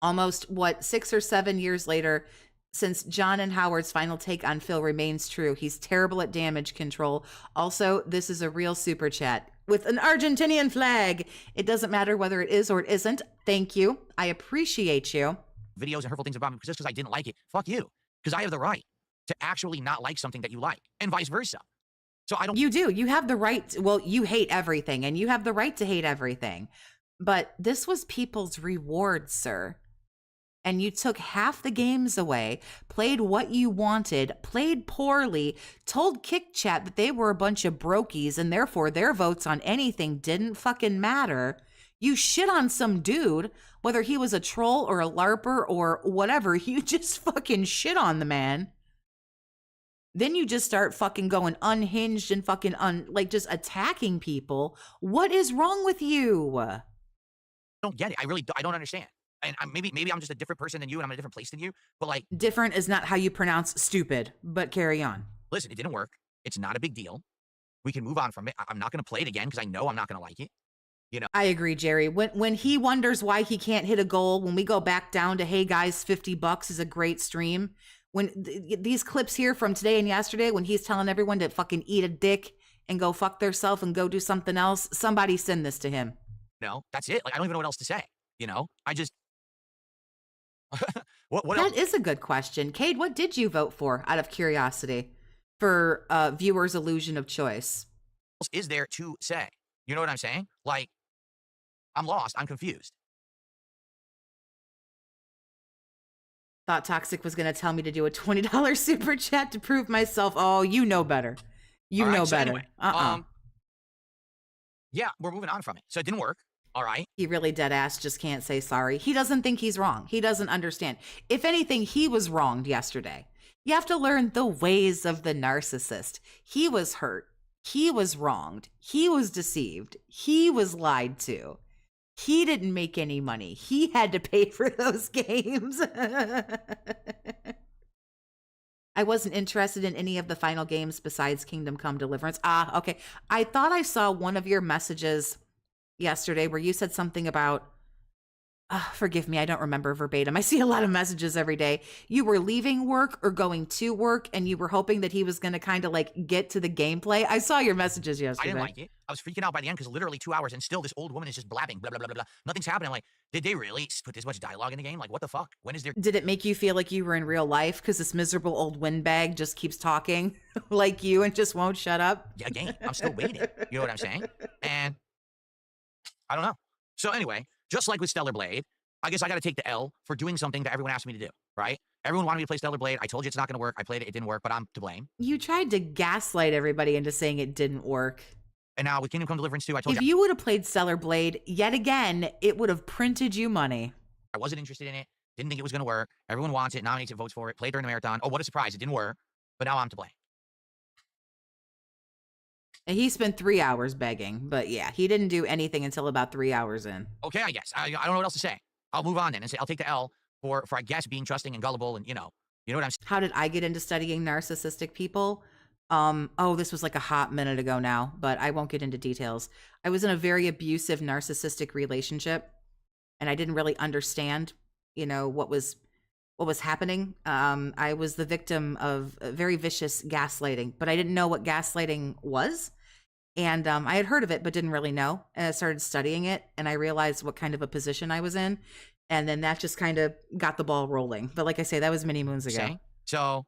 almost, 6 or 7 years later, since John and Howard's final take on Phil remains true. He's terrible at damage control. Also, this is a real super chat with an Argentinian flag. It doesn't matter whether it is or it isn't. Thank you. I appreciate you. Videos and hurtful things about me just because I didn't like it. Fuck you. Because I have the right to actually not like something that you like, and vice versa. So I don't. You do. You have the right. Well, you hate everything, and you have the right to hate everything. But this was people's reward, sir. And you took half the games away, played what you wanted, played poorly, told Kick Chat that they were a bunch of brokies, and therefore their votes on anything didn't fucking matter. You shit on some dude, whether he was a troll or a LARPer or whatever, you just fucking shit on the man. Then you just start fucking going unhinged and fucking like just attacking people. What is wrong with you? I don't get it. I don't understand. And maybe I'm just a different person than you, and I'm in a different place than you. But like, different is not how you pronounce stupid. But carry on. Listen, it didn't work. It's not a big deal. We can move on from it. I'm not going to play it again because I know I'm not going to like it. You know. I agree, Jerry. When he wonders why he can't hit a goal, when we go back down to, hey guys, $50 is a great stream. When these clips here from today and yesterday, when he's telling everyone to fucking eat a dick and go fuck theirself and go do something else, somebody send this to him. No, that's it. Like, I don't even know what else to say. You know, I just. what that else? Is a good question. Cade, what did you vote for out of curiosity for viewers' illusion of choice? What else is there to say? You know what I'm saying? Like, I'm lost. I'm confused. Thought Toxic was going to tell me to do a $20 super chat to prove myself. Oh, you know better. You know better. Anyway, yeah, we're moving on from it. So it didn't work. All right. He really dead ass just can't say sorry. He doesn't think he's wrong. He doesn't understand. If anything, he was wronged yesterday. You have to learn the ways of the narcissist. He was hurt. He was wronged. He was deceived. He was lied to. He didn't make any money. He had to pay for those games. I wasn't interested in any of the final games besides Kingdom Come Deliverance. Ah, okay. I thought I saw one of your messages yesterday where you said something about, forgive me, I don't remember verbatim. I see a lot of messages every day. You were leaving work or going to work, and you were hoping that he was going to kind of like get to the gameplay. I saw your messages yesterday. I didn't like it. I was freaking out by the end because literally 2 hours and still this old woman is just blabbing, blah, blah, blah, blah. Nothing's happening. I'm like, did they really put this much dialogue in the game? Like, what the fuck? When is there? Did it make you feel like you were in real life because this miserable old windbag just keeps talking like you and just won't shut up? Yeah, again, I'm still waiting. You know what I'm saying? And I don't know. So anyway, just like with Stellar Blade, I guess I got to take the L for doing something that everyone asked me to do, right? Everyone wanted me to play Stellar Blade. I told you it's not going to work. I played it. It didn't work, but I'm to blame. You tried to gaslight everybody into saying it didn't work. And now with Kingdom Come Deliverance 2, I told you. If you would have played Stellar Blade yet again, it would have printed you money. I wasn't interested in it. Didn't think it was going to work. Everyone wants it, nominates it, votes for it. Played during the marathon. Oh, what a surprise. It didn't work. But now I'm to blame. And he spent 3 hours begging, but yeah, he didn't do anything until about 3 hours in. Okay, I guess. I don't know what else to say. I'll move on then and say I'll take the L for I guess being trusting and gullible and you know what I'm saying. How did I get into studying narcissistic people? Oh, this was like a hot minute ago now, but I won't get into details. I was in a very abusive narcissistic relationship and I didn't really understand, what was happening. I was the victim of very vicious gaslighting, but I didn't know what gaslighting was. And I had heard of it, but didn't really know. And I started studying it, and I realized what kind of a position I was in. And then that just kind of got the ball rolling. But like I say, that was many moons ago. So,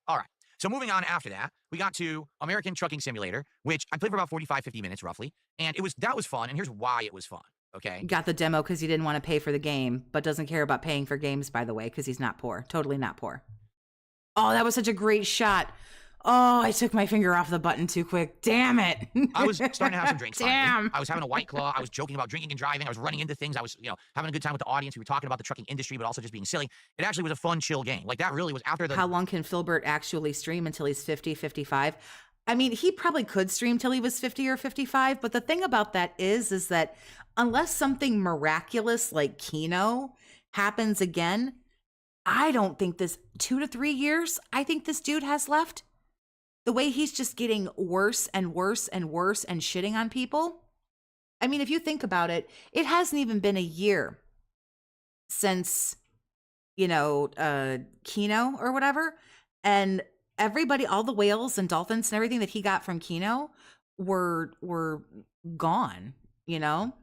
all right. So moving on after that, we got to American Trucking Simulator, which I played for about 45, 50 minutes roughly. And that was fun. And here's why it was fun. Okay. Got the demo because he didn't want to pay for the game, but doesn't care about paying for games, by the way, because he's not poor. Totally not poor. Oh, that was such a great shot. Oh, I took my finger off the button too quick. Damn it. I was starting to have some drinks. Damn. Finally. I was having a White Claw. I was joking about drinking and driving. I was running into things. I was, having a good time with the audience. We were talking about the trucking industry, but also just being silly. It actually was a fun, chill game. Like that really was after the... How long can Filbert actually stream until he's 50, 55? I mean, he probably could stream till he was 50 or 55, but the thing about that is that unless something miraculous like Kino happens again, I don't think 2 to 3 years, I think this dude has left. The way he's just getting worse and worse and worse and shitting on people. I mean, if you think about it, it hasn't even been a year since, Kino or whatever. And everybody, all the whales and dolphins and everything that he got from Kino were gone, The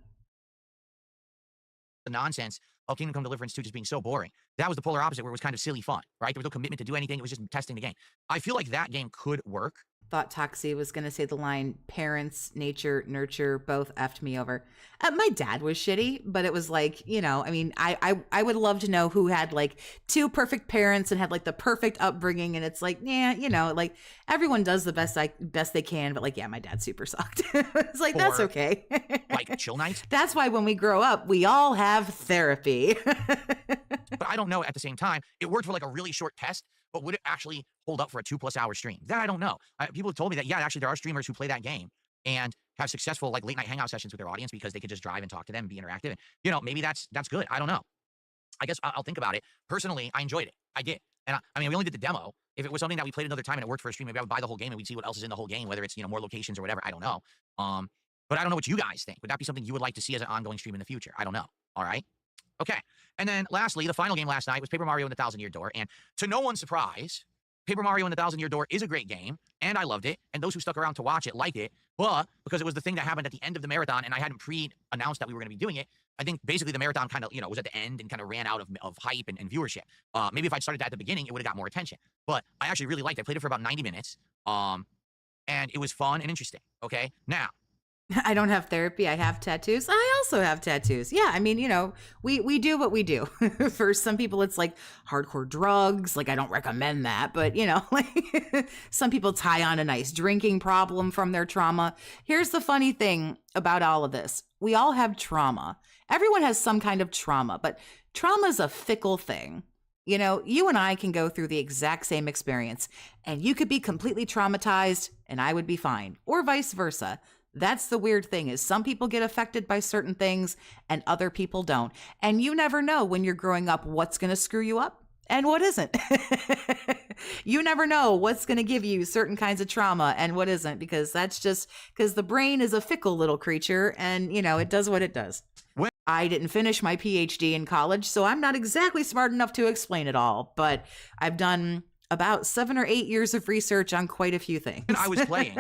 nonsense of Kingdom Come Deliverance 2 just being so boring. That was the polar opposite where it was kind of silly fun, right? There was no commitment to do anything. It was just testing the game. I feel like that game could work. Thought Toxie was going to say the line, parents, nature, nurture, both effed me over. My dad was shitty, but it was like, I mean, I would love to know who had like 2 perfect parents and had like the perfect upbringing. And it's like, yeah, like everyone does the best they can. But like, yeah, my dad super sucked. It's like, that's okay. Like chill nights. That's why when we grow up, we all have therapy. But I don't know at the same time. It worked for like a really short test. But would it actually hold up for a 2+ hour stream? That I don't know. People have told me that, yeah, actually there are streamers who play that game and have successful like late night hangout sessions with their audience because they could just drive and talk to them and be interactive. And, maybe that's good. I don't know. I guess I'll think about it. Personally, I enjoyed it. I did. And I mean, we only did the demo. If it was something that we played another time and it worked for a stream, maybe I would buy the whole game and we'd see what else is in the whole game, whether it's, more locations or whatever. I don't know. But I don't know what you guys think. Would that be something you would like to see as an ongoing stream in the future? I don't know. All right. Okay. And then lastly, the final game last night was Paper Mario and the Thousand Year Door. And to no one's surprise, Paper Mario and the Thousand Year Door is a great game, and I loved it, and those who stuck around to watch it liked it, but because it was the thing that happened at the end of the marathon, and I hadn't pre-announced that we were going to be doing it, I think basically the marathon kind of, was at the end and kind of ran out of hype and viewership. Maybe if I'd started that at the beginning, it would have got more attention, but I actually really liked it. I played it for about 90 minutes, and it was fun and interesting, okay? Now, I don't have therapy. I have tattoos. I also have tattoos. Yeah, I mean, we do what we do. For some people, it's like hardcore drugs. Like, I don't recommend that. But, like some people tie on a nice drinking problem from their trauma. Here's the funny thing about all of this. We all have trauma. Everyone has some kind of trauma, but trauma is a fickle thing. You and I can go through the exact same experience, and you could be completely traumatized, and I would be fine, or vice versa. That's the weird thing is some people get affected by certain things and other people don't. And you never know when you're growing up what's going to screw you up and what isn't. You never know what's going to give you certain kinds of trauma and what isn't, because that's just because the brain is a fickle little creature and, it does what it does. I didn't finish my PhD in college, so I'm not exactly smart enough to explain it all, but I've done about 7 or 8 years of research on quite a few things. When I was playing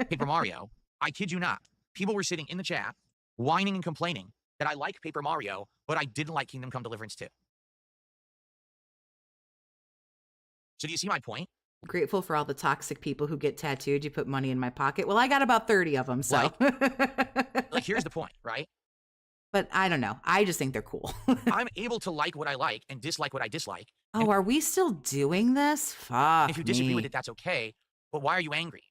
Paper Mario, I kid you not, people were sitting in the chat, whining and complaining that I like Paper Mario, but I didn't like Kingdom Come Deliverance 2. So do you see my point? Grateful for all the toxic people who get tattooed. You put money in my pocket. Well, I got about 30 of them, so. Like here's the point, right? But I don't know. I just think they're cool. I'm able to like what I like and dislike what I dislike. Oh, are we still doing this? Fuck If you disagree with it, that's okay. But why are you angry?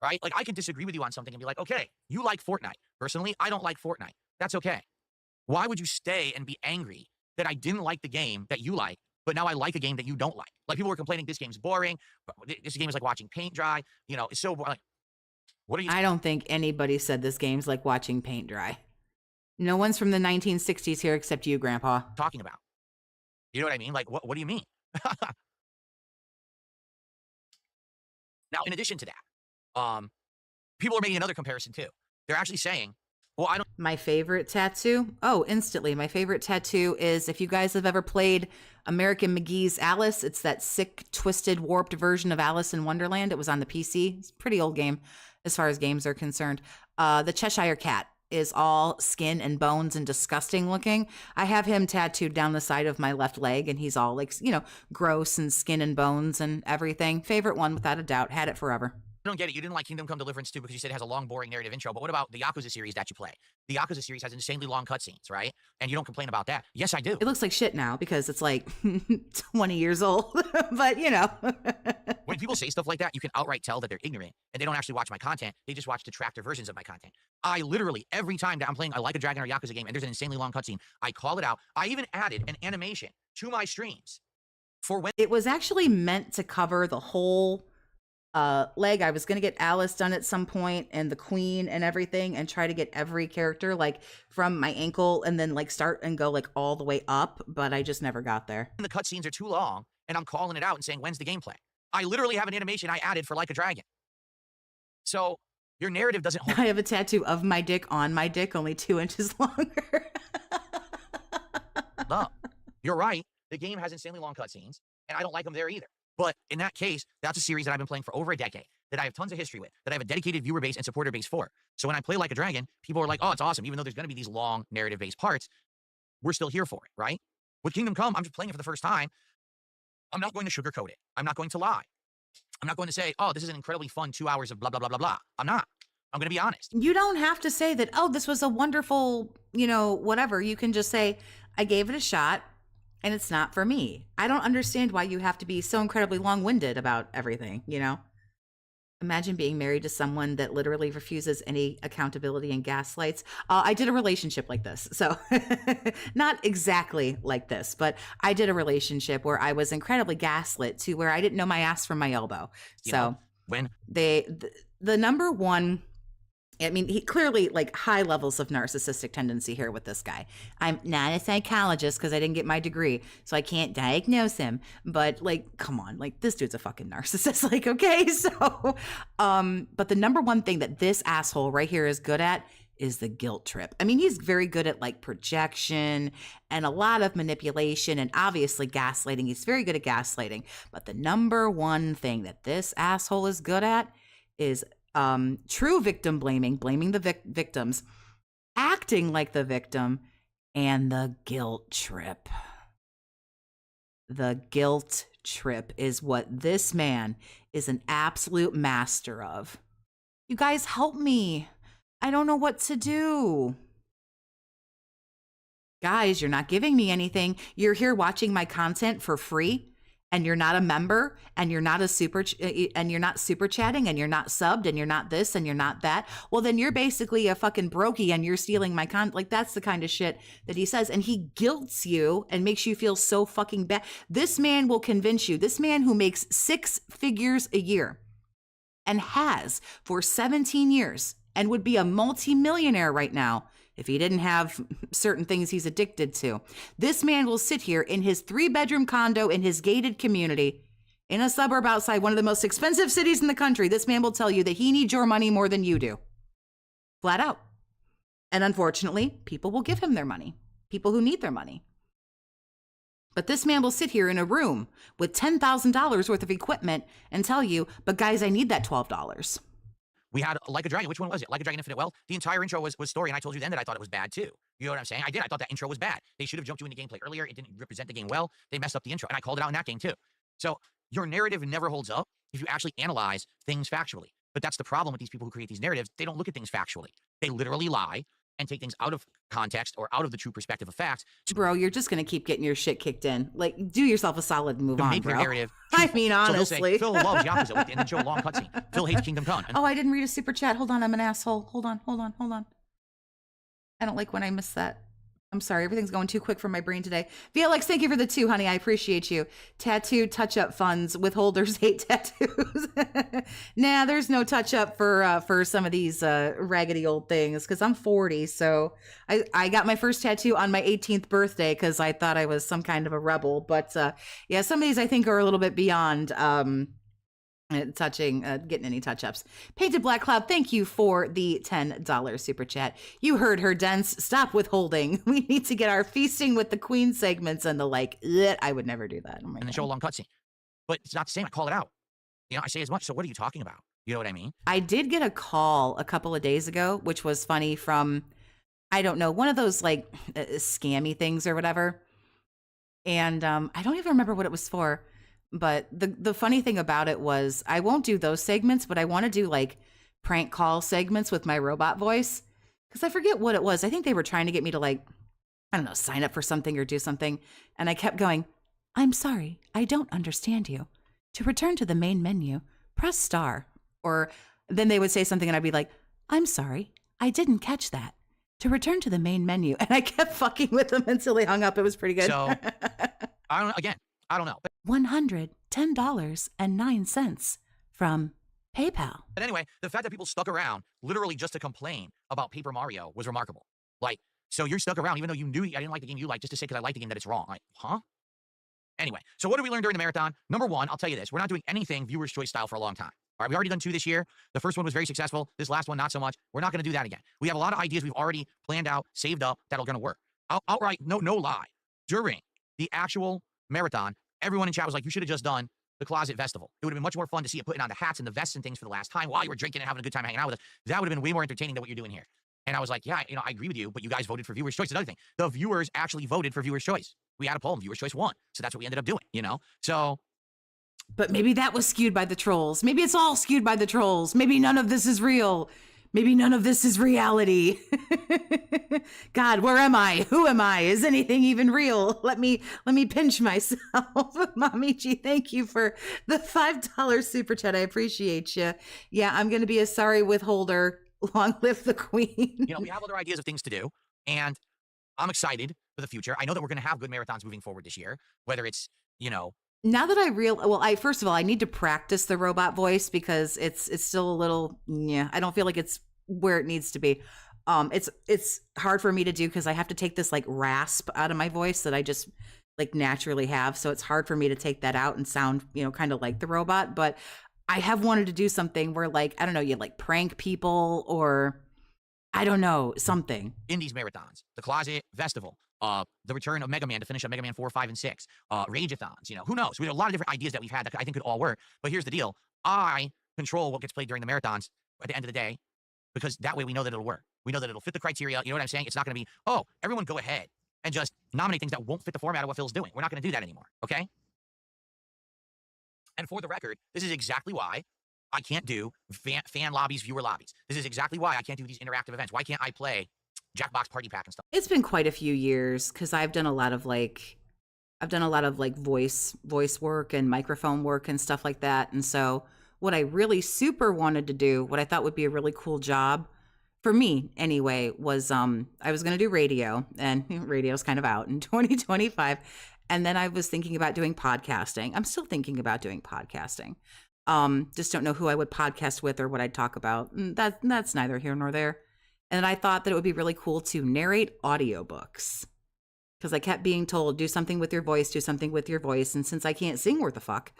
Right? Like, I can disagree with you on something and be like, okay, you like Fortnite. Personally, I don't like Fortnite. That's okay. Why would you stay and be angry that I didn't like the game that you like, but now I like a game that you don't like? Like, people were complaining this game's boring. This game is like watching paint dry. It's so boring. What are you I don't think anybody said this game's like watching paint dry. No one's from the 1960s here except you, Grandpa. talking about? You know what I mean? Like, what do you mean? Now, in addition to that, people are making another comparison too. They're actually saying, well, I don't. My favorite tattoo? Oh, instantly. My favorite tattoo is, if you guys have ever played American McGee's Alice, it's that sick, twisted, warped version of Alice in Wonderland. It was on the PC. It's a pretty old game as far as games are concerned. The Cheshire Cat is all skin and bones and disgusting looking. I have him tattooed down the side of my left leg, and he's all like, you know, gross and skin and bones and everything. Favorite one, without a doubt. Had it forever. I don't get it. You didn't like Kingdom Come Deliverance 2 because you said it has a long, boring narrative intro. But what about the Yakuza series that you play? The Yakuza series has insanely long cutscenes, right? And you don't complain about that. Yes, I do. It looks like shit now because it's like 20 years old, but you know. When people say stuff like that, you can outright tell that they're ignorant and they don't actually watch my content. They just watch detractor versions of my content. I literally, every time that I'm playing a Like a Dragon or Yakuza game and there's an insanely long cutscene, I call it out. I even added an animation to my streams for when It was actually meant to cover the whole leg. I was going to get Alice done at some point and the Queen and everything, and try to get every character like from my ankle and then like start and go like all the way up, but I just never got there. the cutscenes are too long and I'm calling it out and saying, when's the gameplay? I literally have an animation I added for Like a Dragon. So your narrative doesn't hold. I have a tattoo of my dick on my dick, only 2 inches longer. up. You're right. The game has insanely long cutscenes, and I don't like them there either. But in that case, that's a series that I've been playing for over a decade, that I have tons of history with, that I have a dedicated viewer base and supporter base for. So when I play Like a Dragon, people are like, oh, it's awesome. Even though there's going to be these long narrative-based parts, we're still here for it, right? With Kingdom Come, I'm just playing it for the first time. I'm not going to sugarcoat it. I'm not going to lie. I'm not going to say, oh, this is an incredibly fun 2 hours of blah, blah, blah, blah, blah. I'm not. I'm going to be honest. You don't have to say that, oh, this was a wonderful, you know, whatever. You can just say, I gave it a shot and it's not for me. I don't understand why you have to be so incredibly long-winded about everything, you know? Imagine being married to someone that literally refuses any accountability and gaslights. I did a relationship like this. So not exactly like this, but I did a relationship where I was incredibly gaslit to where I didn't know my ass from my elbow. You So know, when the number one, I mean, he clearly like high levels of narcissistic tendency here with this guy. I'm not a psychologist because I didn't get my degree, so I can't diagnose him. But like, come on, like this dude's a fucking narcissist. Like, okay, so, but the number one thing that this asshole right here is good at is the guilt trip. I mean, he's very good at like projection and a lot of manipulation and obviously gaslighting. He's very good at gaslighting. But the number one thing that this asshole is good at is true victim blaming, blaming the victims, acting like the victim, and the guilt trip. The guilt trip is what this man is an absolute master of. You guys help me. I don't know what to do. Guys, you're not giving me anything. You're here watching my content for free. And you're not a member, and you're not and you're not super chatting, and you're not subbed, and you're not this, and you're not that. Well, then you're basically a fucking brokey, and you're stealing my content. Like, that's the kind of shit that he says. And he guilts you and makes you feel so fucking bad. This man will convince you. This man who makes 6 figures a year and has for 17 years and would be a multimillionaire right now if he didn't have certain things he's addicted to. This man will sit here in his 3-bedroom condo in his gated community in a suburb outside one of the most expensive cities in the country. This man will tell you that he needs your money more than you do. Flat out. And unfortunately, people will give him their money. People who need their money. But this man will sit here in a room with $10,000 worth of equipment and tell you, but guys, I need that $12. we had Like a Dragon. Which one was it? Like a Dragon Infinite Wealth? The entire intro was story, and I told you then that I thought it was bad too. You know what I'm saying? I did. I thought that intro was bad. They should have jumped you into gameplay earlier. It didn't represent the game well. They messed up the intro, and I called it out in that game too. So your narrative never holds up if you actually analyze things factually. But that's the problem with these people who create these narratives. They don't look at things factually. They literally lie and take things out of context or out of the true perspective of facts. Bro, you're just going to keep getting your shit kicked in. Like, do yourself a solid and move on, Make bro. their narrative. I mean, So they'll honestly. say, Phil loves Yakuza, and then show a long cutscene. Phil hates Kingdom Come. And Oh, I didn't read a super chat. Hold on, I'm an asshole. Hold on. I don't like when I miss that. I'm sorry, everything's going too quick for my brain today. VLX, thank you for the 2, honey. I appreciate you. Tattoo touch-up funds. Withholders hate tattoos. Nah, there's no touch-up for some of these raggedy old things because I'm 40. So I got my first tattoo on my 18th birthday because I thought I was some kind of a rebel. But yeah, some of these I think are a little bit beyond getting any touch-ups. Painted Black Cloud, thank you for the $10 super chat. You heard her, Dents. Stop withholding. We need to get our feasting with the queen segments and the like. Ugh, I would never do that. Oh my And then God. show a long cutscene. But it's not the same. I call it out. You know, I say as much. So what are you talking about? You know what I mean? I did get a call a couple of days ago, which was funny from, I don't know, one of those like scammy things or whatever. And I don't even remember what it was for. But the funny thing about it was I won't do those segments, but I want to do like prank call segments with my robot voice because I forget what it was. I think they were trying to get me to like, I don't know, sign up for something or do something. And I kept going, I'm sorry, I don't understand you. To return to the main menu, press star. Or then they would say something and I'd be like, I'm sorry, I didn't catch that. To return to the main menu. And I kept fucking with them until they hung up. It was pretty good. So, I don't know. $110.09 from PayPal. But anyway, the fact that people stuck around literally just to complain about Paper Mario was remarkable. Like, so you're stuck around even though you knew I didn't like the game you like just to say because I like the game that it's wrong. Like, huh? Anyway, so what did we learn during the marathon? Number one, I'll tell you this. We're not doing anything viewer's choice style for a long time. All right, we already done 2 this year. The first one was very successful. This last one, not so much. We're not going to do that again. We have a lot of ideas we've already planned out, saved up, that are going to work. Outright, no lie. During the actual marathon, everyone in chat was like, you should have just done the Closet Festival. It would have been much more fun to see you putting on the hats and the vests and things for the last time while you were drinking and having a good time hanging out with us. That would have been way more entertaining than what you're doing here. And I was like, yeah, I agree with you, but you guys voted for viewer's choice. Another thing, the viewers actually voted for viewer's choice. We had a poll and viewer's choice won. So that's what we ended up doing, you know? So. But maybe that was skewed by the trolls. Maybe it's all skewed by the trolls. Maybe none of this is real. Maybe none of this is reality. God, where am I? Who am I? Is anything even real? Let me pinch myself. Mommy G, thank you for the $5 super chat. I appreciate you. Yeah, I'm going to be a sorry withholder. Long live the queen. You know, we have other ideas of things to do, and I'm excited for the future. I know that we're going to have good marathons moving forward this year, whether it's, you know. Now that first of all, I need to practice the robot voice because it's still a little, I don't feel like it's where it needs to be. It's hard for me to do because I have to take this like rasp out of my voice that I just like naturally have. So it's hard for me to take that out and sound, kind of like the robot. But I have wanted to do something where like, I don't know, you like prank people or I don't know, something. In these marathons, the Closet Festival, the return of Mega Man to finish up Mega Man 4, 5, and 6, Rageathons, who knows? We have a lot of different ideas that we've had that I think could all work. But here's the deal. I control what gets played during the marathons at the end of the day because that way we know that it'll work. We know that it'll fit the criteria. You know what I'm saying? It's not going to be, oh, everyone go ahead and just nominate things that won't fit the format of what Phil's doing. We're not going to do that anymore, okay? And for the record, this is exactly why I can't do fan lobbies, viewer lobbies. This is exactly why I can't do these interactive events. Why can't I play Jackbox Party Pack and stuff? It's been quite a few years because I've done a lot of voice work and microphone work and stuff like that. And so what I really super wanted to do, what I thought would be a really cool job for me anyway, was I was going to do radio, and radio's kind of out in 2025. And then I was thinking about doing podcasting. I'm still thinking about doing podcasting. Just don't know who I would podcast with or what I'd talk about. That's neither here nor there. And I thought that it would be really cool to narrate audiobooks because I kept being told, do something with your voice, do something with your voice. And since I can't sing worth a fuck,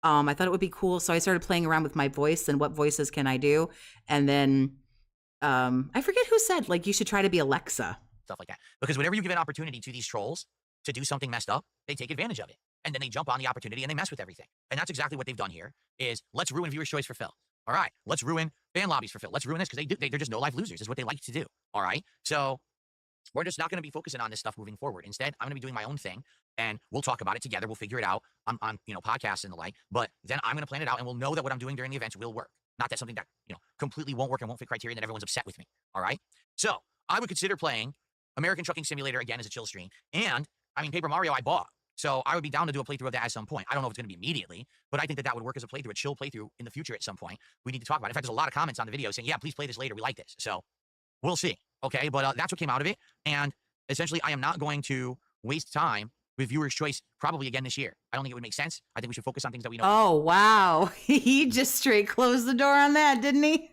I thought it would be cool. So I started playing around with my voice and what voices can I do. And then I forget who said, like, you should try to be Alexa. Stuff like that. Because whenever you give an opportunity to these trolls to do something messed up, they take advantage of it. And then they jump on the opportunity and they mess with everything. And that's exactly what they've done here is let's ruin viewer's choice for Phil. All right. Let's ruin fan lobbies for Phil. Let's ruin this because they're just no life losers. This is what they like to do. All right. So we're just not going to be focusing on this stuff moving forward. Instead, I'm going to be doing my own thing and we'll talk about it together. We'll figure it out on podcasts and the like. But then I'm going to plan it out and we'll know that what I'm doing during the events will work. Not that something that, completely won't work and won't fit criteria and that everyone's upset with me. All right. So I would consider playing American Trucking Simulator again as a chill stream. And Paper Mario I bought. So I would be down to do a playthrough of that at some point. I don't know if it's going to be immediately, but I think that would work as a playthrough, a chill playthrough in the future at some point. We need to talk about it. In fact, there's a lot of comments on the video saying, yeah, please play this later. We like this. So we'll see. Okay. But that's what came out of it. And Essentially, I am not going to waste time with viewers' choice probably again this year. I don't think it would make sense. I think we should focus on things that we know. Oh, wow. He just straight closed the door on that, didn't he?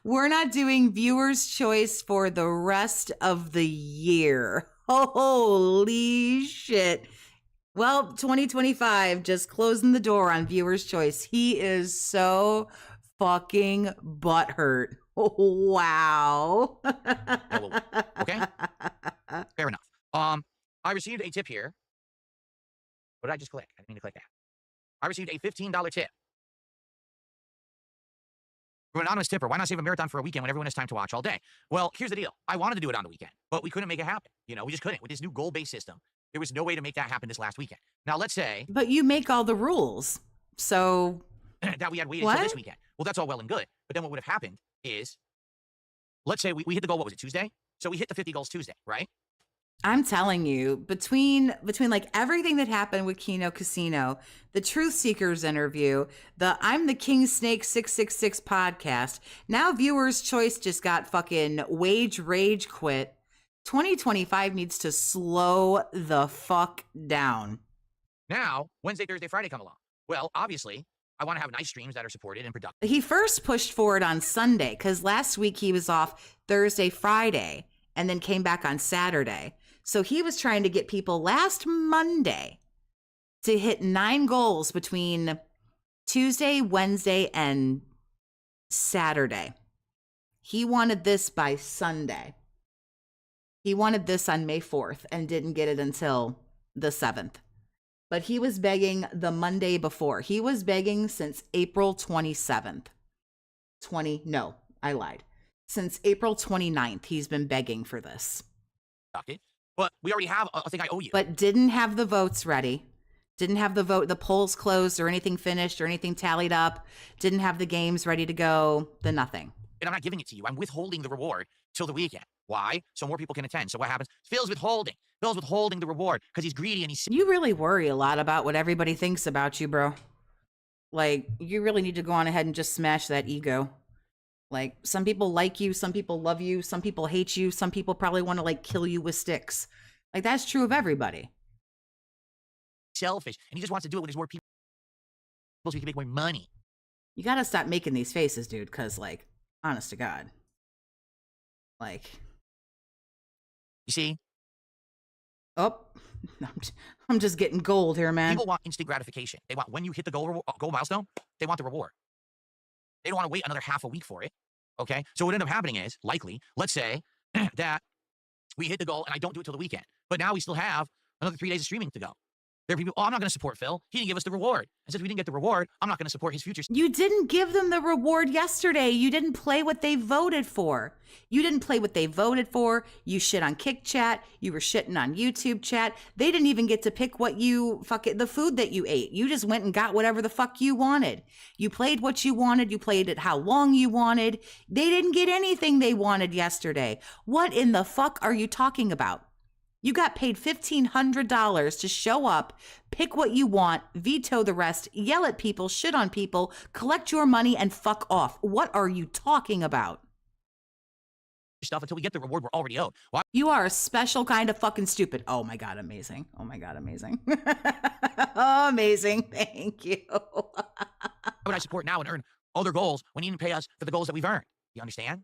We're not doing viewers' choice for the rest of the year. Holy shit. Well, 2025 just closing the door on viewers' choice. He is so fucking butthurt. Wow. Okay? Fair enough. I received a tip here. What did I just click? I didn't mean to click that. I received a $15 tip from an anonymous tipper. Why not save a marathon for a weekend when everyone has time to watch all day? Well, here's the deal. I wanted to do it on the weekend, but we couldn't make it happen. You know, we just couldn't. With this new goal-based system, there was no way to make that happen this last weekend. Now, let's say... But you make all the rules, so... that we had waited until this weekend. Well, that's all well and good. But then what would have happened is, let's say we hit the goal, what was it, Tuesday? So we hit the 50 goals Tuesday, right? I'm telling you, between like everything that happened with Kino Casino, the Truth Seekers interview, the I'm the King Snake 666 podcast, now Viewers Choice just got fucking wage rage quit. 2025 needs to slow the fuck down. Now, Wednesday, Thursday, Friday come along. Well, obviously, I want to have nice streams that are supported and productive. He first pushed forward on Sunday because last week he was off Thursday, Friday, and then came back on Saturday. So he was trying to get people last Monday to hit 9 goals between Tuesday, Wednesday, and Saturday. He wanted this by Sunday. He wanted this on May 4th and didn't get it until the 7th. But he was begging the Monday before. He was begging since April 27th. No, I lied. Since April 29th, he's been begging for this. But we already have a thing I owe you. But didn't have the votes ready. Didn't have the polls closed or anything finished or anything tallied up. Didn't have the games ready to go. The nothing. And I'm not giving it to you. I'm withholding the reward till the weekend. Why? So more people can attend. So what happens? Phil's withholding. Phil's withholding the reward because he's greedy and he's... You really worry a lot about what everybody thinks about you, bro. Like, you really need to go on ahead and just smash that ego. Like, some people like you, some people love you, some people hate you, some people probably want to, like, kill you with sticks. Like, that's true of everybody. Selfish. And he just wants to do it when there's more people so he can make more money. You gotta stop making these faces, dude, because, like, honest to God. Like... You see? Oh, I'm just getting gold here, man. People want instant gratification. They want, when you hit the goal milestone, they want the reward. They don't want to wait another half a week for it. Okay? So what ended up happening is, likely, let's say that we hit the goal and I don't do it till the weekend. But now we still have another 3 days of streaming to go. There are people, oh, I'm not going to support Phil. He didn't give us the reward. And since we didn't get the reward, I'm not going to support his future. You didn't give them the reward yesterday. You didn't play what they voted for. You didn't play what they voted for. You shit on Kick Chat. You were shitting on YouTube chat. They didn't even get to pick what you the food that you ate. You just went and got whatever the fuck you wanted. You played what you wanted. You played it how long you wanted. They didn't get anything they wanted yesterday. What in the fuck are you talking about? You got paid $1,500 to show up, pick what you want, veto the rest, yell at people, shit on people, collect your money, and fuck off. What are you talking about? Stuff until we get the reward we're already owed. Why You are a special kind of fucking stupid. Oh my God, amazing. Oh my God, amazing. Oh, amazing. Thank you. would I support now and earn other goals when you didn't pay us for the goals that we've earned? You understand?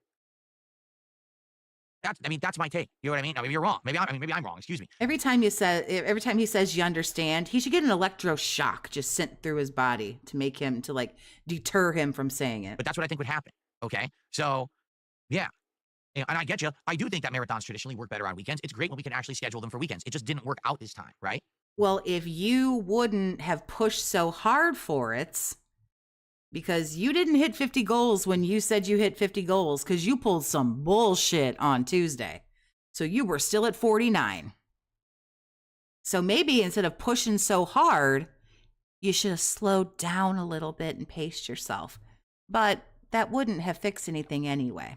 That's my take. You know what I mean? Now, maybe you're wrong. Maybe I'm wrong. Excuse me. Every time he says you understand, he should get an electroshock just sent through his body to make him, to like deter him from saying it. But that's what I think would happen. Okay. So, yeah. And I get you. I do think that marathons traditionally work better on weekends. It's great when we can actually schedule them for weekends. It just didn't work out this time, right? Well, if you wouldn't have pushed so hard for it, because you didn't hit 50 goals when you said you hit 50 goals, because you pulled some bullshit on Tuesday. So you were still at 49. So maybe instead of pushing so hard, you should have slowed down a little bit and paced yourself. But that wouldn't have fixed anything anyway.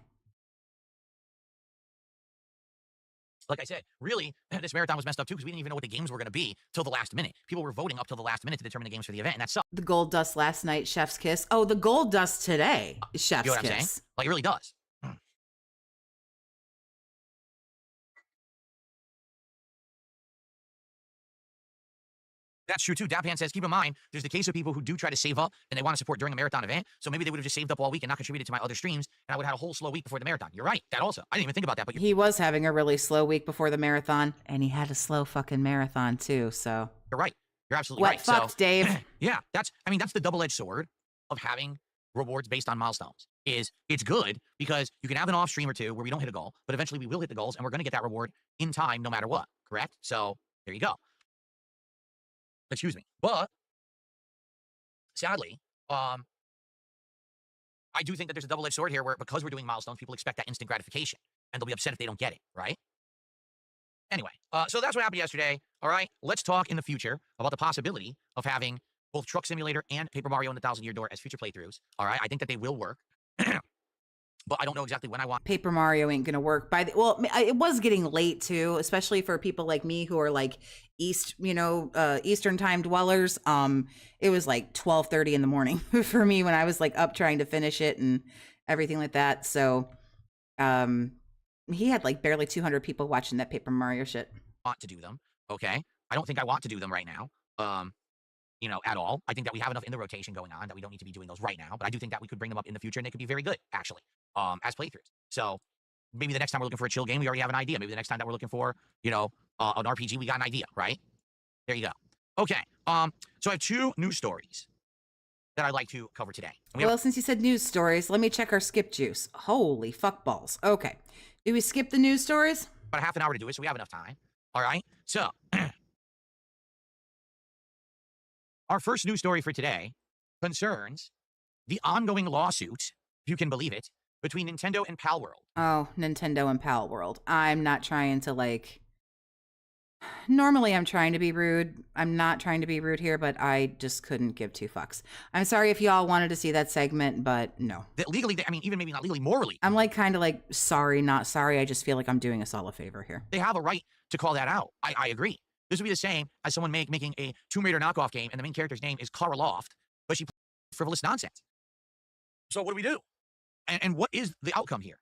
Like I said, really, this marathon was messed up too because we didn't even know what the games were going to be till the last minute. People were voting up till the last minute to determine the games for the event, and that sucked. The gold dust last night, chef's kiss. Oh, the gold dust today is chef's You know what kiss. I'm saying? Like, it really does. That's true too. Dapan says, keep in mind, there's the case of people who do try to save up and they want to support during a marathon event. So maybe they would have just saved up all week and not contributed to my other streams, and I would have had a whole slow week before the marathon. You're right. That also. I didn't even think about that. But He was having a really slow week before the marathon, and he had a slow fucking marathon too. So you're right. You're absolutely what right. fucked, So, Dave? yeah, that's the double-edged sword of having rewards based on milestones. Is it's good because you can have an off stream or two where we don't hit a goal, but eventually we will hit the goals and we're going to get that reward in time no matter what. Correct? So there you go. Excuse me. But sadly, I do think that there's a double-edged sword here where because we're doing milestones, people expect that instant gratification and they'll be upset if they don't get it, right? Anyway, so that's what happened yesterday. All right, let's talk in the future about the possibility of having both Truck Simulator and Paper Mario and the 1,000-Year Door as future playthroughs. All right, I think that they will work, but I don't know exactly when I want. Paper Mario ain't gonna work it was getting late too, especially for people like me who are like Eastern time dwellers. It was like 12:30 in the morning for me when I was like up trying to finish it and everything like that. So, he had like barely 200 people watching that Paper Mario shit. Want to do them, okay? I don't think I want to do them right now. At all. I think that we have enough in the rotation going on that we don't need to be doing those right now, but I do think that we could bring them up in the future and they could be very good, actually, as playthroughs. So maybe the next time we're looking for a chill game, we already have an idea. Maybe the next time that we're looking for, an RPG, we got an idea, right? There you go. Okay. So I have 2 news stories that I'd like to cover today. Well, since you said news stories, let me check our skip juice. Holy fuck balls. Okay. Do we skip the news stories? About half an hour to do it, so we have enough time. All right. So our first news story for today concerns the ongoing lawsuit, if you can believe it, between Nintendo and Palworld. Oh, Nintendo and Palworld. I'm not trying to normally I'm trying to be rude. I'm not trying to be rude here, but I just couldn't give 2 fucks. I'm sorry if y'all wanted to see that segment, but no. That legally, even maybe not legally, morally. I'm kind of sorry, not sorry. I just feel like I'm doing us all a favor here. They have a right to call that out. I agree. This would be the same as someone making a Tomb Raider knockoff game and the main character's name is Kara Loft, but she plays frivolous nonsense. So what do we do? And what is the outcome here?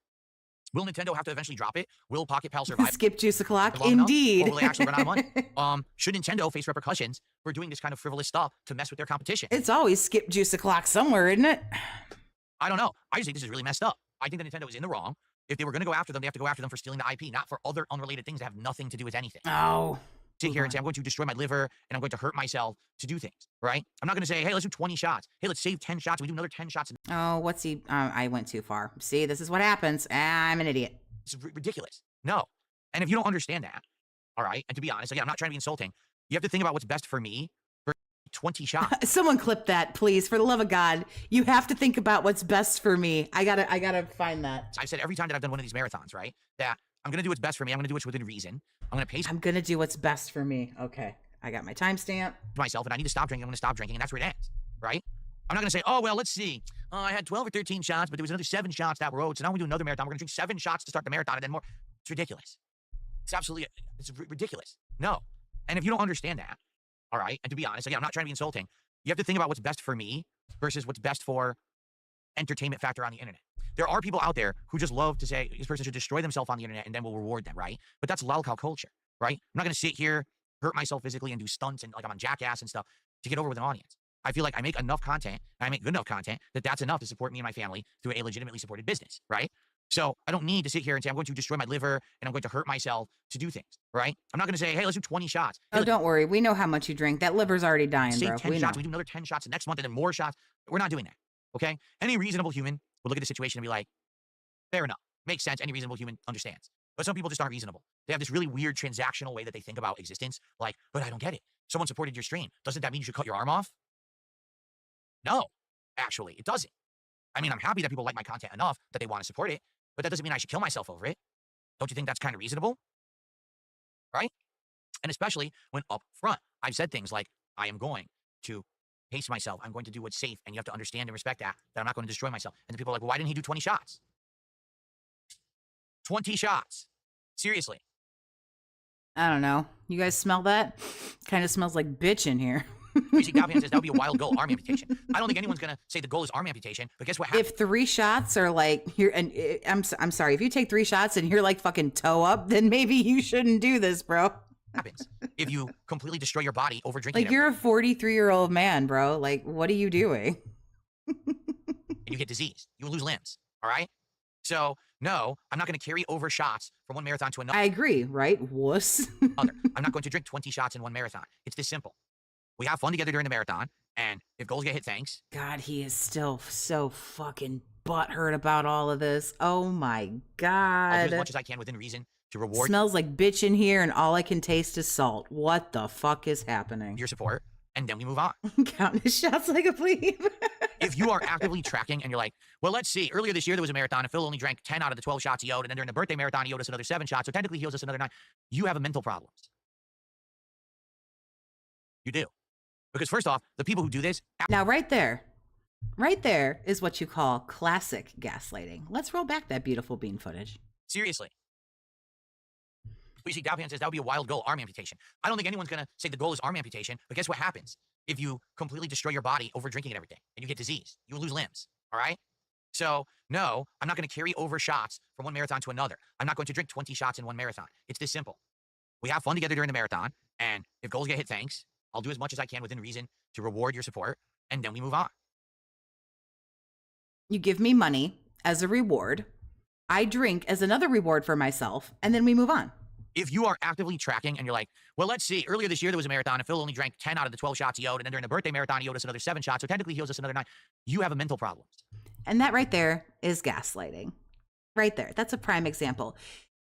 Will Nintendo have to eventually drop it? Will Pocket Pal survive? Skip juice o'clock, indeed. Or will they actually run out of money? Should Nintendo face repercussions for doing this kind of frivolous stuff to mess with their competition? It's always skip juice o'clock somewhere, isn't it? I don't know. I just think this is really messed up. I think that Nintendo is in the wrong. If they were going to go after them, they have to go after them for stealing the IP, not for other unrelated things that have nothing to do with anything. Oh. Sit here and say, I'm going to destroy my liver and I'm going to hurt myself to do things, right? I'm not going to say, hey, let's do 20 shots. Hey, let's save 10 shots. We do another 10 shots. Oh, what's he? I went too far. See, this is what happens. I'm an idiot. It's ridiculous. No. And if you don't understand that, all right, and to be honest, again, I'm not trying to be insulting. You have to think about what's best for me for 20 shots. Someone clip that, please. For the love of God. You have to think about what's best for me. I gotta find that. I've said every time that I've done one of these marathons, right, that I'm going to do what's best for me. I'm going to do what's within reason. I'm going to pace I'm going to do what's best for me. Okay. I got my timestamp. myself, and I need to stop drinking. I'm going to stop drinking, and that's where it ends, right? I'm not going to say, oh, well, let's see. I had 12 or 13 shots, but there was another 7 shots that were owed, so now we do another marathon. We're going to drink 7 shots to start the marathon and then more. It's ridiculous. It's ridiculous. No. And if you don't understand that, all right, and to be honest, again, I'm not trying to be insulting. You have to think about what's best for me versus what's best for entertainment factor on the internet. There are people out there who just love to say this person should destroy themselves on the internet and then we'll reward them, right? But that's lolcow culture, right? I'm not going to sit here, hurt myself physically and do stunts and like I'm on Jackass and stuff to get over with an audience. I feel like I make enough content and I make good enough content that that's enough to support me and my family through a legitimately supported business, right? So I don't need to sit here and say I'm going to destroy my liver and I'm going to hurt myself to do things, right? I'm not going to say, hey, let's do 20 shots. Hey, don't worry. We know how much you drink. That liver's already dying, save bro. 10 We shots. know. We do another 10 shots the next month and then more shots. We're not doing that, okay? Any reasonable human will look at the situation and be like, fair enough. Makes sense. Any reasonable human understands. But some people just aren't reasonable. They have this really weird transactional way that they think about existence. Like, but I don't get it. Someone supported your stream. Doesn't that mean you should cut your arm off? No, actually, it doesn't. I mean, I'm happy that people like my content enough that they want to support it, but that doesn't mean I should kill myself over it. Don't you think that's kind of reasonable? Right? And especially when up front, I've said things like, I am going to pace myself. I'm going to do what's safe. And you have to understand and respect that I'm not going to destroy myself. And the people are like, well, why didn't he do 20 shots? 20 shots. Seriously. I don't know. You guys smell that? Kind of smells like bitch in here. Crazy Galvan says that would be a wild goal, arm amputation. I don't think anyone's going to say the goal is arm amputation, but guess what happens? If 3 shots are like here, and I'm sorry, if you take 3 shots and you're like fucking toe up, then maybe you shouldn't do this, bro. happens if you completely destroy your body over drinking. Like, you're a 43-year-old man, bro. Like, what are you doing? And you get diseased. You lose limbs. All right? So, no, I'm not going to carry over shots from one marathon to another. I agree, right? Wuss. I'm not going to drink 20 shots in one marathon. It's this simple. We have fun together during the marathon, and if goals get hit, thanks. God, he is still so fucking butthurt about all of this. Oh my I'll do God. as much as I can within reason to reward Smells like bitch in here, and all I can taste is salt. What the fuck is happening? your support, and then we move on. Counting his shots like a plebe. If you are actively tracking and you're like, well, let's see, earlier this year there was a marathon and Phil only drank 10 out of the 12 shots he owed, and then during the birthday marathon he owed us another 7 shots, so technically he owes us another 9. You have a mental problems. You do. Because first off, the people who do this... Now, right there is what you call classic gaslighting. Let's roll back that beautiful bean footage. Seriously. You see, Dowpan says that would be a wild goal, arm amputation. I don't think anyone's going to say the goal is arm amputation, but guess what happens? If you completely destroy your body over drinking and everything, and you get diseased, you lose limbs, all right? So, no, I'm not going to carry over shots from one marathon to another. I'm not going to drink 20 shots in one marathon. It's this simple. We have fun together during the marathon, and if goals get hit, thanks. I'll do as much as I can within reason to reward your support, and then we move on. You give me money as a reward. I drink as another reward for myself, and then we move on. If you are actively tracking and you're like, well, let's see, earlier this year there was a marathon and Phil only drank 10 out of the 12 shots he owed, and then during the birthday marathon he owed us another 7 shots, so technically he owes us another 9. You have a mental problems. And that right there is gaslighting. Right there. That's a prime example.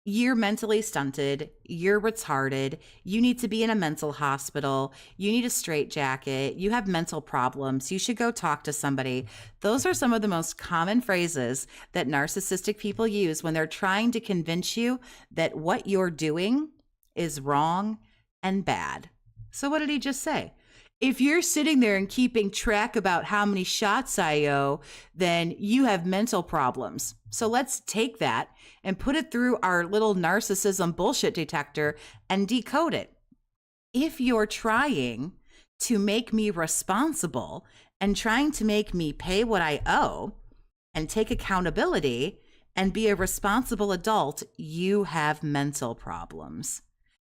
You're mentally stunted. You're retarded. You need to be in a mental hospital. You need a straitjacket. You have mental problems. You should go talk to somebody. Those are some of the most common phrases that narcissistic people use when they're trying to convince you that what you're doing is wrong and bad. So what did he just say? If you're sitting there and keeping track about how many shots I owe, then you have mental problems. So let's take that and put it through our little narcissism bullshit detector and decode it. If you're trying to make me responsible and trying to make me pay what I owe and take accountability and be a responsible adult, you have mental problems.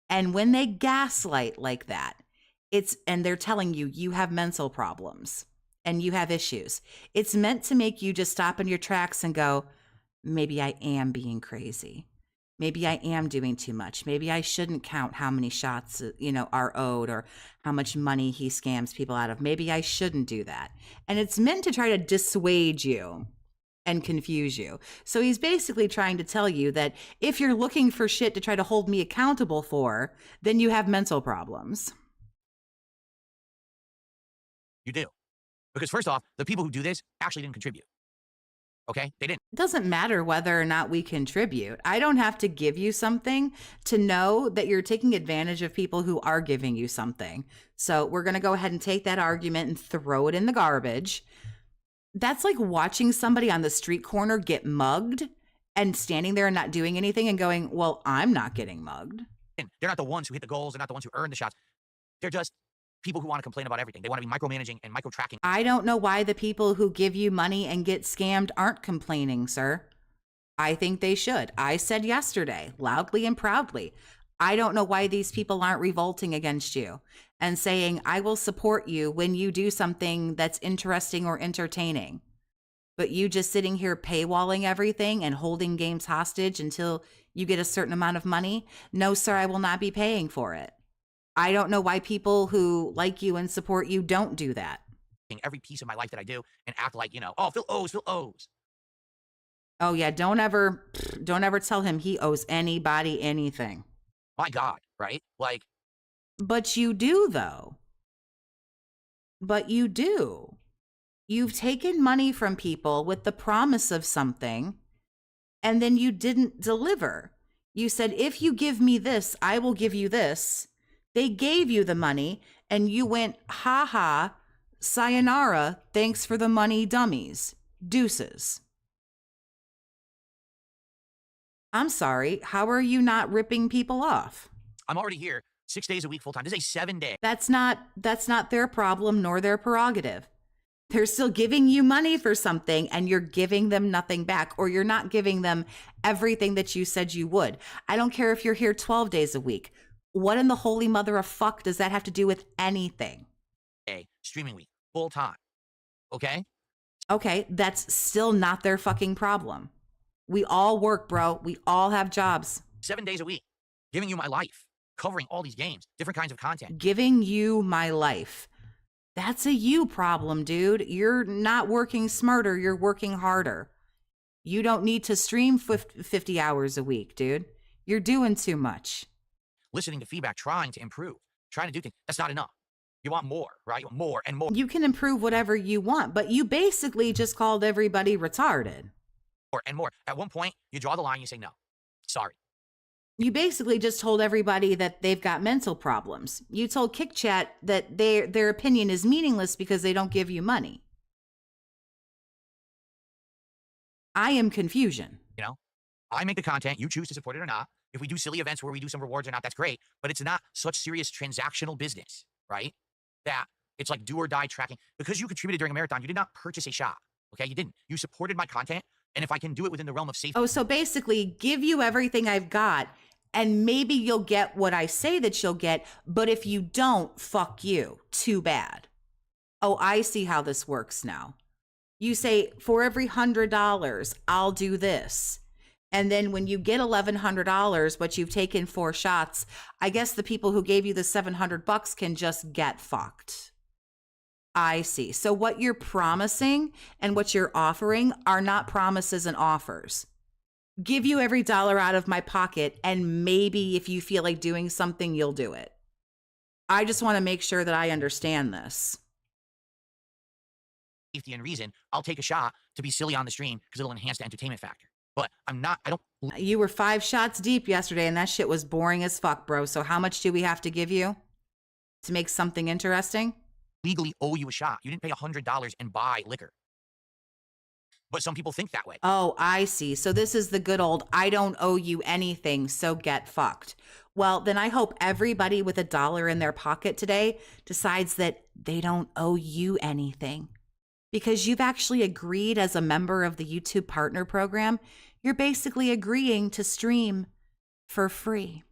And when they gaslight like that, and they're telling you you have mental problems and you have issues, it's meant to make you just stop in your tracks and go, maybe I am being crazy. Maybe I am doing too much. Maybe I shouldn't count how many shots, are owed or how much money he scams people out of. Maybe I shouldn't do that. And it's meant to try to dissuade you and confuse you. So he's basically trying to tell you that if you're looking for shit to try to hold me accountable for, then you have mental problems. You do. Because first off, the people who do this actually didn't contribute. Okay? They didn't. It doesn't matter whether or not we contribute. I don't have to give you something to know that you're taking advantage of people who are giving you something. So we're going to go ahead and take that argument and throw it in the garbage. That's like watching somebody on the street corner get mugged and standing there and not doing anything and going, well, I'm not getting mugged. They're not the ones who hit the goals. They're not the ones who earn the shots. They're just people who want to complain about everything. They want to be micromanaging and micro-tracking. I don't know why the people who give you money and get scammed aren't complaining, sir. I think they should. I said yesterday, loudly and proudly, I don't know why these people aren't revolting against you and saying, I will support you when you do something that's interesting or entertaining. But you just sitting here paywalling everything and holding games hostage until you get a certain amount of money? No, sir, I will not be paying for it. I don't know why people who like you and support you don't do that. Every piece of my life that I do and act like, oh, Phil owes. Oh yeah, don't ever tell him he owes anybody anything. My God, right? Like. But you do though. But you do. You've taken money from people with the promise of something, and then you didn't deliver. You said, if you give me this, I will give you this. They gave you the money and you went, ha ha, sayonara, thanks for the money, dummies. Deuces. I'm sorry, how are you not ripping people off? I'm already here 6 days a week full time. This is a 7-day. That's not their problem nor their prerogative. They're still giving you money for something and you're giving them nothing back, or you're not giving them everything that you said you would. I don't care if you're here 12 days a week. What in the holy mother of fuck does that have to do with anything? Streaming week, full time. Okay? Okay, that's still not their fucking problem. We all work, bro. We all have jobs. 7 days a week, giving you my life, covering all these games, different kinds of content. Giving you my life. That's a you problem, dude. You're not working smarter. You're working harder. You don't need to stream 50 hours a week, dude. You're doing too much. Listening to feedback, trying to improve, trying to do things. That's not enough. You want more, right? You want more and more. You can improve whatever you want, but you basically just called everybody retarded. More and more. At one point, you draw the line, you say, no, sorry. You basically just told everybody that they've got mental problems. You told KickChat that their opinion is meaningless because they don't give you money. I am confusion. You know, I make the content, you choose to support it or not. If we do silly events where we do some rewards or not, that's great. But it's not such serious transactional business, right? That it's like do or die tracking. Because you contributed during a marathon, you did not purchase a shot. Okay, you didn't. You supported my content. And if I can do it within the realm of safety. Oh, so basically give you everything I've got and maybe you'll get what I say that you'll get. But if you don't, fuck you. Too bad. Oh, I see how this works now. You say for every $100, I'll do this. And then when you get $1,100, but you've taken 4 shots, I guess the people who gave you the $700 can just get fucked. I see. So what you're promising and what you're offering are not promises and offers. Give you every dollar out of my pocket, and maybe if you feel like doing something, you'll do it. I just want to make sure that I understand this. Safety and reason, I'll take a shot to be silly on the stream because it'll enhance the entertainment factor. But I don't. You were 5 shots deep yesterday and that shit was boring as fuck, bro. So how much do we have to give you to make something interesting? Legally owe you a shot. You didn't pay $100 and buy liquor. But some people think that way. Oh, I see. So this is the good old, I don't owe you anything, so get fucked. Well, then I hope everybody with $1 in their pocket today decides that they don't owe you anything. Because you've actually agreed as a member of the YouTube Partner Program, you're basically agreeing to stream for free.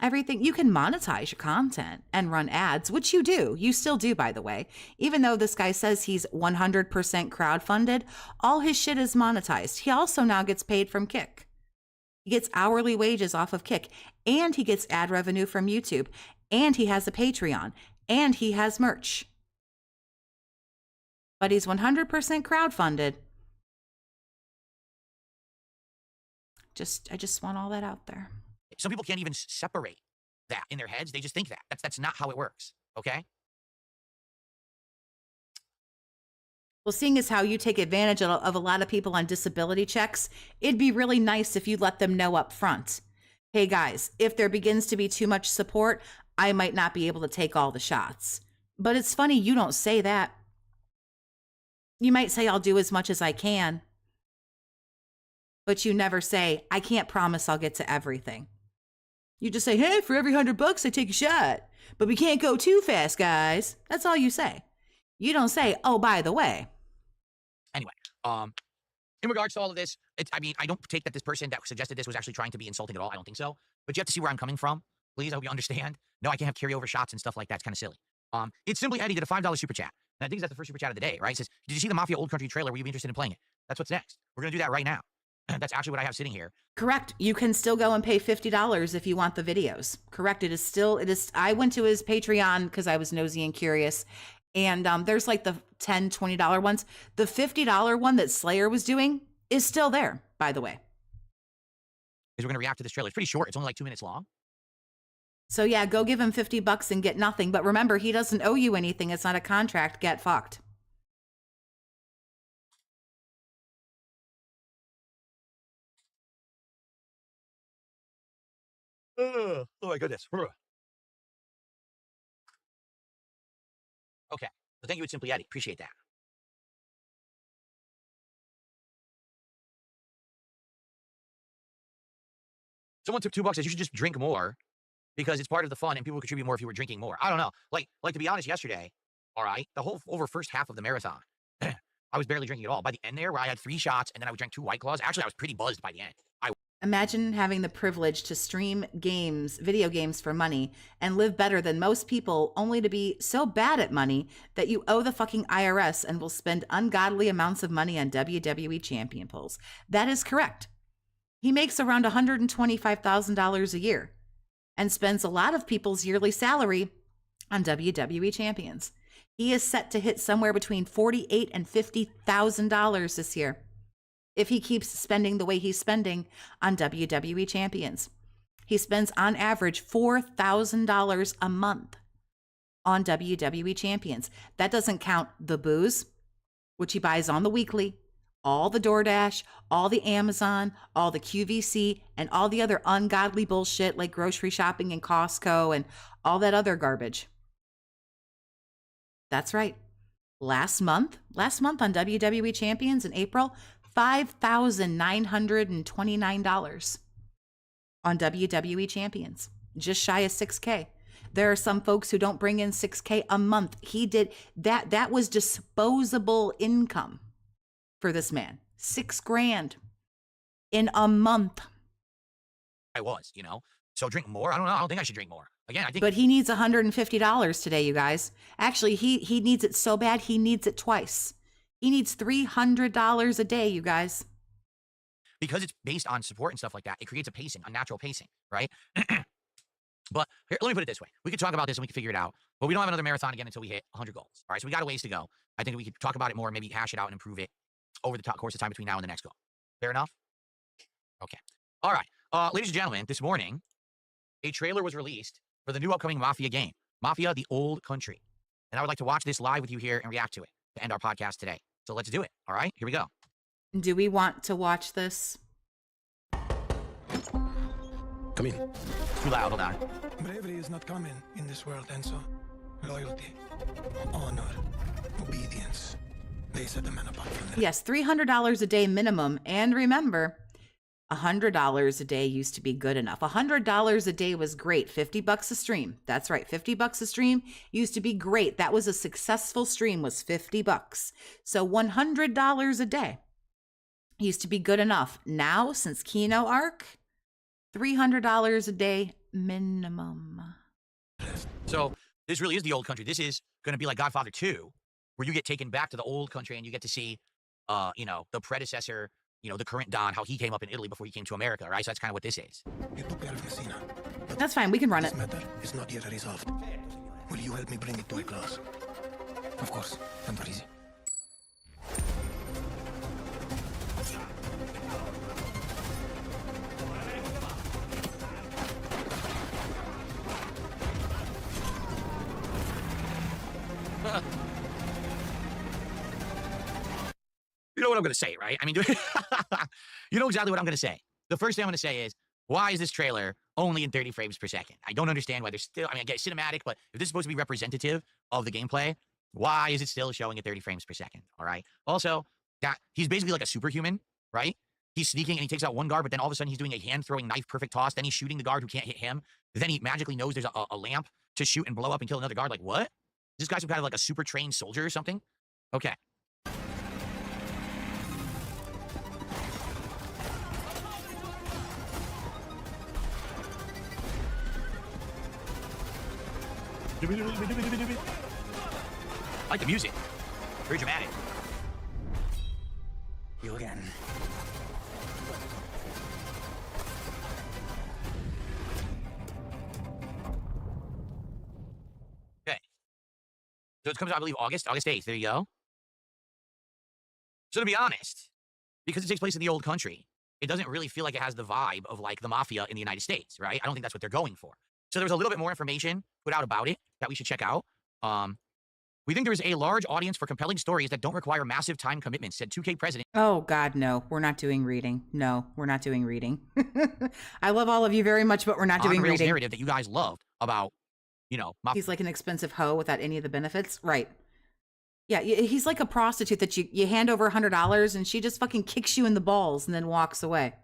Everything, you can monetize your content and run ads, which you do. You still do, by the way. Even though this guy says he's 100% crowdfunded, all his shit is monetized. He also now gets paid from Kick. He gets hourly wages off of Kick, and he gets ad revenue from YouTube, and he has a Patreon, and he has merch. But he's 100% crowdfunded. I just want all that out there. Some people can't even separate that in their heads. They just think that. That's not how it works, okay? Well, seeing as how you take advantage of a lot of people on disability checks, it'd be really nice if you let them know up front. Hey guys, if there begins to be too much support, I might not be able to take all the shots. But it's funny you don't say that. You might say, I'll do as much as I can. But you never say, I can't promise I'll get to everything. You just say, hey, for every $100, I take a shot. But we can't go too fast, guys. That's all you say. You don't say, oh, by the way. Anyway, in regards to all of this, I mean, I don't take that this person that suggested this was actually trying to be insulting at all. I don't think so. But you have to see where I'm coming from. Please, I hope you understand. No, I can't have carryover shots and stuff like that. It's kind of silly. It's Simply Eddie did a $5 super chat. And I think that's the first super chat of the day, right? It says, did you see the Mafia Old Country trailer? Will you be interested in playing it? That's what's next. We're going to do that right now. That's actually what I have sitting here. Correct. You can still go and pay $50 if you want the videos. Correct. It is. I went to his Patreon because I was nosy and curious. And there's like the $10, $20 ones. The $50 one that Slayer was doing is still there, by the way. Because we're going to react to this trailer. It's pretty short. It's only like 2 minutes long. So yeah, go give him $50 and get nothing. But remember, he doesn't owe you anything. It's not a contract. Get fucked. Oh my goodness. Okay. So thank you, it's Simply Eddie. Appreciate that. Someone took $2 says you should just drink more because it's part of the fun and people would contribute more if you were drinking more. I don't know. Like to be honest, yesterday, all right, the whole over first half of the marathon, I was barely drinking at all. By the end there, where I had 3 shots and then I would drink 2 White Claws, actually I was pretty buzzed by the end. Imagine having the privilege to stream games, video games for money and live better than most people, only to be so bad at money that you owe the fucking IRS and will spend ungodly amounts of money on WWE champion pulls. That is correct. He makes around $125,000 a year and spends a lot of people's yearly salary on WWE champions. He is set to hit somewhere between $48,000 and $50,000 this year if he keeps spending the way he's spending on WWE champions. He spends on average $4,000 a month on WWE champions. That doesn't count the booze, which he buys on the weekly, all the DoorDash, all the Amazon, all the QVC, and all the other ungodly bullshit like grocery shopping and Costco and all that other garbage. That's right. Last month on WWE champions in April, $5,929 on WWE champions, just shy of $6K. There are some folks who don't bring in $6K a month. He did that. That was disposable income for this man. $6,000 in a month. I was, you know. So drink more? I don't know. I don't think I should drink more. Again, I think. But he needs $150 today, you guys. Actually, he needs it so bad, he needs it twice. He needs $300 a day, you guys. Because it's based on support and stuff like that, it creates a pacing, a natural pacing, right? But here, let me put it this way. We could talk about this and we could figure it out, but we don't have another marathon again until we hit 100 goals. All right, so we got a ways to go. I think we could talk about it more, maybe hash it out and improve it over the course of time between now and the next goal. Fair enough? Okay. All right. Ladies and gentlemen, this morning, a trailer was released for the new upcoming Mafia game, Mafia: The Old Country. And I would like to watch this live with you here and react to it to end our podcast today. So let's do it. All right, here we go. Do we want to watch this? Come in. Too loud, hold on. Bravery is not common in this world, Enzo. Loyalty, honor, obedience. They set the man apart from them. Yes, $300 a day minimum. And remember, $100 a day used to be good enough. $100 a day was great. $50 a stream. That's right. $50 a stream used to be great. That was a successful stream, was $50. So $100 a day used to be good enough. Now, since Kino Arc, $300 a day minimum. So this really is the old country. This is going to be like Godfather 2, where you get taken back to the old country and you get to see, you know, the predecessor, you know, the current Don, how he came up in Italy before he came to America, right? So that's kind of what this is. That's fine. We can run it. This matter is not yet resolved. Will you help me bring it to a close? Of course. Easy. You know what I'm going to say, right? I mean, you know exactly what I'm going to say. The first thing I'm going to say is, why is this trailer only in 30 frames per second? I don't understand why there's still, I mean, I get cinematic, but if this is supposed to be representative of the gameplay, why is it still showing at 30 frames per second? All right. Also, that he's basically like a superhuman, right? He's sneaking and he takes out one guard, but then all of a sudden he's doing a hand-throwing knife perfect toss. Then he's shooting the guard who can't hit him. Then he magically knows there's a lamp to shoot and blow up and kill another guard. Like, what? Is this guy some kind of like a super trained soldier or something? Okay. I like the music. Very dramatic. You again. Okay. So it comes out, I believe, August 8th. There you go. So to be honest, because it takes place in the old country, it doesn't really feel like it has the vibe of like the Mafia in the United States, right? I don't think that's what they're going for. So there's a little bit more information put out about it that we should check out. We think there is a large audience for compelling stories that don't require massive time commitments, said 2K president. Oh, God, no. We're not doing reading. No, we're not doing reading. I love all of you very much, but we're not doing reading. Narrative that you guys loved about, you know, He's like an expensive hoe without any of the benefits. Right. Yeah, he's like a prostitute that you hand over $100 and she just fucking kicks you in the balls and then walks away.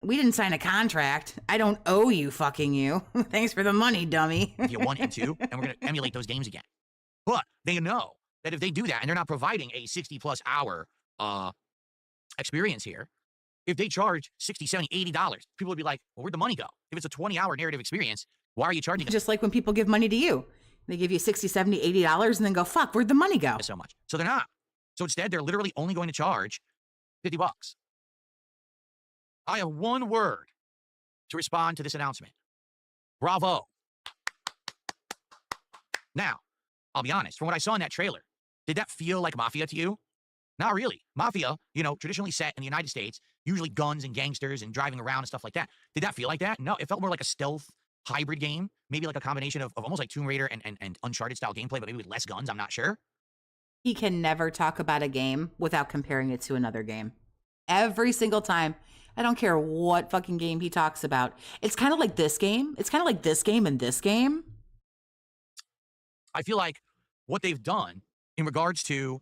We didn't sign a contract. I don't owe you fucking you. Thanks for the money, dummy. 1 and 2, and we're going to emulate those games again. But they know that if they do that and they're not providing a 60-plus hour experience here, If they charge $60, $70, $80, people would be like, well, where'd the money go? If it's a 20-hour narrative experience, why are you charging us Just like when people give money to you. They give you $60, $70, $80 and then go, fuck, where'd the money go? so much? So they're not. So instead, they're literally only going to charge $50. I have one word to respond to this announcement. Bravo. Now, I'll be honest, from what I saw in that trailer, did that feel like Mafia to you? Not really. Mafia, you know, traditionally set in the United States, usually guns and gangsters and driving around and stuff like that. Did that feel like that? No, it felt more like a stealth hybrid game, maybe like a combination of almost like Tomb Raider and Uncharted style gameplay, but maybe with less guns, I'm not sure. He can never talk about a game without comparing it to another game. Every single time. I don't care what fucking game he talks about. It's kind of like this game. It's kind of like this game and this game. I feel like what they've done in regards to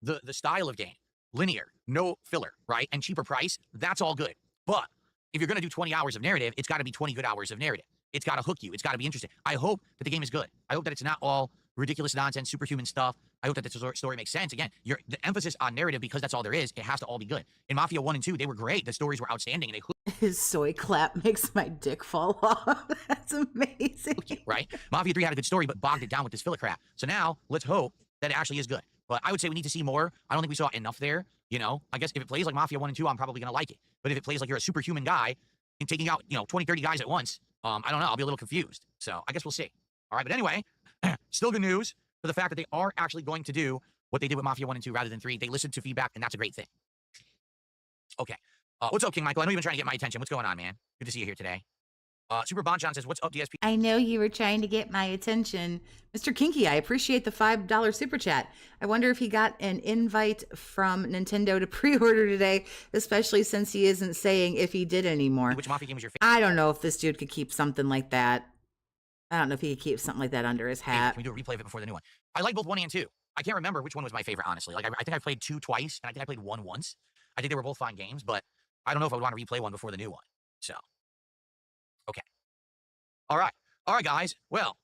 the style of game, linear, no filler, right? And cheaper price, that's all good. But if you're going to do 20 hours of narrative, it's got to be 20 good hours of narrative. It's got to hook you. It's got to be interesting. I hope that the game is good. I hope that it's not all ridiculous nonsense, superhuman stuff. I hope that the story makes sense. Again, the emphasis on narrative, because that's all there is, it has to all be good. In Mafia 1 and 2, they were great. The stories were outstanding. And they hooked His soy clap makes my dick fall off. That's amazing. you, right? Mafia 3 had a good story, but bogged it down with this filler crap. So now, let's hope that it actually is good. But I would say we need to see more. I don't think we saw enough there. You know, I guess if it plays like Mafia 1 and 2, I'm probably going to like it. But if it plays like you're a superhuman guy and taking out, 20, 30 guys at once, I don't know. I'll be a little confused. So I guess we'll see. All right. But anyway, still good news for the fact that they are actually going to do what they did with Mafia 1 and 2 rather than 3. They listened to feedback, and that's a great thing. Okay. What's up, King Michael? I know you've been trying to get my attention. What's going on, man? Good to see you here today. Super Bonchon says, what's up, DSP? I know you were trying to get my attention. Mr. Kinky, I appreciate the $5 super chat. I wonder if he got an invite from Nintendo to pre-order today, especially since he isn't saying if he did anymore. Which Mafia game was your favorite? I don't know if this dude could keep something like that. I don't know if he could keep something like that under his hat. Can we do a replay of it before the new one? I like both 1 and 2. I can't remember which one was my favorite, honestly. Like, I think I played 2 twice, and I think I played 1 once. I think they were both fine games, but I don't know if I would want to replay one before the new one. So, okay. All right, guys. Well,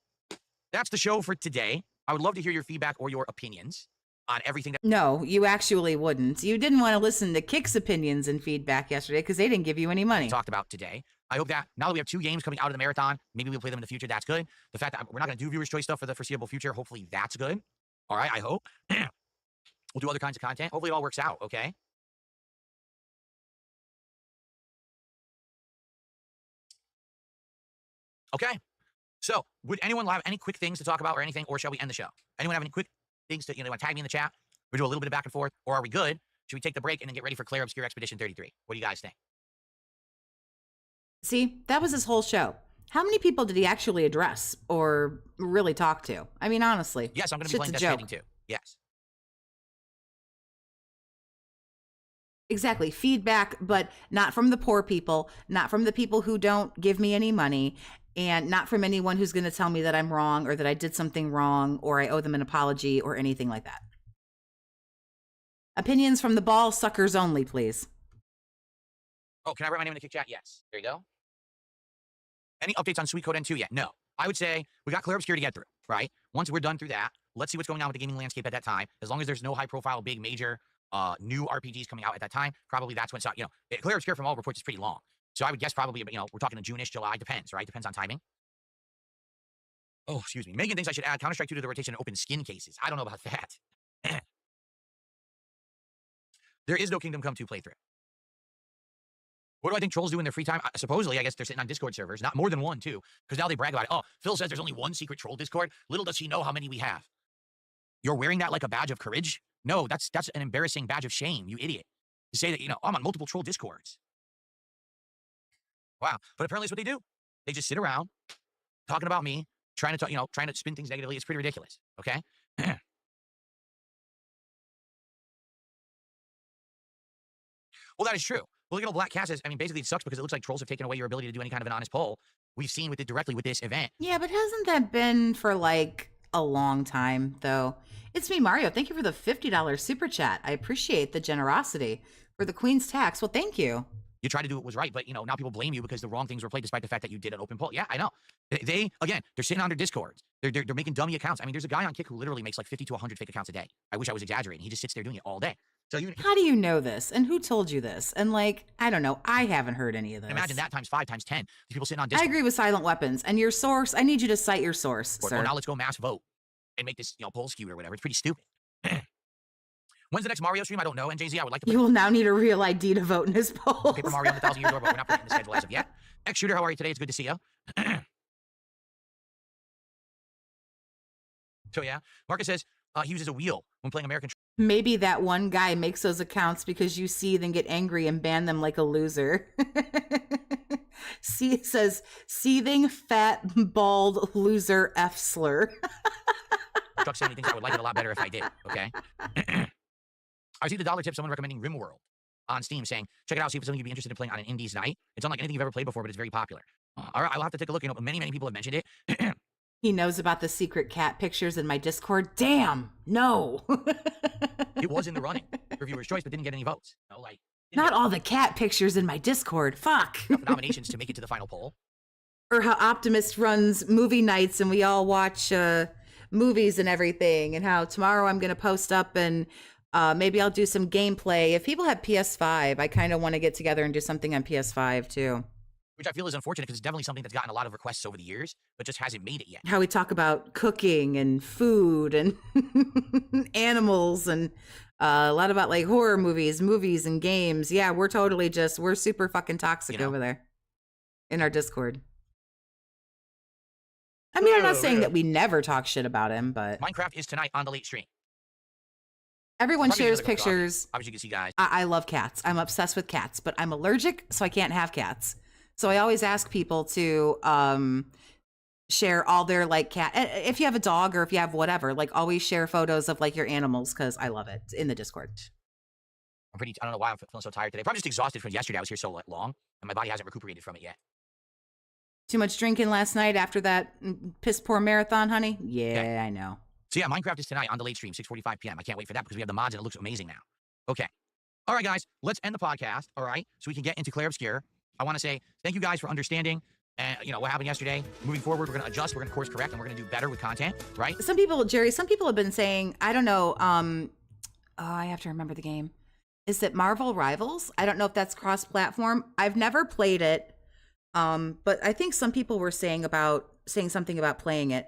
that's the show for today. I would love to hear your feedback or your opinions on everything that No, you actually wouldn't. You didn't want to listen to Kick's opinions and feedback yesterday because they didn't give you any money. we talked about today. I hope that now that we have 2 games coming out of the marathon, maybe we'll play them in the future. That's good. The fact that we're not going to do viewers' choice stuff for the foreseeable future, hopefully that's good. All right, I hope. We'll do other kinds of content. Hopefully it all works out, okay? Okay. So, would anyone have any quick things to talk about or anything, or shall we end the show? Anyone have any quick things to, they want to tag me in the chat? We do a little bit of back and forth, or are we good? Should we take the break and then get ready for Claire Obscure Expedition 33? What do you guys think? See, that was his whole show. How many people did he actually address or really talk to? I mean, honestly. Yes, I'm going to be playing Death Stranding too. Yes. Exactly. Feedback, but not from the poor people, not from the people who don't give me any money, and not from anyone who's going to tell me that I'm wrong or that I did something wrong or I owe them an apology or anything like that. Opinions from the ball suckers only, please. Oh, can I write my name in the kick chat? Yes. There you go. Any updates on Sweet Code N2 yet? No. I would say we got Claire Obscure to get through, right? Once we're done through that, let's see what's going on with the gaming landscape at that time. As long as there's no high-profile, big, major, new RPGs coming out at that time, probably that's when, Claire Obscure from all reports is pretty long. So I would guess probably, we're talking to June-ish, July, depends, right? Depends on timing. Oh, excuse me. Megan thinks I should add Counter-Strike 2 to the rotation of open skin cases. I don't know about that. There is no Kingdom Come 2 playthrough. What do I think trolls do in their free time? Supposedly, I guess they're sitting on Discord servers. Not more than one, too. Because now they brag about it. Oh, Phil says there's only one secret troll Discord. Little does he know how many we have. You're wearing that like a badge of courage? No, that's an embarrassing badge of shame, you idiot. To say that, I'm on multiple troll Discords. Wow. But apparently it's what they do. They just sit around talking about me, trying to talk, trying to spin things negatively. It's pretty ridiculous. Okay? Well, that is true. Well, look at all Black Cat says, basically it sucks because it looks like trolls have taken away your ability to do any kind of an honest poll. We've seen with it directly with this event. Yeah, but hasn't that been for like a long time, though? It's me, Mario. Thank you for the $50 super chat. I appreciate the generosity. For the Queen's tax, well, thank you. You tried to do what was right, but, now people blame you because the wrong things were played despite the fact that you did an open poll. Yeah, I know. They're sitting on their Discords. They're making dummy accounts. There's a guy on Kick who literally makes like 50 to 100 fake accounts a day. I wish I was exaggerating. He just sits there doing it all day. So you How do you know this? And who told you this? And like, I don't know. I haven't heard any of this. imagine that times 5 times 10. These people sitting on I Discord. agree with silent weapons. And your source, I need you to cite your source, Well, sir. now let's go mass vote and make this, poll skewed or whatever. It's pretty stupid. When's the next Mario stream? I don't know. NJZ, I would like to. You will now need a real ID to vote in his poll. Paper Mario on the 1,000 years old, but we're not putting it in the schedule as of yet. X Shooter, how are you today? It's good to see you. So yeah, Marcus says he uses a wheel when playing American. Maybe that one guy makes those accounts because you see them get angry and ban them like a loser. See, it says seething, fat, bald, loser, F slur. Chuck said he thinks I would like it a lot better if I did. Okay. I see the dollar tip. Someone recommending RimWorld on Steam, saying check it out. See if it's something you'd be interested in playing on an indies night. It's unlike anything you've ever played before, but it's very popular. All right, I'll have to take a look. Many people have mentioned it. He knows about the secret cat pictures in my Discord. Damn, no. It was in the running for viewer's choice, but didn't get any votes. Not all the cat pictures in my Discord. Fuck. Enough nominations to make it to the final poll. Or how Optimist runs movie nights and we all watch movies and everything, and how tomorrow I'm going to post up and maybe I'll do some gameplay. If people have PS5, I kind of want to get together and do something on PS5 too. Which I feel is unfortunate because it's definitely something that's gotten a lot of requests over the years, but just hasn't made it yet. How we talk about cooking and food and animals and a lot about like horror movies and games. Yeah, we're super fucking toxic over there in our Discord. I mean, I'm not saying that we never talk shit about him, but Minecraft is tonight on the late stream. Everyone Probably shares another good pictures. Obviously, you can see guys. I love cats. I'm obsessed with cats, but I'm allergic, so I can't have cats. So I always ask people to share all their like cat. If you have a dog or if you have whatever, like always share photos of like your animals because I love it in the Discord. I don't know why I'm feeling so tired today. Probably just exhausted from yesterday. I was here so long, and my body hasn't recuperated from it yet. Too much drinking last night after that piss poor marathon, honey? Yeah, I know. So yeah, Minecraft is tonight on the late stream, 6:45 p.m. I can't wait for that because we have the mods and it looks amazing now. Okay. All right, guys, let's end the podcast, all right? So we can get into Claire Obscure. I want to say thank you guys for understanding, what happened yesterday. Moving forward, we're going to adjust, we're going to course correct, and we're going to do better with content, right? Some people have been saying, I don't know, I have to remember the game. Is it Marvel Rivals? I don't know if that's cross-platform. I've never played it, but I think some people were saying something about playing it.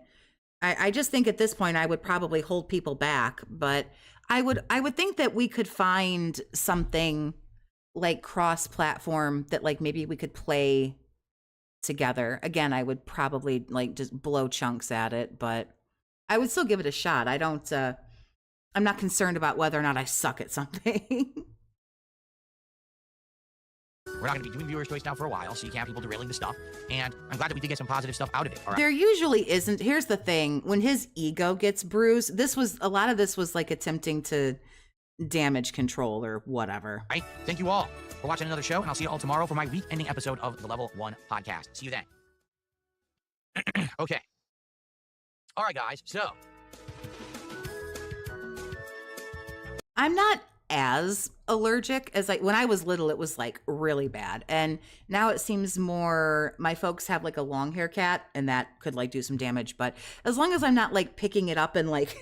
I just think at this point I would probably hold people back, but I would think that we could find something like cross-platform that like maybe we could play together. Again, I would probably like just blow chunks at it, but I would still give it a shot. I'm not concerned about whether or not I suck at something. We're not going to be doing viewer's choice now for a while, so you can't have people derailing the stuff. And I'm glad that we did get some positive stuff out of it. All right. There usually isn't. Here's the thing. When his ego gets bruised, a lot of this was like attempting to damage control or whatever. All right. Thank you all for watching another show, and I'll see you all tomorrow for my week-ending episode of the Level 1 podcast. See you then. Okay. All right, guys. So. I'm not as allergic as when I was little, it was like really bad. And now it seems more, my folks have like a long hair cat and that could like do some damage. But as long as I'm not like picking it up and like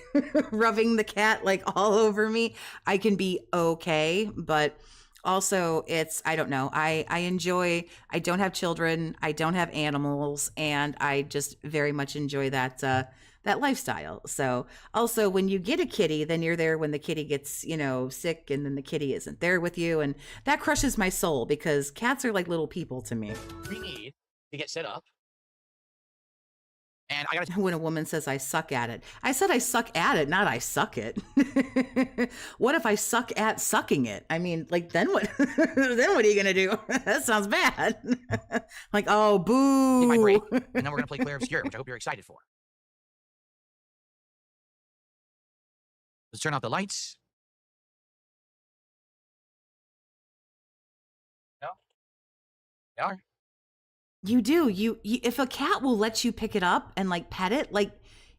rubbing the cat like all over me, I can be okay. But also I don't know. I don't have children. I don't have animals. And I just very much enjoy that lifestyle. So also when you get a kitty, then you're there when the kitty gets, sick and then the kitty isn't there with you. And that crushes my soul because cats are like little people to me. We need to get set up. And I gotta. When a woman says I suck at it, I said I suck at it, not I suck it. What if I suck at sucking it? I mean, like then what? Then what are you gonna do? That sounds bad. Like, oh, boo. Take my break, and then we're gonna play Claire Obscure, which I hope you're excited for. Let's turn off the lights. No? They are? You do. You if a cat will let you pick it up and like pet it, like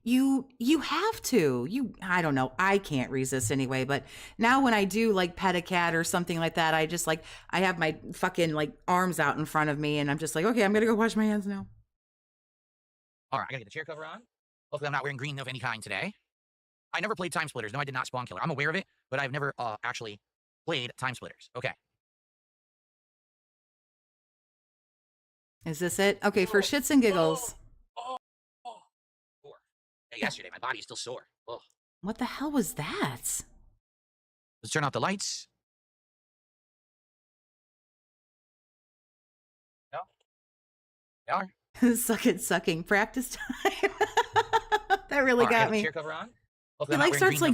you have to. I don't know. I can't resist anyway, but now when I do like pet a cat or something like that, I just like I have my fucking like arms out in front of me and I'm just like, okay, I'm going to go wash my hands now. All right, I got to get the chair cover on. Hopefully I'm not wearing green of any kind today. I never played Time Splitters. No, I did not spawn killer. I'm aware of it, but I've never actually played Time Splitters. Okay. Is this it? Okay, for shits and giggles. Sore. Yeah, yesterday, my body is still sore. Ugh. What the hell was that? Let's turn off the lights. No? They are? Sucking. Practice time. That really All right, I got have the me. chair cover on. He like starts like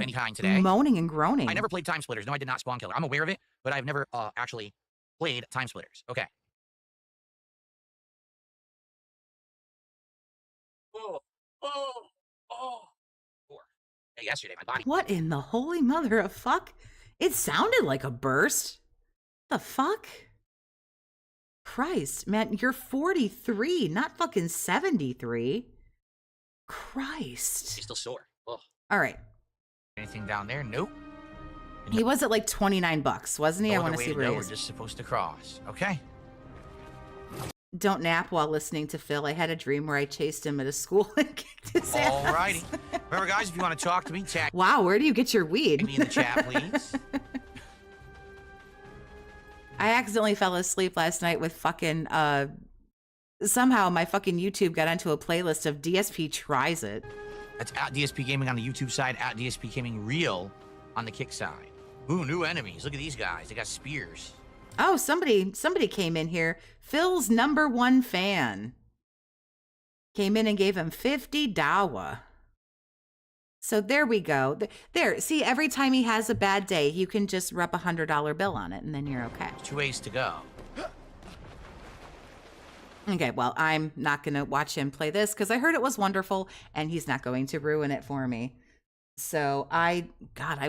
moaning and groaning. I never played Time Splitters. No, I did not spawn killer. I'm aware of it, but I've never actually played Time Splitters. Okay. Yeah, yesterday, my body. What in the holy mother of fuck? It sounded like a burst. The fuck? Christ, man, you're 43, not fucking 73. Christ. He's still sore. Ugh. All right. Anything down there? Nope. He was at like $29, wasn't he? No I want other to see way where he go. is. We're just supposed to cross. Okay. Don't nap while listening to Phil. I had a dream where I chased him at a school and kicked his ass. Alrighty. Remember, guys, if you want to talk to me, tag Wow, where do you get your weed? me in the chat, please. I accidentally fell asleep last night with fucking, somehow my fucking YouTube got onto a playlist of DSP Tries It. That's at DSP Gaming on the YouTube side, at DSP Gaming Real on the Kick side. Ooh, new enemies. Look at these guys. They got spears. Oh, somebody came in here. Phil's #1 fan came in and gave him 50 dawa. So there we go. There, see, every time he has a bad day, you can just rub a $100 bill on it, and then you're okay. 2 ways to go. Okay, well, I'm not going to watch him play this because I heard it was wonderful, and he's not going to ruin it for me. So I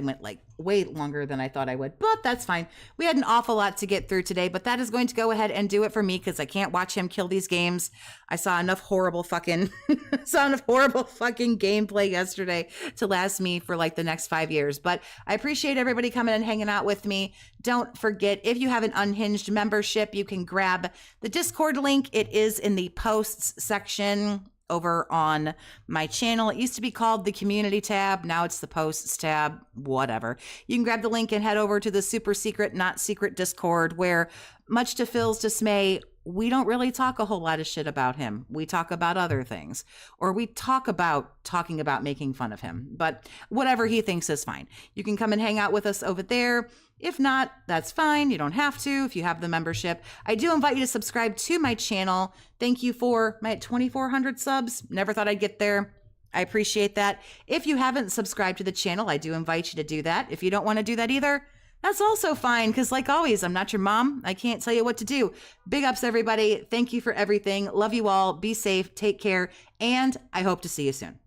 went like way longer than I thought I would, but that's fine. We had an awful lot to get through today, but that is going to go ahead and do it for me because I can't watch him kill these games. I saw enough horrible fucking gameplay yesterday to last me for like the next 5 years. But I appreciate everybody coming and hanging out with me. Don't forget, if you have an Unhinged membership, you can grab the Discord link. It is in the posts section over on my channel. It used to be called the community tab. Now it's the posts tab, whatever. You can grab the link and head over to the super secret, not secret Discord where, much to Phil's dismay, we don't really talk a whole lot of shit about him. We talk about other things, or we talk about talking about making fun of him, but whatever he thinks is fine. You can come and hang out with us over there. If not, that's fine. You don't have to if you have the membership. I do invite you to subscribe to my channel. Thank you for my 2,400 subs. Never thought I'd get there. I appreciate that. If you haven't subscribed to the channel, I do invite you to do that. If you don't want to do that either, that's also fine, because like always, I'm not your mom. I can't tell you what to do. Big ups, everybody. Thank you for everything. Love you all. Be safe. Take care. And I hope to see you soon.